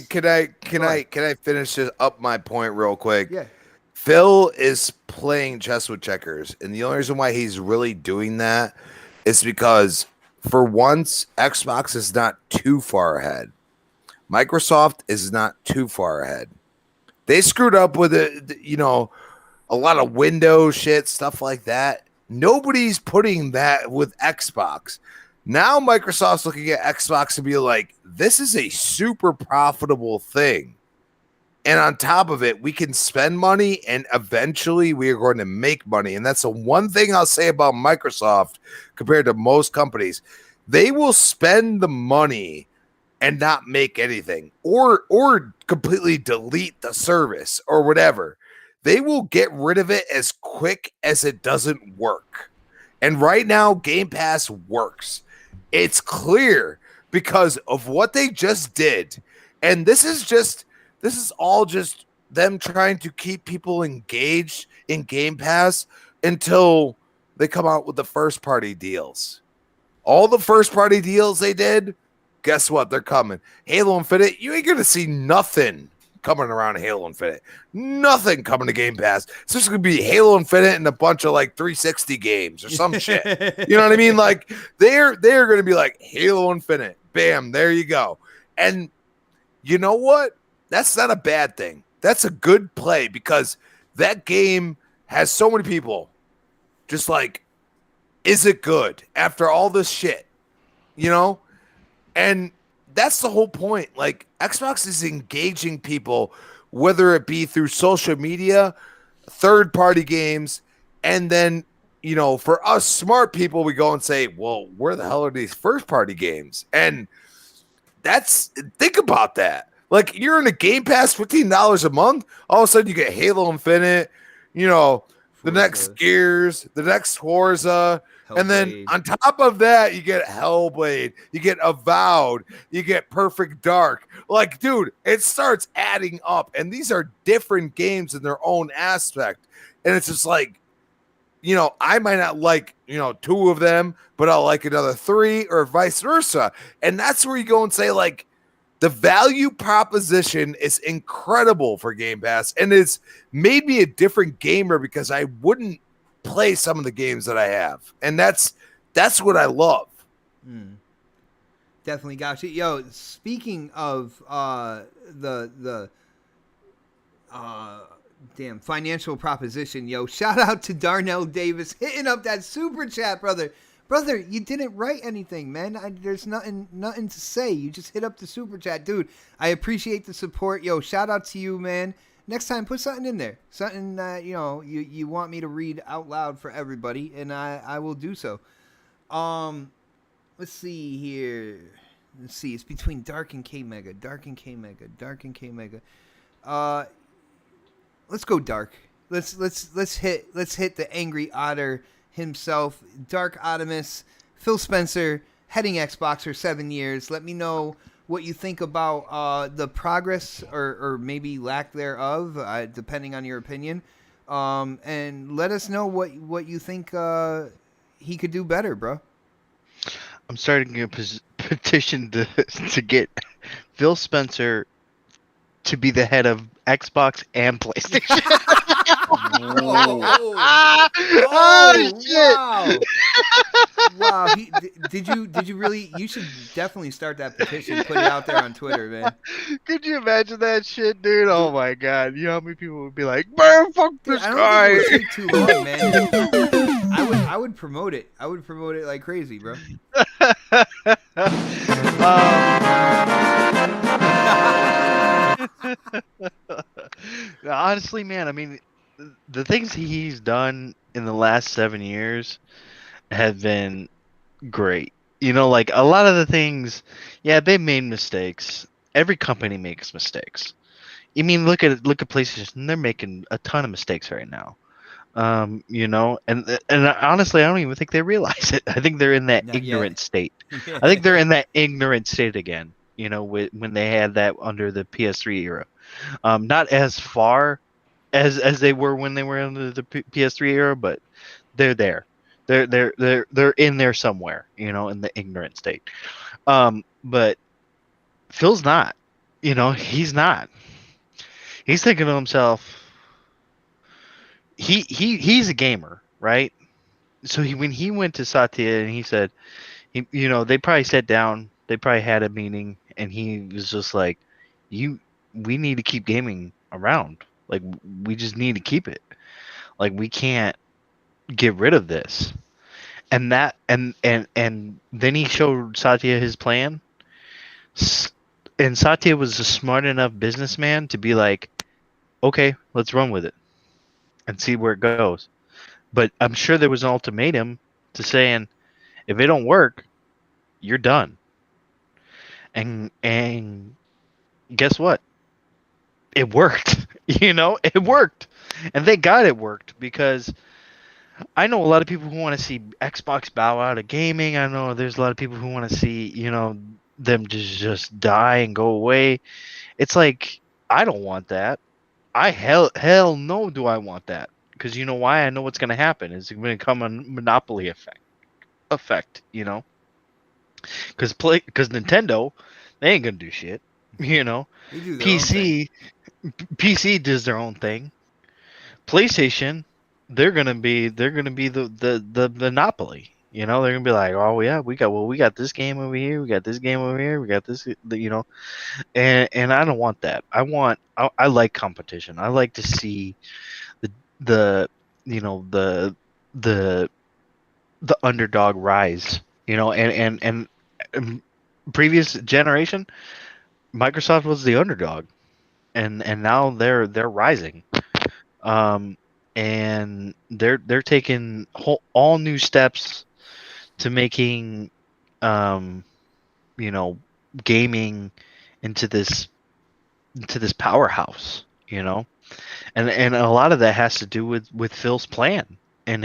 can I finish up my point real quick? Yeah. Phil is playing chess with checkers, and the only reason why he's really doing that is because for once Xbox is not too far ahead. Microsoft is not too far ahead. They screwed up with it, a lot of Windows shit, stuff like that. Nobody's putting that with Xbox. Now Microsoft's looking at Xbox and be like, this is a super profitable thing. And on top of it, we can spend money and eventually we are going to make money. And that's the one thing I'll say about Microsoft compared to most companies. They will spend the money and not make anything or completely delete the service or whatever. They will get rid of it as quick as it doesn't work. And right now, Game Pass works. It's clear because of what they just did. And this is all just them trying to keep people engaged in Game Pass until they come out with the first party deals. All the first party deals they did, guess what? They're coming. Halo Infinite, you ain't going to see nothing coming around Halo Infinite. Nothing coming to Game Pass. It's just going to be Halo Infinite and a bunch of like 360 games or some shit. You know what I mean? Like they're going to be like Halo Infinite. Bam, there you go. And you know what? That's not a bad thing. That's a good play because that game has so many people just like, is it good after all this shit? And that's the whole point. Like Xbox is engaging people, whether it be through social media, third-party games, and then, for us smart people, we go and say, well, where the hell are these first-party games? And think about that. Like you're in a Game Pass, $15 a month. All of a sudden you get Halo Infinite, the next Gears, the next Forza, And then Hellblade. on top of that, you get Hellblade, you get Avowed, you get Perfect Dark. Like, dude, it starts adding up. And these are different games in their own aspect. And it's just like, you know, I might not like, you know, 2 of them, but I'll like another 3 or vice versa. And that's where you go and say, like, the value proposition is incredible for Game Pass, and it's made me a different gamer because I wouldn't play some of the games that I have, and that's what I love. Definitely got you. Yo, speaking of the damn financial proposition, yo, shout out to Darnell Davis hitting up that super chat, brother. Brother, you didn't write anything, man. There's nothing to say. You just hit up the super chat, dude. I appreciate the support. Yo, shout out to you, man. Next time, put something in there, something that you want me to read out loud for everybody, and I will do so. Let's see here. Let's see. It's between Dark and K Mega. Dark and K Mega. Dark and K Mega. Let's go Dark. Let's hit the angry otter himself, Dark Optimus, Phil Spencer, heading Xbox for 7 years. Let me know what you think about the progress or maybe lack thereof, depending on your opinion. And let us know what you think he could do better, bro. I'm starting a petition to get Phil Spencer to be the head of Xbox and PlayStation. Shit! Wow! Did you really? You should definitely start that petition. Put it out there on Twitter, man. Could you imagine that shit, dude? Oh my god! You know how many people would be like, "Man, fuck this I don't guy." think it would take too long, man. I would promote it. I would promote it like crazy, bro. Honestly, man, I mean, the things he's done in the last 7 years have been great. You know, like a lot of the things, yeah, they made mistakes. Every company makes mistakes. I mean, look at PlayStation; they're making a ton of mistakes right now. You know, and honestly, I don't even think they realize it. I think they're in that ignorant state. I think they're in that ignorant state again. You know, when they had that under the PS3 era. Not as far as they were when they were under the PS3 era, but they're there. They're in there somewhere, you know, in the ignorant state. But Phil's not. You know, he's not. He's thinking to himself. He's a gamer, right? So when he went to Satya and he said, you know, they probably sat down, they probably had a meeting, and he was just like, we need to keep gaming around. Like, we just need to keep it. Like, we can't get rid of this. And that, and then he showed Satya his plan. And Satya was a smart enough businessman to be like, okay, let's run with it and see where it goes. But I'm sure there was an ultimatum to saying, if it don't work, you're done. And guess what? It worked. You know, it worked. And thank God it worked, because I know a lot of people who want to see Xbox bow out of gaming. I know there's a lot of people who want to see, you know, them just die and go away. It's like, I don't want that. Hell no do I want that. Because you know why? I know what's going to happen. It's going to become a monopoly effect, you know? Because Nintendo, they ain't going to do shit, you know? PC does their own thing. PlayStation, they're gonna be the monopoly. You know, they're gonna be like, oh yeah, we got this game over here, we got this game over here, we got this, you know, and I don't want that. I like competition. I like to see the you know the underdog rise. You know, and previous generation, Microsoft was the underdog, and now they're rising. And they're taking all new steps to making, you know, gaming into this powerhouse, you know, and a lot of that has to do with Phil's plan and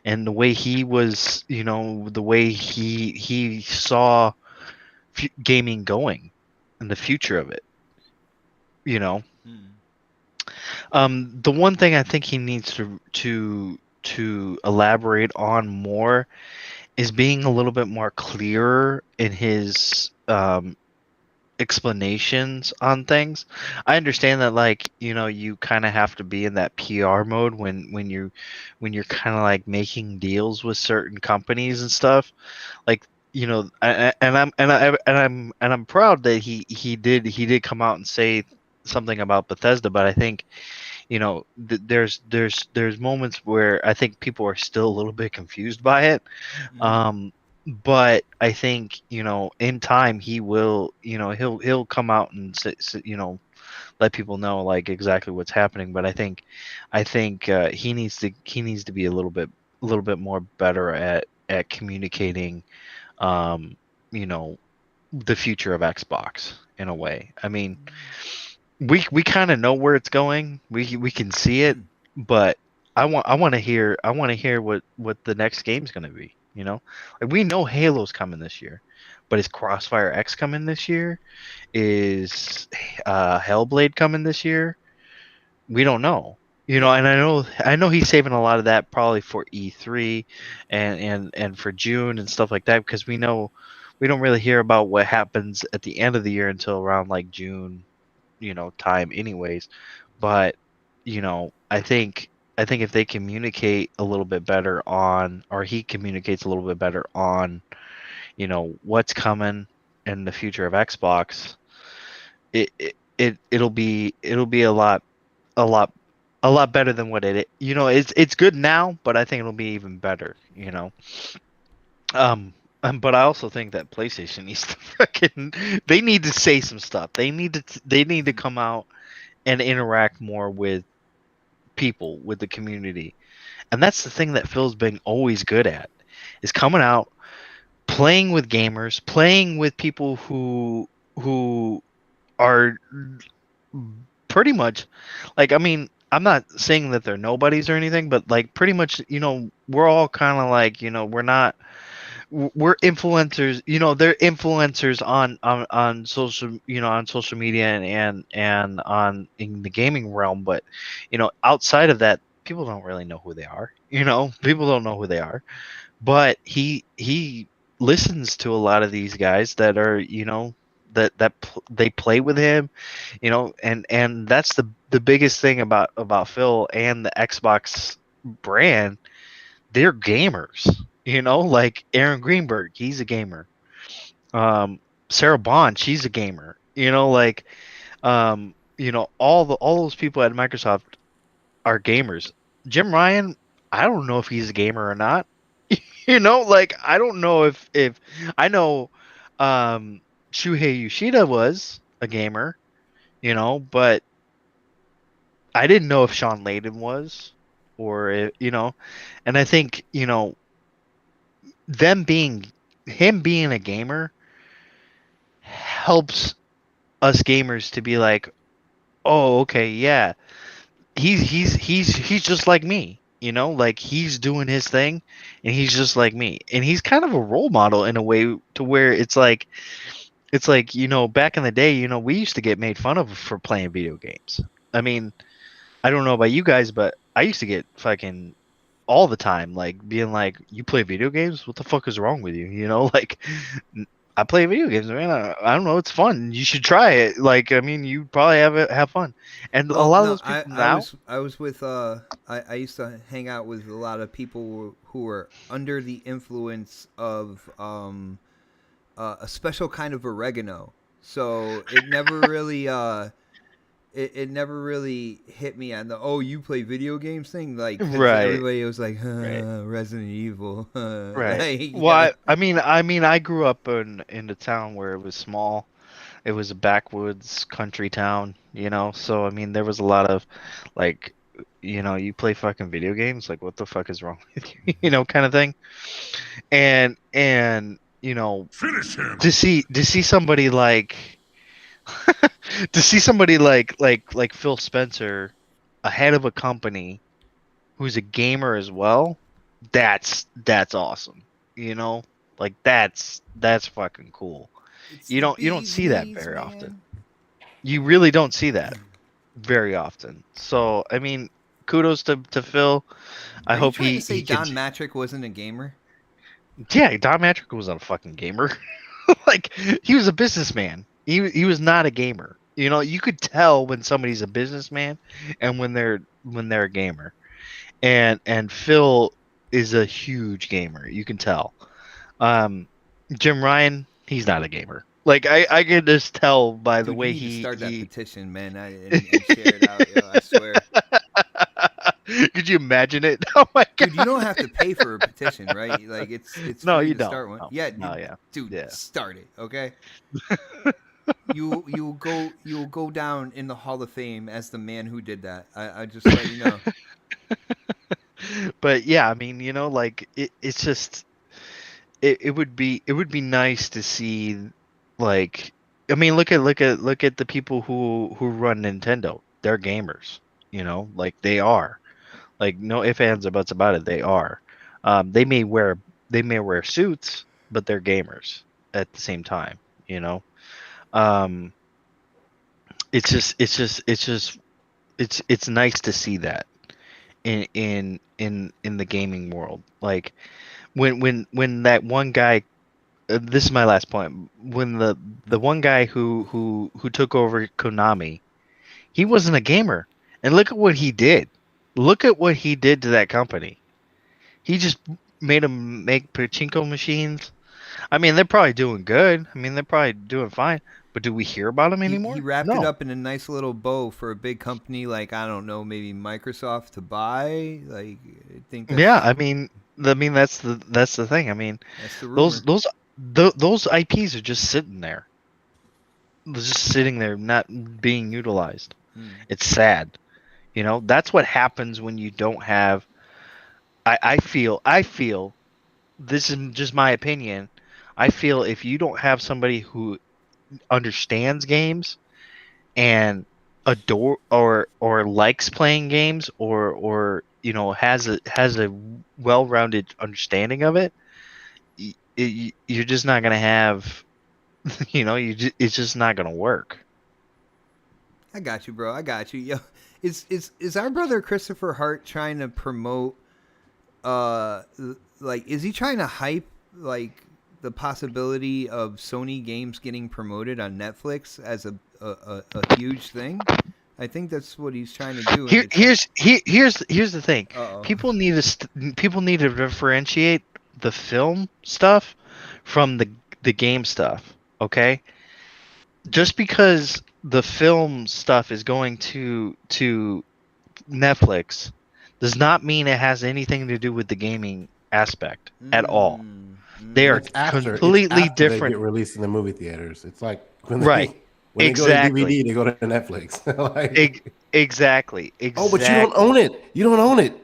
and the way he was, the way he saw gaming going and the future of it. The one thing I think he needs to elaborate on more is being a little bit more clearer in his explanations on things. I understand that, like, you kind of have to be in that PR mode when you're kind of like making deals with certain companies and stuff. Like, I'm proud that he did come out and say something about Bethesda, but I think there's moments where I think people are still a little bit confused by it. But I think in time he will, he'll come out and let people know like exactly what's happening. But I think he needs to be a little bit more better at communicating the future of Xbox in a way. I mean, we kind of know where it's going. We can see it, but I want to hear what the next game's going to be. Like, we know Halo's coming this year, but is Crossfire X coming this year? Is Hellblade coming this year? We don't know. And I know he's saving a lot of that probably for E3 and for June and stuff like that, because we know we don't really hear about what happens at the end of the year until around like June, time anyways. But I think if they communicate a little bit better on, or he communicates a little bit better on what's coming in the future of Xbox, it'll be a lot better than what it's good now, but I think it'll be even better. But I also think that PlayStation needs to they need to say some stuff. They need to come out and interact more with people, with the community. And that's the thing that Phil's been always good at, is coming out, playing with gamers, playing with people who are pretty much like, I mean, I'm not saying that they're nobodies or anything, but like pretty much, we're all kind of like, we're influencers. They're influencers on social, on social media and on in the gaming realm. But outside of that, people don't really know who they are. People don't know who they are. But he listens to a lot of these guys that are they play with him, and that's the biggest thing about Phil and the Xbox brand. They're gamers. Like Aaron Greenberg, he's a gamer. Sarah Bond, she's a gamer. All those people at Microsoft are gamers. Jim Ryan, I don't know if he's a gamer or not. Like, I don't know if I know Shuhei Yoshida was a gamer, but I didn't know if Sean Layden was, or and I think him being a gamer helps us gamers to be like, oh, okay, yeah, he's just like me, like, he's doing his thing and he's just like me, and he's kind of a role model in a way to where it's like back in the day, we used to get made fun of for playing video games. I mean, I don't know about you guys, but I used to get fucking all the time, like, being like, you play video games? What the fuck is wrong with you? Like, I play video games, man. I don't know. It's fun. You should try it. Like, I mean, you probably have fun. And a lot of those people now. I was with I used to hang out with a lot of people who were under the influence of a special kind of oregano. So it never really it never really hit me on the, oh, you play video games thing, like, right. Everybody was like, Resident Evil, right. Like, well, I mean, I grew up in a town where it was small. It was a backwoods country town, So I mean, there was a lot of like, you play fucking video games, like, what the fuck is wrong with you, kind of thing. And Finish him. to see somebody like to see somebody like Phil Spencer ahead of a company who's a gamer as well, that's awesome. You know, like that's fucking cool. It's You the don't bee's see that knees, very man. often. You really don't see that very often. So I mean, kudos to Phil. I Are you hope trying to say he can. Don Matrick wasn't a gamer? Yeah, Don Matrick was not a fucking gamer. Like he was a businessman. He was not a gamer. You know, you could tell when somebody's a businessman and when they're a gamer. And Phil is a huge gamer. You can tell. Jim Ryan, he's not a gamer. Like I can just tell by the Dude, way you need to start that he petition, man, and share it out. Yo, I swear. Could you imagine it? Oh my god. Dude, you don't have to pay for a petition, right? Like it's No, free you to don't. start one. No. Yeah, No, yeah. dude, Yeah. start it, okay? You'll go down in the Hall of Fame as the man who did that. I just let you know. But yeah, I mean, like it's just it would be nice to see, like, I mean, look at the people who run Nintendo. They're gamers, like they are. Like no ifs, ands, or buts about it. They are. They may wear suits, but they're gamers at the same time. Um, it's nice to see that in the gaming world. Like when that one guy. This is my last point. When the one guy who took over Konami, he wasn't a gamer, and look at what he did. Look at what he did to that company. He just made them make pachinko machines. I mean, they're probably doing good. I mean, they're probably doing fine. But do we hear about them anymore? He wrapped it No. up in a nice little bow for a big company like, I don't know, maybe Microsoft to buy. Like, I think that's, Yeah, I mean that's the thing. I mean, that's the rumor. those IPs are just sitting there. They're just sitting there, not being utilized. It's sad. That's what happens when you don't have. I feel. This is just my opinion. I feel if you don't have somebody who understands games and adore or likes playing games or has a well-rounded understanding of it, you're just not gonna have. It's just not gonna work. I got you, bro. I got you. Yo, is our brother Christopher Hart trying to promote? Like, is he trying to hype like the possibility of Sony games getting promoted on Netflix as a huge thing? I think that's what he's trying to do. Here's the thing. Uh-oh. People need to differentiate the film stuff from the game stuff. Okay, just because the film stuff is going to Netflix does not mean it has anything to do with the gaming aspect at all. They are completely different. They get released in the movie theaters. It's like when Right. When Exactly. they go to DVD, they go to Netflix. Like, Exactly. oh, but you don't own it. You don't own it.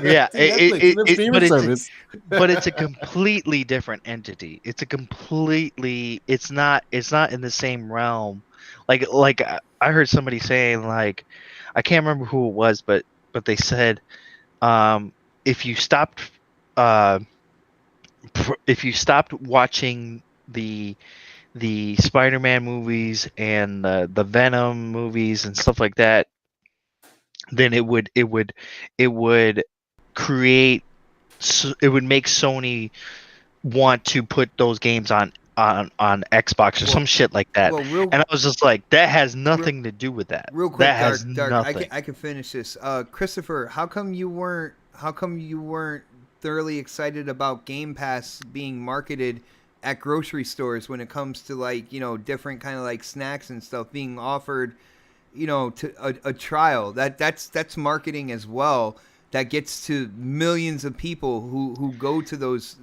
Yeah, it's service. But it's a completely different entity. It's not in the same realm. Like I heard somebody saying, like, I can't remember who it was, but they said, if you stopped watching the Spider-Man movies and the Venom movies and stuff like that, then it would create, it would make Sony want to put those games on Xbox or some shit like that. And I was just like, that has nothing to do with that. Real quick, that has Dark, nothing. I can finish this. Christopher, how come you weren't thoroughly excited about Game Pass being marketed at grocery stores when it comes to, like, different kind of like snacks and stuff being offered, to a trial? That's marketing as well. That gets to millions of people who go to those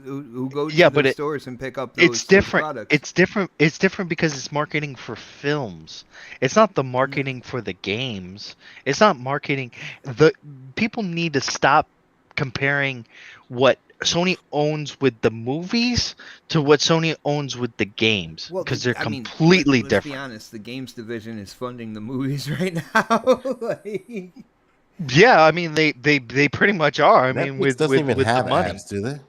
stores and pick up those products. It's different. It's different because it's marketing for films. It's not the marketing for the games. It's not marketing. The people need to stop comparing what Sony owns with the movies to what Sony owns with the games, because they're completely different. Let's be honest. The games division is funding the movies right now. Yeah, I mean they pretty much are. I mean Netflix doesn't even with the have money. ads, do they?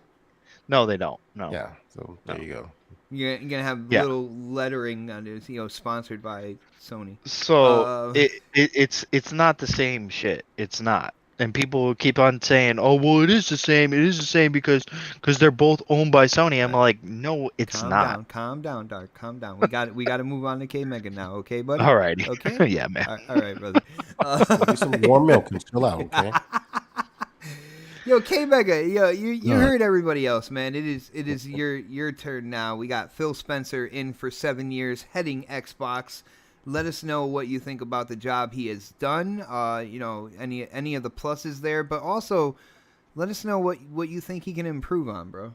No, they don't. No. Yeah. So there No. you go. You're gonna have Yeah. little lettering on it, sponsored by Sony. So Uh, it's not the same shit. It's not. And people keep on saying, "Oh, well, it is the same. It is the same because they're both owned by Sony." I'm like, "No, it's not." calm down, Dark, calm down. We got to move on to K Mega now, okay, buddy? Alrighty. Okay. Yeah, man. All right, brother. Get some warm milk and chill out, okay? Yo, K Mega, you All right. heard everybody else, man. It is your turn now. We got Phil Spencer in for 7 years, heading Xbox. Let us know what you think about the job he has done. Any of the pluses there, but also let us know what you think he can improve on, bro.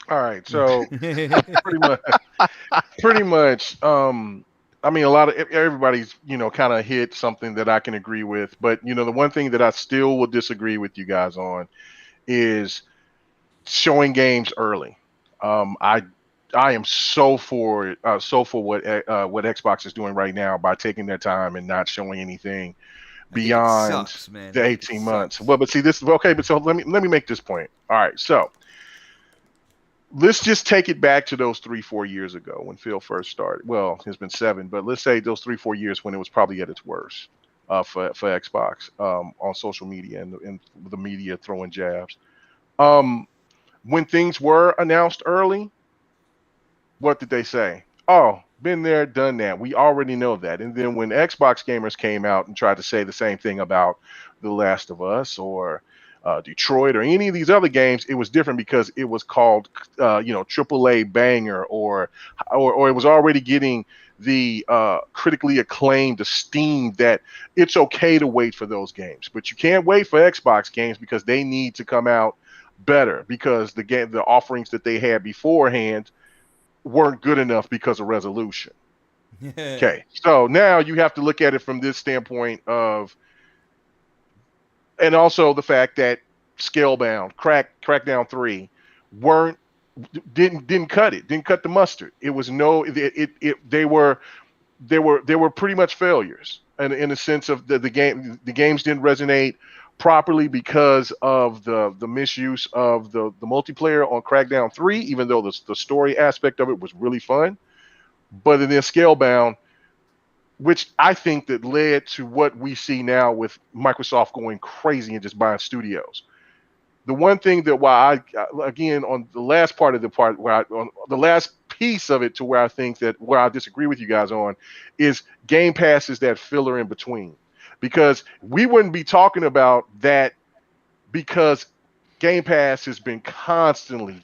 All right, so pretty much. I mean, a lot of everybody's kind of hit something that I can agree with, but the one thing that I still will disagree with you guys on is showing games early. I am so for what Xbox is doing right now by taking their time and not showing anything I think it beyond sucks, man. the I think it 18 months. sucks. Well, but see, this okay. But so let me make this point. All right, so let's just take it back to those 3-4 years ago when Phil first started. Well, it's been 7, but let's say those 3-4 years when it was probably at its worst for Xbox on social media and the media throwing jabs. When things were announced early, what did they say? Oh, been there, done that. We already know that. And then when Xbox gamers came out and tried to say the same thing about The Last of Us or Detroit or any of these other games, it was different because it was called, AAA banger or it was already getting the critically acclaimed esteem that it's okay to wait for those games, but you can't wait for Xbox games because they need to come out better because the offerings that they had beforehand weren't good enough because of resolution. Okay, so now you have to look at it from this standpoint of, and also the fact that Scalebound, Crackdown 3 didn't cut the mustard. It was no, they were pretty much failures, and in the sense of the games didn't resonate properly because of the misuse of the multiplayer on Crackdown 3, even though the story aspect of it was really fun. But then Scalebound, which I think that led to what we see now with Microsoft going crazy and just buying studios. The one thing that again, on the last part of the part on the last piece of it to where I think that where I disagree with you guys on is Game Pass is that filler in between, because we wouldn't be talking about that because Game Pass has been constantly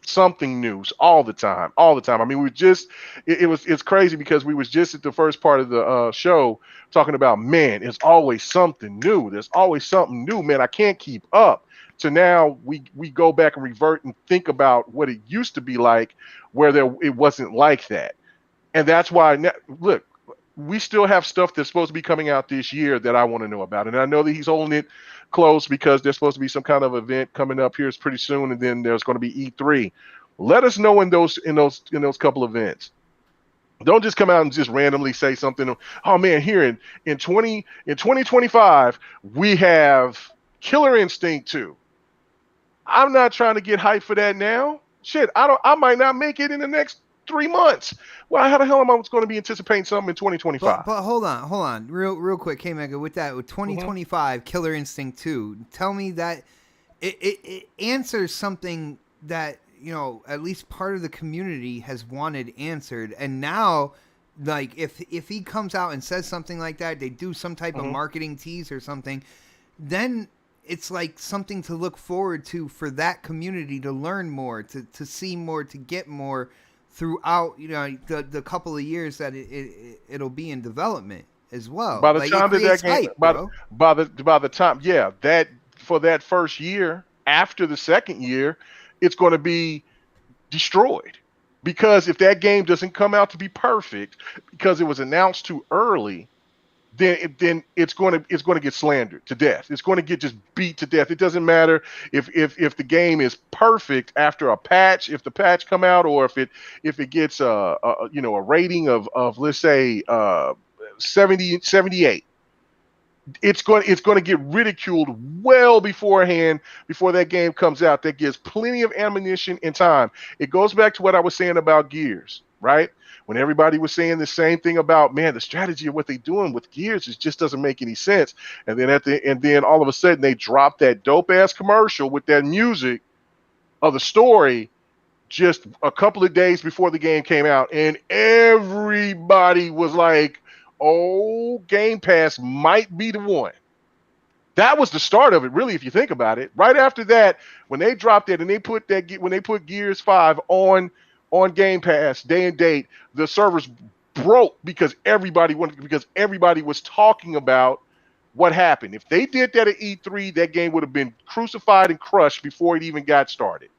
something new all the time. I mean, it's crazy because we was just at the first part of the show talking about, man, it's always something new. There's always something new, man. I can't keep up. So now we go back and revert and think about what it used to be like, where it wasn't like that. And that's why look, we still have stuff that's supposed to be coming out this year that I want to know about. And I know that he's holding it close because there's supposed to be some kind of event coming up here pretty soon, and then there's going to be E3. Let us know in those couple events. Don't just come out and just randomly say something. Oh man, here in 2025 we have Killer Instinct 2. I'm not trying to get hyped for that now. Shit, I might not make it in the next 3 months. Well, how the hell am I going to be anticipating something in 2025? But hold on, real quick, K Mega, with 2025 Killer Instinct 2. Tell me that it answers something that at least part of the community has wanted answered, and now, like, if he comes out and says something like that, they do some type of marketing tease or something, then it's like something to look forward to for that community to learn more, to see more, to get more throughout the couple of years that it'll be in development as well. By the time that game, hype, by the time, that for that first year, after the second year, it's going to be destroyed, because if that game doesn't come out to be perfect because it was announced too early, then it's going to get slandered to death. It's going to get just beat to death. It doesn't matter if the game is perfect after a patch, if the patch come out, or if it gets a rating of let's say 78. it's going to get ridiculed well beforehand before that game comes out. That gives plenty of ammunition and time. It goes back to what I was saying about Gears, right? When everybody was saying the same thing about, man, the strategy of what they're doing with Gears just doesn't make any sense. And then all of a sudden they dropped that dope ass commercial with that music of the story just a couple of days before the game came out, and everybody was like, oh, Game Pass might be the one. That was the start of it, really, if you think about it. Right after that, when they dropped it and when they put Gears 5 on Game Pass day and date, the servers broke because everybody was talking about what happened. If they did that at E3, that game would have been crucified and crushed before it even got started.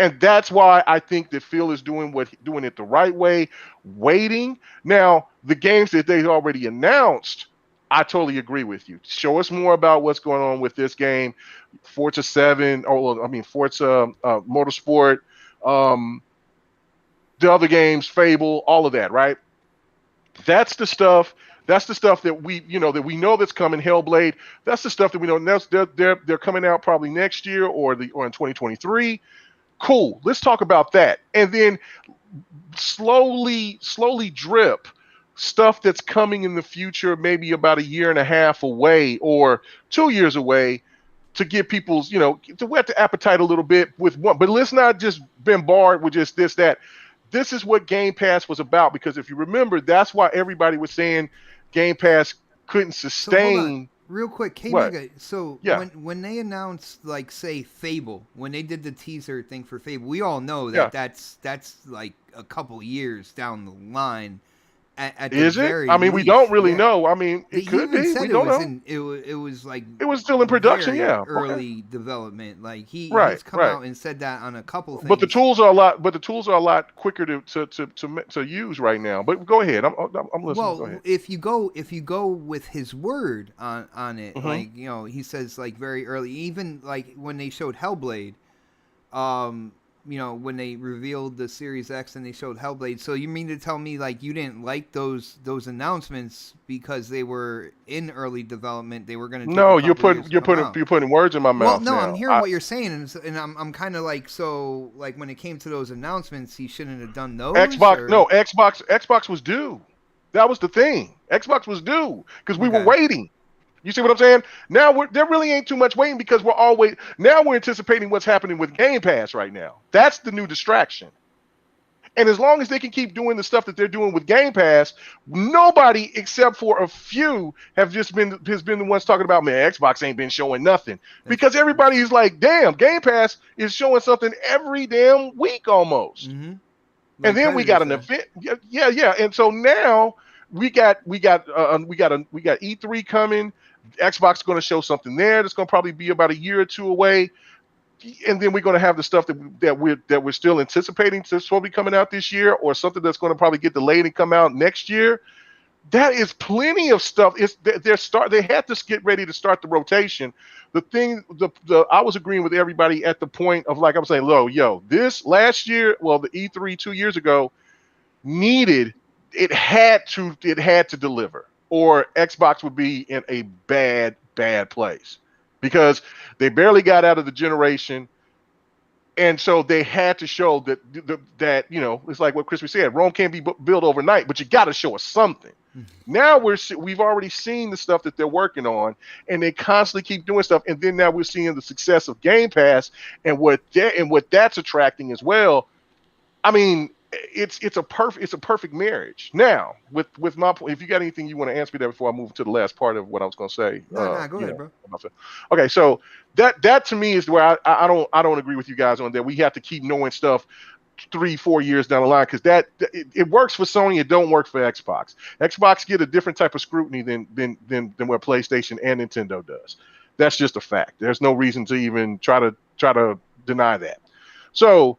And that's why I think that Phil is doing it the right way, waiting. Now, the games that they've already announced, I totally agree with you. Show us more about what's going on with this game, Forza 7, Forza Motorsport, the other games, Fable, all of that, right? That's the stuff that we know that's coming. Hellblade. That's the stuff that we know. They're coming out probably next year or in 2023. Cool. Let's talk about that. And then slowly drip stuff that's coming in the future, maybe about a year and a half away or 2 years away, to get people's, to whet the appetite a little bit with one. But let's not just bombard with just this, that. This is what Game Pass was about, because if you remember, that's why everybody was saying Game Pass couldn't sustain. Real quick, K-Mega, so Yeah. when they announced, like, say, Fable, when they did the teaser thing for Fable, we all know that that's like a couple years down the line. At Is the it? very I mean, we least. don't really Yeah. know. I mean, it He could even be. said We it don't was know. it was like It was still in production, very yeah. early development. Like he's Right. come out and said that on a couple things. But the tools are a lot quicker to use right now. But go ahead. I'm listening. Well, Go ahead. if you go with his word on it, Mhm. like, he says, like, very early, even like when they showed Hellblade, when they revealed the Series X and they showed Hellblade. So you mean to tell me, like, you didn't like those announcements because they were in early development? They were going to No, you're putting words in my mouth. Well, no, now. I'm hearing what you're saying, and I'm kind of like, so, like, when it came to those announcements, he shouldn't have done those. Xbox was due. That was the thing. Xbox was due because we were waiting. You see what I'm saying? Now there really ain't too much waiting, because we're anticipating what's happening with Game Pass right now. That's the new distraction. And as long as they can keep doing the stuff that they're doing with Game Pass, nobody except for a few has been the ones talking about, man, Xbox ain't been showing nothing. Because everybody is like, damn, Game Pass is showing something every damn week almost. Mm-hmm. And then we got an event. Yeah. And so now we got E3 coming. Xbox is going to show something there that's going to probably be about a year or two away. And then we're going to have the stuff that we're still anticipating to be coming out this year, or something that's going to probably get delayed and come out next year. That is plenty of stuff. They had to get ready to start the rotation. I was agreeing with everybody at the point of, like I'm saying, this last year, the E3 2 years ago, had to deliver, or Xbox would be in a bad place, because they barely got out of the generation. And so they had to show that it's like what Crispy said, Rome can't be built overnight, but you got to show us something. Mm-hmm. Now we've already seen the stuff that they're working on, and they constantly keep doing stuff. And then now we're seeing the success of Game Pass and what that's attracting as well. I mean, it's a perfect marriage. Now, with my point, if you got anything you want to answer me that before I move to the last part of what I was going to say. No, go ahead, bro. Okay, so that to me is where I don't agree with you guys on that. We have to keep knowing stuff 3-4 years down the line, because it works for Sony. It don't work for Xbox. Xbox get a different type of scrutiny than what PlayStation and Nintendo does. That's just a fact. There's no reason to even try to deny that. So,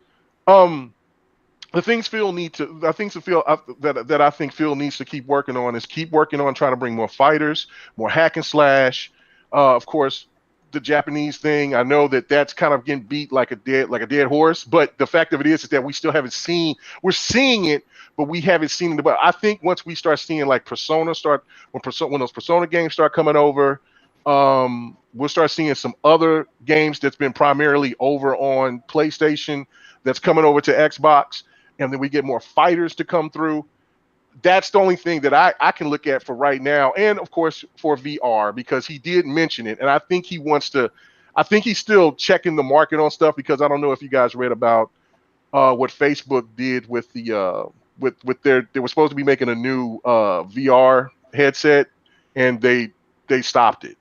the things Phil needs to, I think Phil needs to keep working on trying to bring more fighters, more hack and slash. Of course, the Japanese thing. I know that that's kind of getting beat like a dead horse. But the fact of it is that we still haven't seen. We're seeing it, but we haven't seen it. But I think once we start seeing like when those Persona games start coming over, we'll start seeing some other games that's been primarily over on PlayStation that's coming over to Xbox, and then we get more fighters to come through. That's the only thing that I can look at for right now. And of course for VR, because he did mention it. And I think he's still checking the market on stuff, because I don't know if you guys read about what Facebook did with the they were supposed to be making a new VR headset, and they stopped it.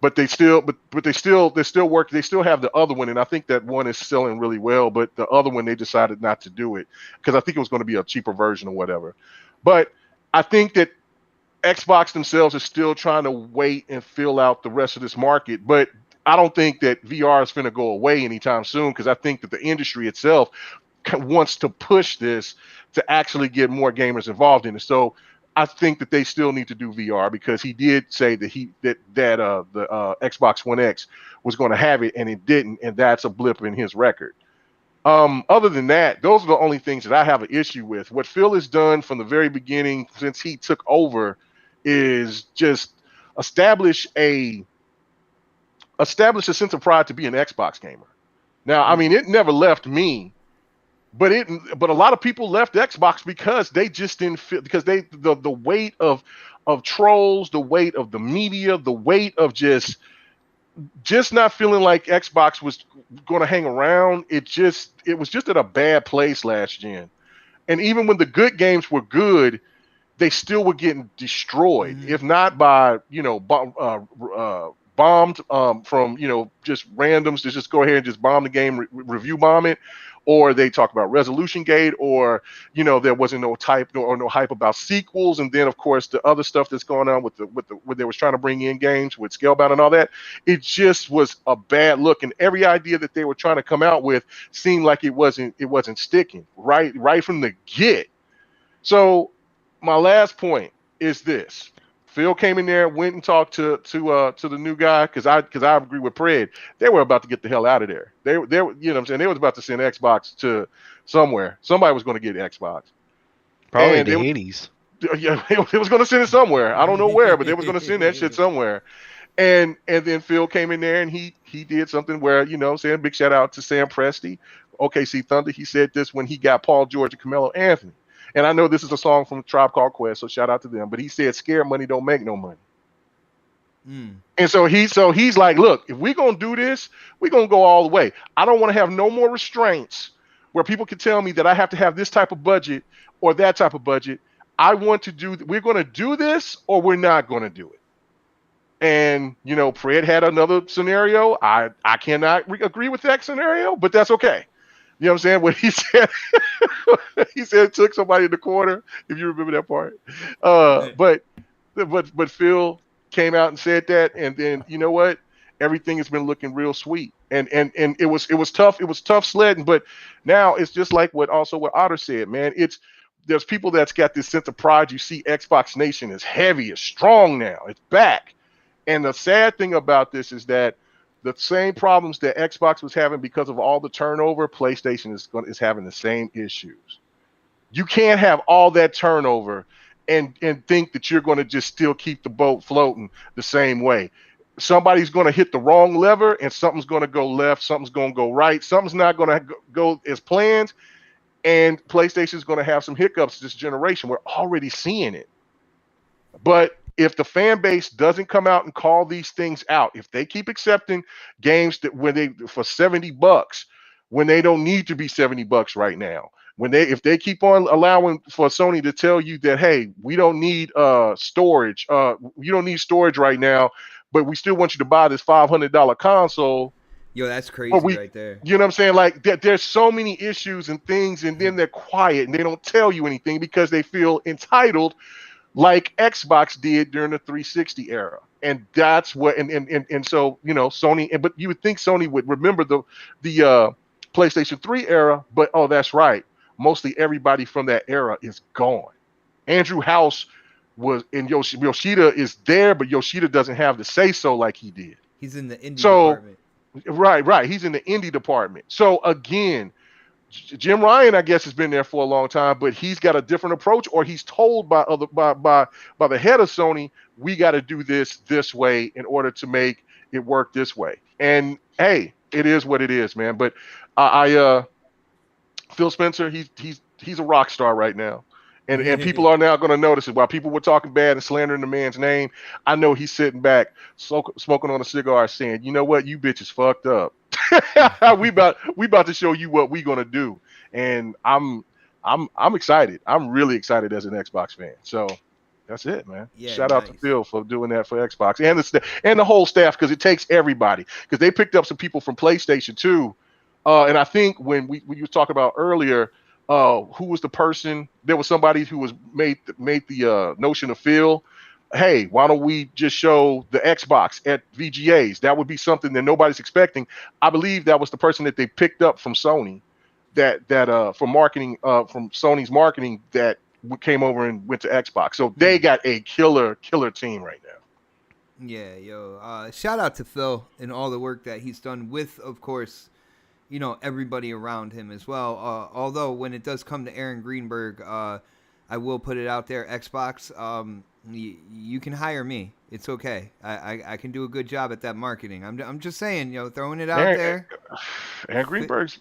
But they still work. They still have the other one, and I think that one is selling really well. But the other one, they decided not to do it because I think it was going to be a cheaper version or whatever. But I think that Xbox themselves is still trying to wait and fill out the rest of this market. But I don't think that VR is going to go away anytime soon, because I think that the industry itself wants to push this to actually get more gamers involved in it. So I think that they still need to do VR, because he did say that the Xbox One X was going to have it and it didn't, and that's a blip in his record. Other than that, those are the only things that I have an issue with. What Phil has done from the very beginning since he took over is just establish a sense of pride to be an Xbox gamer. Now, I mean, it never left me, but a lot of people left Xbox because they just didn't feel, because the weight of trolls, the weight of the media, the weight of just not feeling like Xbox was going to hang around. It was just at a bad place last gen. And even when the good games were good, they still were getting destroyed, if not by, bombed from, just randoms to just go ahead and just bomb the game, review bomb it. Or they talk about resolution gate, or, there wasn't no hype about sequels. And then, of course, the other stuff that's going on with what they was trying to bring in games with Scalebound and all that, it just was a bad look. And every idea that they were trying to come out with seemed like it wasn't sticking right from the get. So my last point is this. Phil came in there, went and talked to the new guy, because I agree with Pred. They were about to get the hell out of there. They you know what I'm saying, they was about to send Xbox to somewhere. Somebody was going to get Xbox. Probably the Hades. Yeah, it was going to send it somewhere. I don't know where, but they was going to send that shit somewhere. And then Phil came in there and he did something where, saying, big shout out to Sam Presti, OKC Thunder. He said this when he got Paul George and Carmelo Anthony. And I know this is a song from Tribe Called Quest, so shout out to them. But he said, "Scared money don't make no money." And so he's like, "Look, if we're gonna do this, we're gonna go all the way. I don't want to have no more restraints where people can tell me that I have to have this type of budget or that type of budget. I want to do. We're gonna do this, or we're not gonna do it." And Fred had another scenario. I cannot agree with that scenario, but that's okay. You know what I'm saying? What he said, he said took somebody in the corner, if you remember that part. But Phil came out and said that, and then you know what? Everything has been looking real sweet. And it was tough. It was tough sledding, but now it's just like what Otter said, man. There's people that's got this sense of pride. You see Xbox Nation is heavy, is strong now. It's back. And the sad thing about this is that the same problems that Xbox was having because of all the turnover, PlayStation is having the same issues. You can't have all that turnover and think that you're going to just still keep the boat floating the same way. Somebody's going to hit the wrong lever and something's going to go left, something's going to go right, something's not going to go as planned, and PlayStation is going to have some hiccups this generation. We're already seeing it. But if the fan base doesn't come out and call these things out, if they keep accepting games that for $70 when they don't need to be $70 right now, if they keep on allowing for Sony to tell you that, hey, we don't need storage, you don't need storage right now, but we still want you to buy this $500 console. Yo, that's crazy right there. You know what I'm saying? Like there's so many issues and things, and then they're quiet and they don't tell you anything because they feel entitled, like Xbox did during the 360 era. And that's what, and so, Sony, but you would think Sony would remember the PlayStation 3 era, but that's right. Mostly everybody from that era is gone. Andrew House was, and Yoshida is there, but Yoshida doesn't have the say so like he did. He's in the indie So department. right. He's in the indie department. So again, Jim Ryan, I guess, has been there for a long time, but he's got a different approach, or he's told by the head of Sony, we got to do this way in order to make it work this way. And hey, it is what it is, man. But Phil Spencer, he's a rock star right now. And people are now going to notice it. While people were talking bad and slandering the man's name, I know he's sitting back, smoking on a cigar, saying, "You know what? You bitches fucked up. we about to show you what we gonna do." And I'm excited. I'm really excited as an Xbox fan. So that's it, man. Yeah, Shout out to nice. Phil for doing that for Xbox and the whole staff, because it takes everybody. Because they picked up some people from PlayStation too. And I think when you were talking about earlier, who was the person? There was somebody who was made the notion of Phil. Hey, why don't we just show the Xbox at VGAs? That would be something that nobody's expecting. I believe that was the person that they picked up from Sony, that for marketing, from Sony's marketing, that came over and went to Xbox. So they got a killer team right now. Yeah, yo. Shout out to Phil and all the work that he's done with, of course, you know, everybody around him as well. Although when it does come to Aaron Greenberg, I will put it out there, Xbox, you can hire me. It's okay. I can do a good job at that marketing. I'm just saying, you know, throwing it out there. Aaron Greenberg's,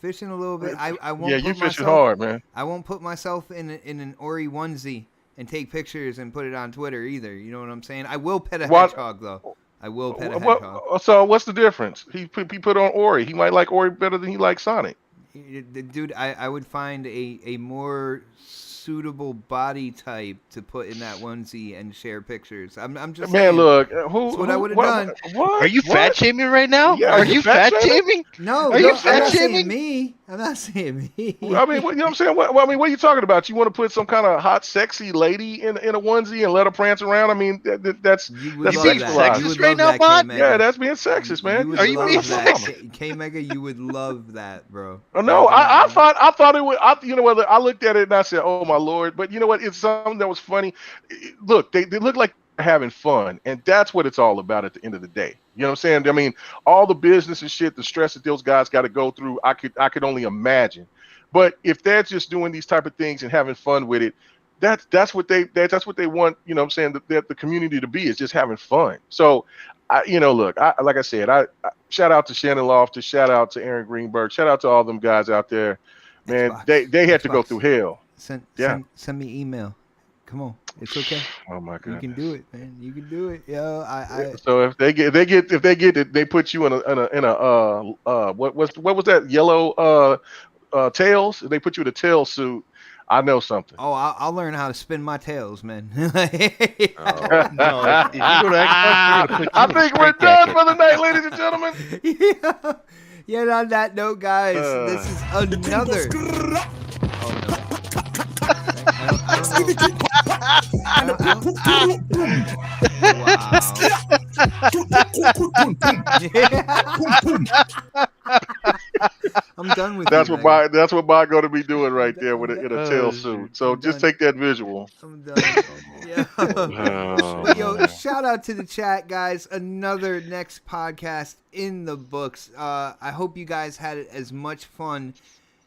Fishing a little bit. I won't. Yeah, you fishing hard, man. I won't put myself in an Ori onesie and take pictures and put it on Twitter either. You know what I'm saying? I will pet a hedgehog though. I will pet a hedgehog. So what's the difference? He put on Ori. He might like Ori better than he likes Sonic. Dude, I would find a more suitable body type to put in that onesie and share pictures. I'm just saying, look, that's what I would have done. What? Are you fat shaming right now? Yeah, are you fat shaming? No, Are you I'm fat not saying shaming? me. I'm not saying me. I mean, you know what I'm saying? What are you talking about? You want to put some kind of hot, sexy lady in a onesie and let her prance around? I mean, that's You would that's love being that. sexualized. You would sexist right love now, that, bud? K-Mega. Yeah, that's being sexist, man. would Are you love being that. sexist? K-Mega, you would love that, bro. No, I thought it would. You know what? I looked at it and I said, "Oh my lord!" But you know what? It's something that was funny. Look, they look like they're having fun, and that's what it's all about at the end of the day. You know what I'm saying? I mean, all the business and shit, the stress that those guys got to go through, I could only imagine. But if they're just doing these type of things and having fun with it, that's what they want. You know what I'm saying? The community to be is just having fun. So, look, like I said, I shout out to Shannon Loftus, shout out to Aaron Greenberg, shout out to all them guys out there. Man, Xbox. they had to go Xbox. through hell. Send me email. Come on, it's okay. Oh my god, You can do it, man. You can do it, yo. So if they get it, they put you in a what was that yellow tails? They put you in a tail suit. I know something. Oh, I'll learn how to spin my tails, man. No, if you go to Xbox, we're gonna put you I in a think we're straight done jacket. for the night, ladies and gentlemen. Yeah. And on that note, guys, this is another. Oh no. I'm done with That's you, what man. that's what Bob going to be doing right there with in a tail suit. So I'm just done. take that visual. I'm done. Yeah. But yo, shout out to the chat, guys. Another next podcast in the books. I hope you guys had as much fun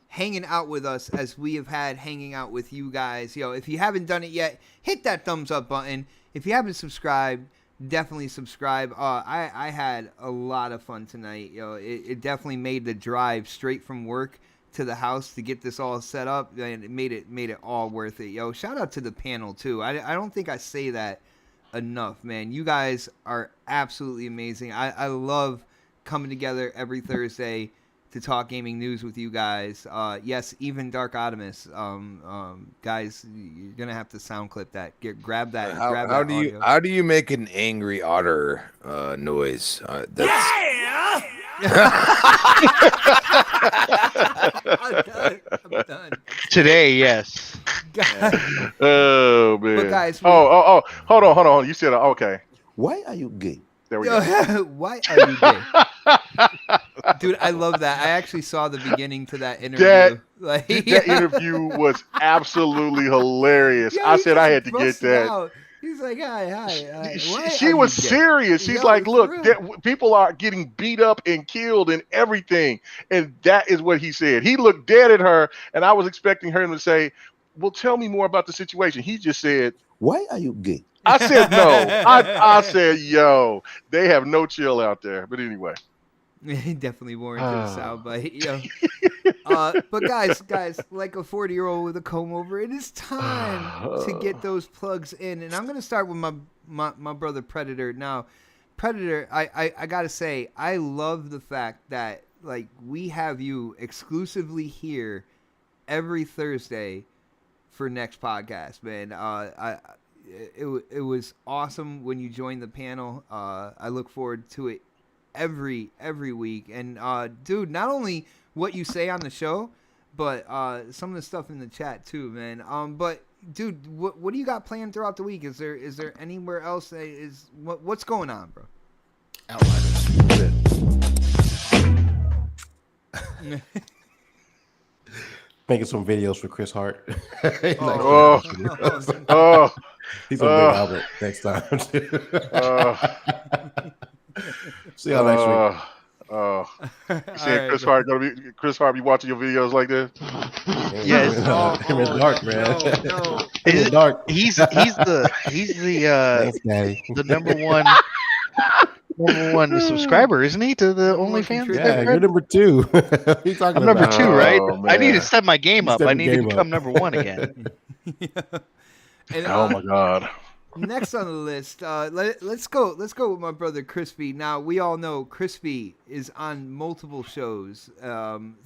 hanging out with us as we have had hanging out with you guys. Yo, if you haven't done it yet, hit that thumbs up button. If you haven't subscribed, definitely subscribe. I had a lot of fun tonight. Yo, it definitely made the drive straight from work to the house to get this all set up, and it made it all worth it. Yo, shout out to the panel too. I don't think I say that enough, man. You guys are absolutely amazing. I love coming together every Thursday to talk gaming news with you guys. Yes, even Dark Optimus. Guys, you're gonna have to sound clip that. Grab that. Grab that audio. How do you make an angry otter noise? That's... I'm done. Today, yes. Oh man. But guys, hold on. You said okay. Why are you gay? There we go. Why are you gay? Dude, I love that. I actually saw the beginning to that interview. That interview was absolutely hilarious. Yeah, I he said I just had to get busted that. out. He's like, hi. She was serious. She's like, look, people are getting beat up and killed and everything. And that is what he said. He looked dead at her, and I was expecting her to say, well, tell me more about the situation. He just said, Why are you gay? I said, no. I said, yo, they have no chill out there. But anyway. He definitely warranted a soundbite. Yo. But guys, like a 40-year-old with a comb over, it is time to get those plugs in. And I'm going to start with my brother Predator. Now, Predator, I got to say, I love the fact that like we have you exclusively here every Thursday for next podcast, man. It was awesome when you joined the panel. I look forward to it every week. And dude, not only what you say on the show, but some of the stuff in the chat too, man. But dude, what do you got planned throughout the week? Is there anywhere else that is what's going on, bro? Outriders. Making some videos for Chris Hart. He's he's a big Albert next time. See y'all next week. See Chris Hart be watching your videos like this? Yes. Him in dark, man. No. Him in dark. He's the Thanks, Daddy. the number one subscriber, isn't he, to the OnlyFans? Yeah, you're number 2. What are you talking I'm number about? 2, right? Oh, I need to step my game up. Step I need your to game become up. number 1 again. And, Oh my God. Next on the list, let's go with my brother Crispy. Now we all know Crispy is on multiple shows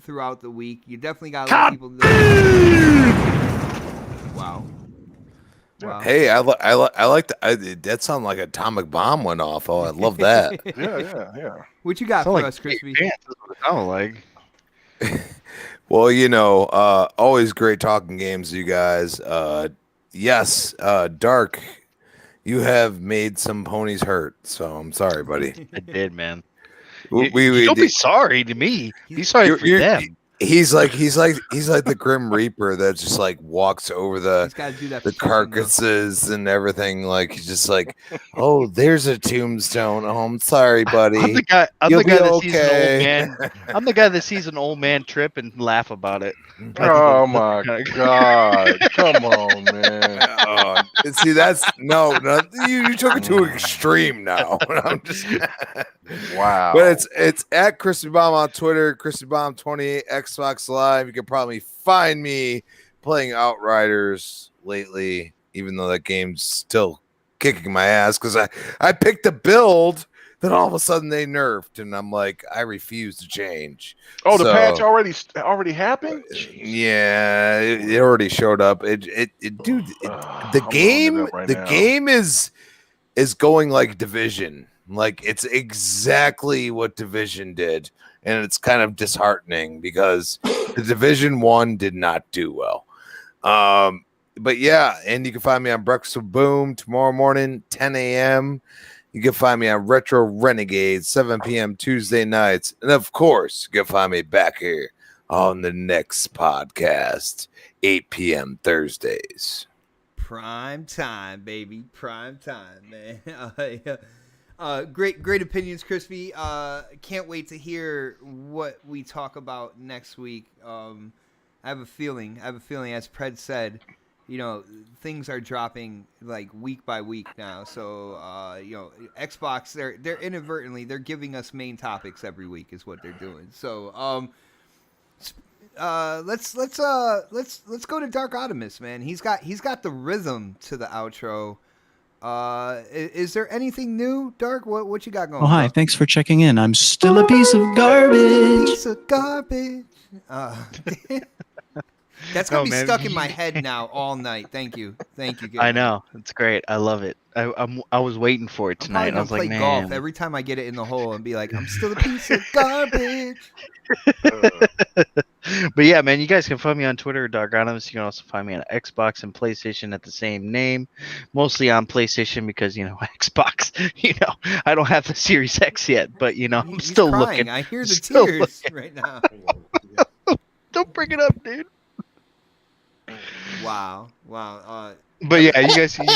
throughout the week. You definitely got to let people know. Wow. Hey, I like that sounded like an atomic bomb went off. Oh, I love that. Yeah. What you got for us, Crispy? That's what it sounded like. Well, always great talking games, you guys. Yes, Dark, you have made some ponies hurt, so I'm sorry, buddy. I did, man. We Don't be sorry to me. Be sorry for them. He's like the Grim Reaper that just like walks over He's gotta do that the for something, though. carcasses and everything. Like he's just like, oh, there's a tombstone. Oh, I'm sorry, buddy. I'm the guy. You'll be that sees an okay. old man. I'm the guy that sees an old man trip and laugh about it. Oh my God. Come on, man. Oh, see, that's no, you took it to an extreme now. I'm just Wow. But it's at Crispy Bomb on Twitter, Crispy Bomb 28 Xbox Live. You can probably find me playing Outriders lately, even though that game's still kicking my ass because I picked a build that all of a sudden they nerfed, and I'm like, I refuse to change. Oh, the patch already happened? Yeah, it already showed up. The game is going like Division. Like it's exactly what Division did, and it's kind of disheartening because the Division 1 did not do well. But yeah, and you can find me on Breakfast with Boom tomorrow morning, 10 a.m. You can find me on Retro Renegades, 7 p.m. Tuesday nights. And of course, you can find me back here on the next podcast, 8 p.m. Thursdays. Prime time, baby. Prime time, man. Great opinions, Crispy. Can't wait to hear what we talk about next week. I have a feeling, as Pred said, things are dropping like week by week now. So, Xbox, they're inadvertently, they're giving us main topics every week is what they're doing. So, let's go to Dark Optimus, man. He's got the rhythm to the outro. Is there anything new, Dark? What you got going? Oh, hi. Thanks for checking in. I'm still a piece of garbage. That's gonna be stuck in my head now all night. Thank you. I know, it's great. I love it. I was waiting for it tonight. I was like, man. Golf every time I get it in the hole and be like, I'm still a piece of garbage. But yeah, man, you guys can find me on Twitter, Dark Optimus. You can also find me on Xbox and PlayStation at the same name. Mostly on PlayStation because Xbox. I don't have the Series X yet, but I'm He's still crying. looking. I hear the tears right now. Don't bring it up, dude. Wow. But yeah, you guys can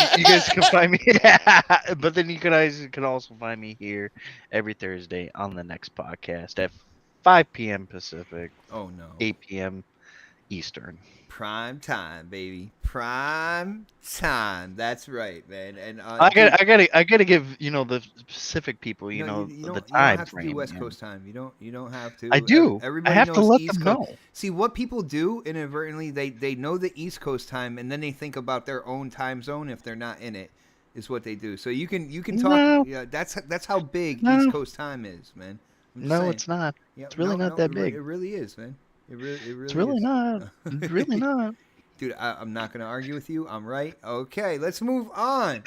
find me. But then you can also find me here every Thursday on the next podcast at 5 p.m. Pacific, Oh no. 8 p.m. Eastern. Prime time, baby. Prime time. That's right, man. And I gotta give the specific people no, you the don't time have to do frame. West Coast time. You don't have to. I do. Everybody I have knows to let East them Coast. know. See what people do inadvertently. They know the East Coast time, and then they think about their own time zone if they're not in it. Is what they do. So you can talk. No. Yeah, that's how big No. East Coast time is, man. I'm just No, saying. it's not. Yeah, It's really not that big. It really is, man. It really It's really is. not. It's really not. Dude, I'm not gonna argue with you. I'm right. Okay, let's move on.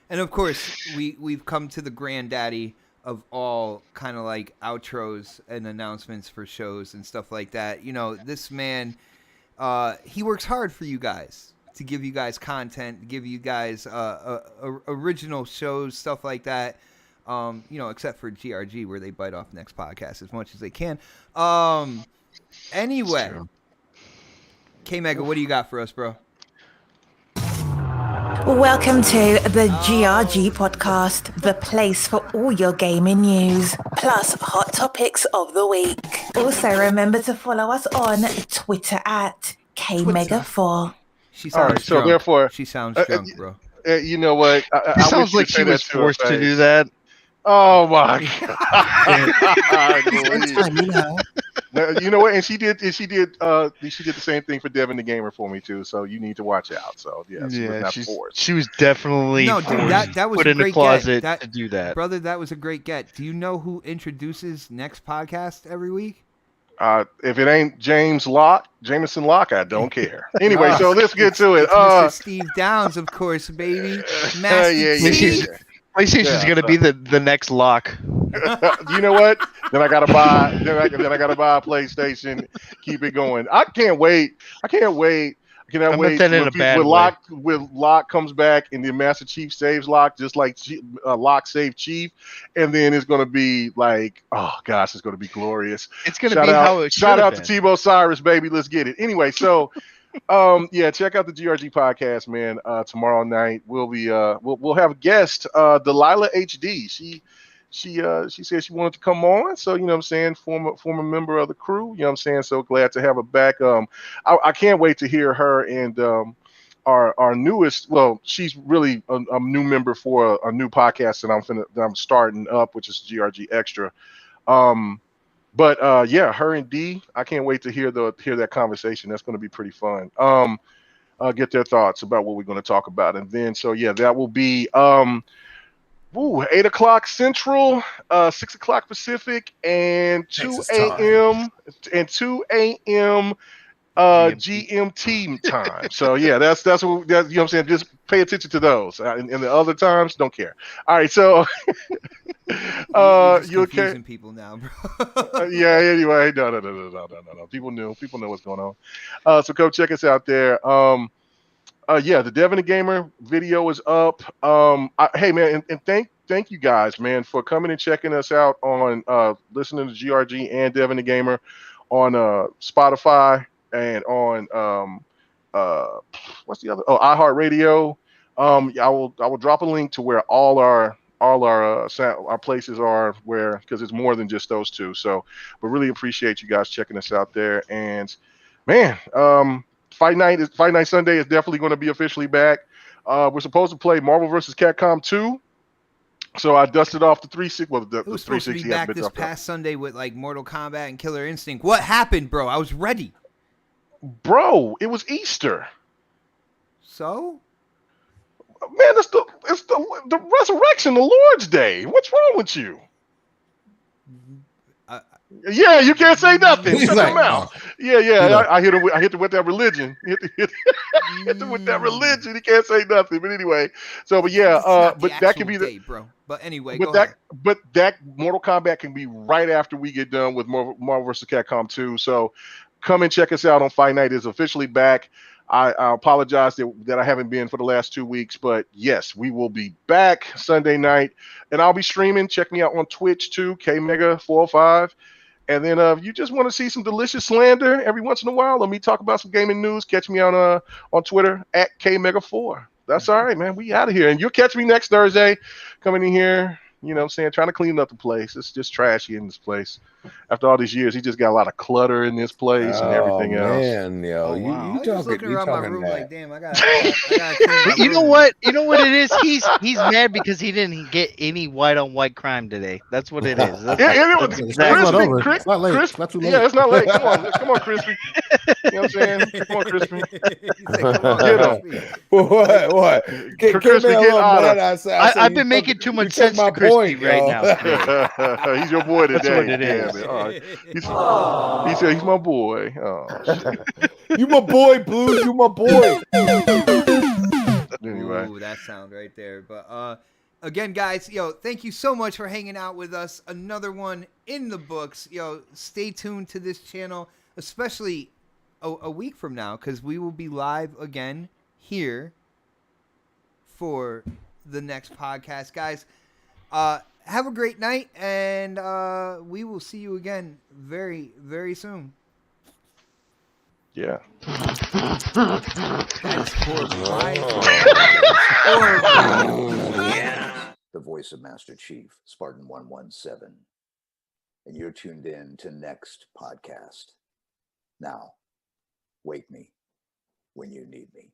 And of course, we've come to the granddaddy of all kind of like outros and announcements for shows and stuff like that. This man, he works hard for you guys to give you guys content, to give you guys original shows, stuff like that. Except for GRG where they bite off next podcast as much as they can. Anyway, K Mega, what do you got for us, bro? Welcome to the GRG podcast, the place for all your gaming news, plus hot topics of the week. Also, remember to follow us on Twitter at KMega4. She sounds All right, so drunk. therefore, She sounds drunk, bro. You know what? It sounds like she was forced to do that. Oh my god! You know what? And she did the same thing for Devin the Gamer for me too. So you need to watch out. So yeah, she was definitely no, dude. That was put a in the great closet get. to do that, brother. That was a great get. Do you know who introduces next podcast every week? If it ain't Jameson Locke, I don't care. Anyway, so let's get to it. Mr. Steve Downs, of course, baby. Master Chief. PlayStation's gonna be the next lock. You know what? Then I gotta buy. Then I gotta buy a PlayStation. Keep it going. I can't wait. I cannot wait when Locke comes back and the Master Chief saves Locke, just like Locke saved Chief, and then it's gonna be like, oh gosh, it's gonna be glorious. It's gonna be how it shout out to Tebow Cyrus, baby. Let's get it. Anyway, so. Check out the GRG podcast, man. Tomorrow night we'll have a guest, Delilah HD. She said she wanted to come on, so what I'm saying, former member of the crew, what I'm saying, so glad to have her back. I can't wait to hear her and our newest, well, she's really a new member for a new podcast that I'm starting up, which is GRG Extra. But her and D, I can't wait to hear that conversation. That's going to be pretty fun. Get their thoughts about what we're going to talk about, and then that will be 8:00 Central, 6:00 Pacific, and 2 a.m. GMT time. So that's what I'm saying. Just pay attention to those. And the other times, don't care. All right, so you okay? People now, bro. Anyway, no. People know what's going on. So come check us out there. The Devin the Gamer video is up. Hey man, and thank you guys, man, for coming and checking us out on listening to GRG and Devin the Gamer on Spotify and on what's the other? Oh, iHeartRadio. I will drop a link to where all our places are, because it's more than just those two. So, but really appreciate you guys checking us out there. And man, Fight Night Sunday is definitely going to be officially back. We're supposed to play Marvel vs. Capcom 2. So I dusted off the 360. Well, the 360 supposed to be back this past Sunday with like Mortal Kombat and Killer Instinct. What happened, bro? I was ready. Bro, it was Easter. So? Man, it's the resurrection, the Lord's Day. What's wrong with you? You can't say nothing. Shut your mouth. I hit him with that religion. Hit him with that religion. He can't say nothing. But anyway, but that can be day, bro. But anyway, but that Mortal Kombat can be right after we get done with Marvel vs. Capcom 2. So come and check us out on Fight Night. It's officially back. I apologize that I haven't been for the last 2 weeks, but yes, we will be back Sunday night, and I'll be streaming. Check me out on Twitch too, KMega405. And then you just want to see some delicious slander every once in a while, let me talk about some gaming news. Catch me on Twitter at KMega4. That's all right, man. We out of here. And you'll catch me next Thursday coming in here, you know what I'm saying, trying to clean up the place. It's just trashy in this place. After all these years, he just got a lot of clutter in this place and everything else. Man, yo, Oh, wow. I was just looking around my room that. like, damn, I got clean my You know room. what? You know what it is? He's mad because he didn't get any white on white crime today. That's what it is. That's, It's not over. It's not late. It's not too late. Yeah, it's not late. Come on, Crispy. You know what I'm saying? Come on, Crispy. He said, "Come on, Get him. Crispy." What? Crispy, get Otter. I've been making too much sense to Crispy right now. Today. He's your boy today. That's what it Damn is. it. All right. He said he's my boy. Oh, shit. You my boy, Blue. You my boy. Anyway. Ooh, that sound right there. But again, guys, thank you so much for hanging out with us. Another one in the books. Stay tuned to this channel, especially a week from now, because we will be live again here for the next podcast, guys. Have a great night, and we will see you again very, very soon. Yeah. That is horrible. The voice of Master Chief, Spartan 117. And you're tuned in to next podcast. Now, wake me when you need me.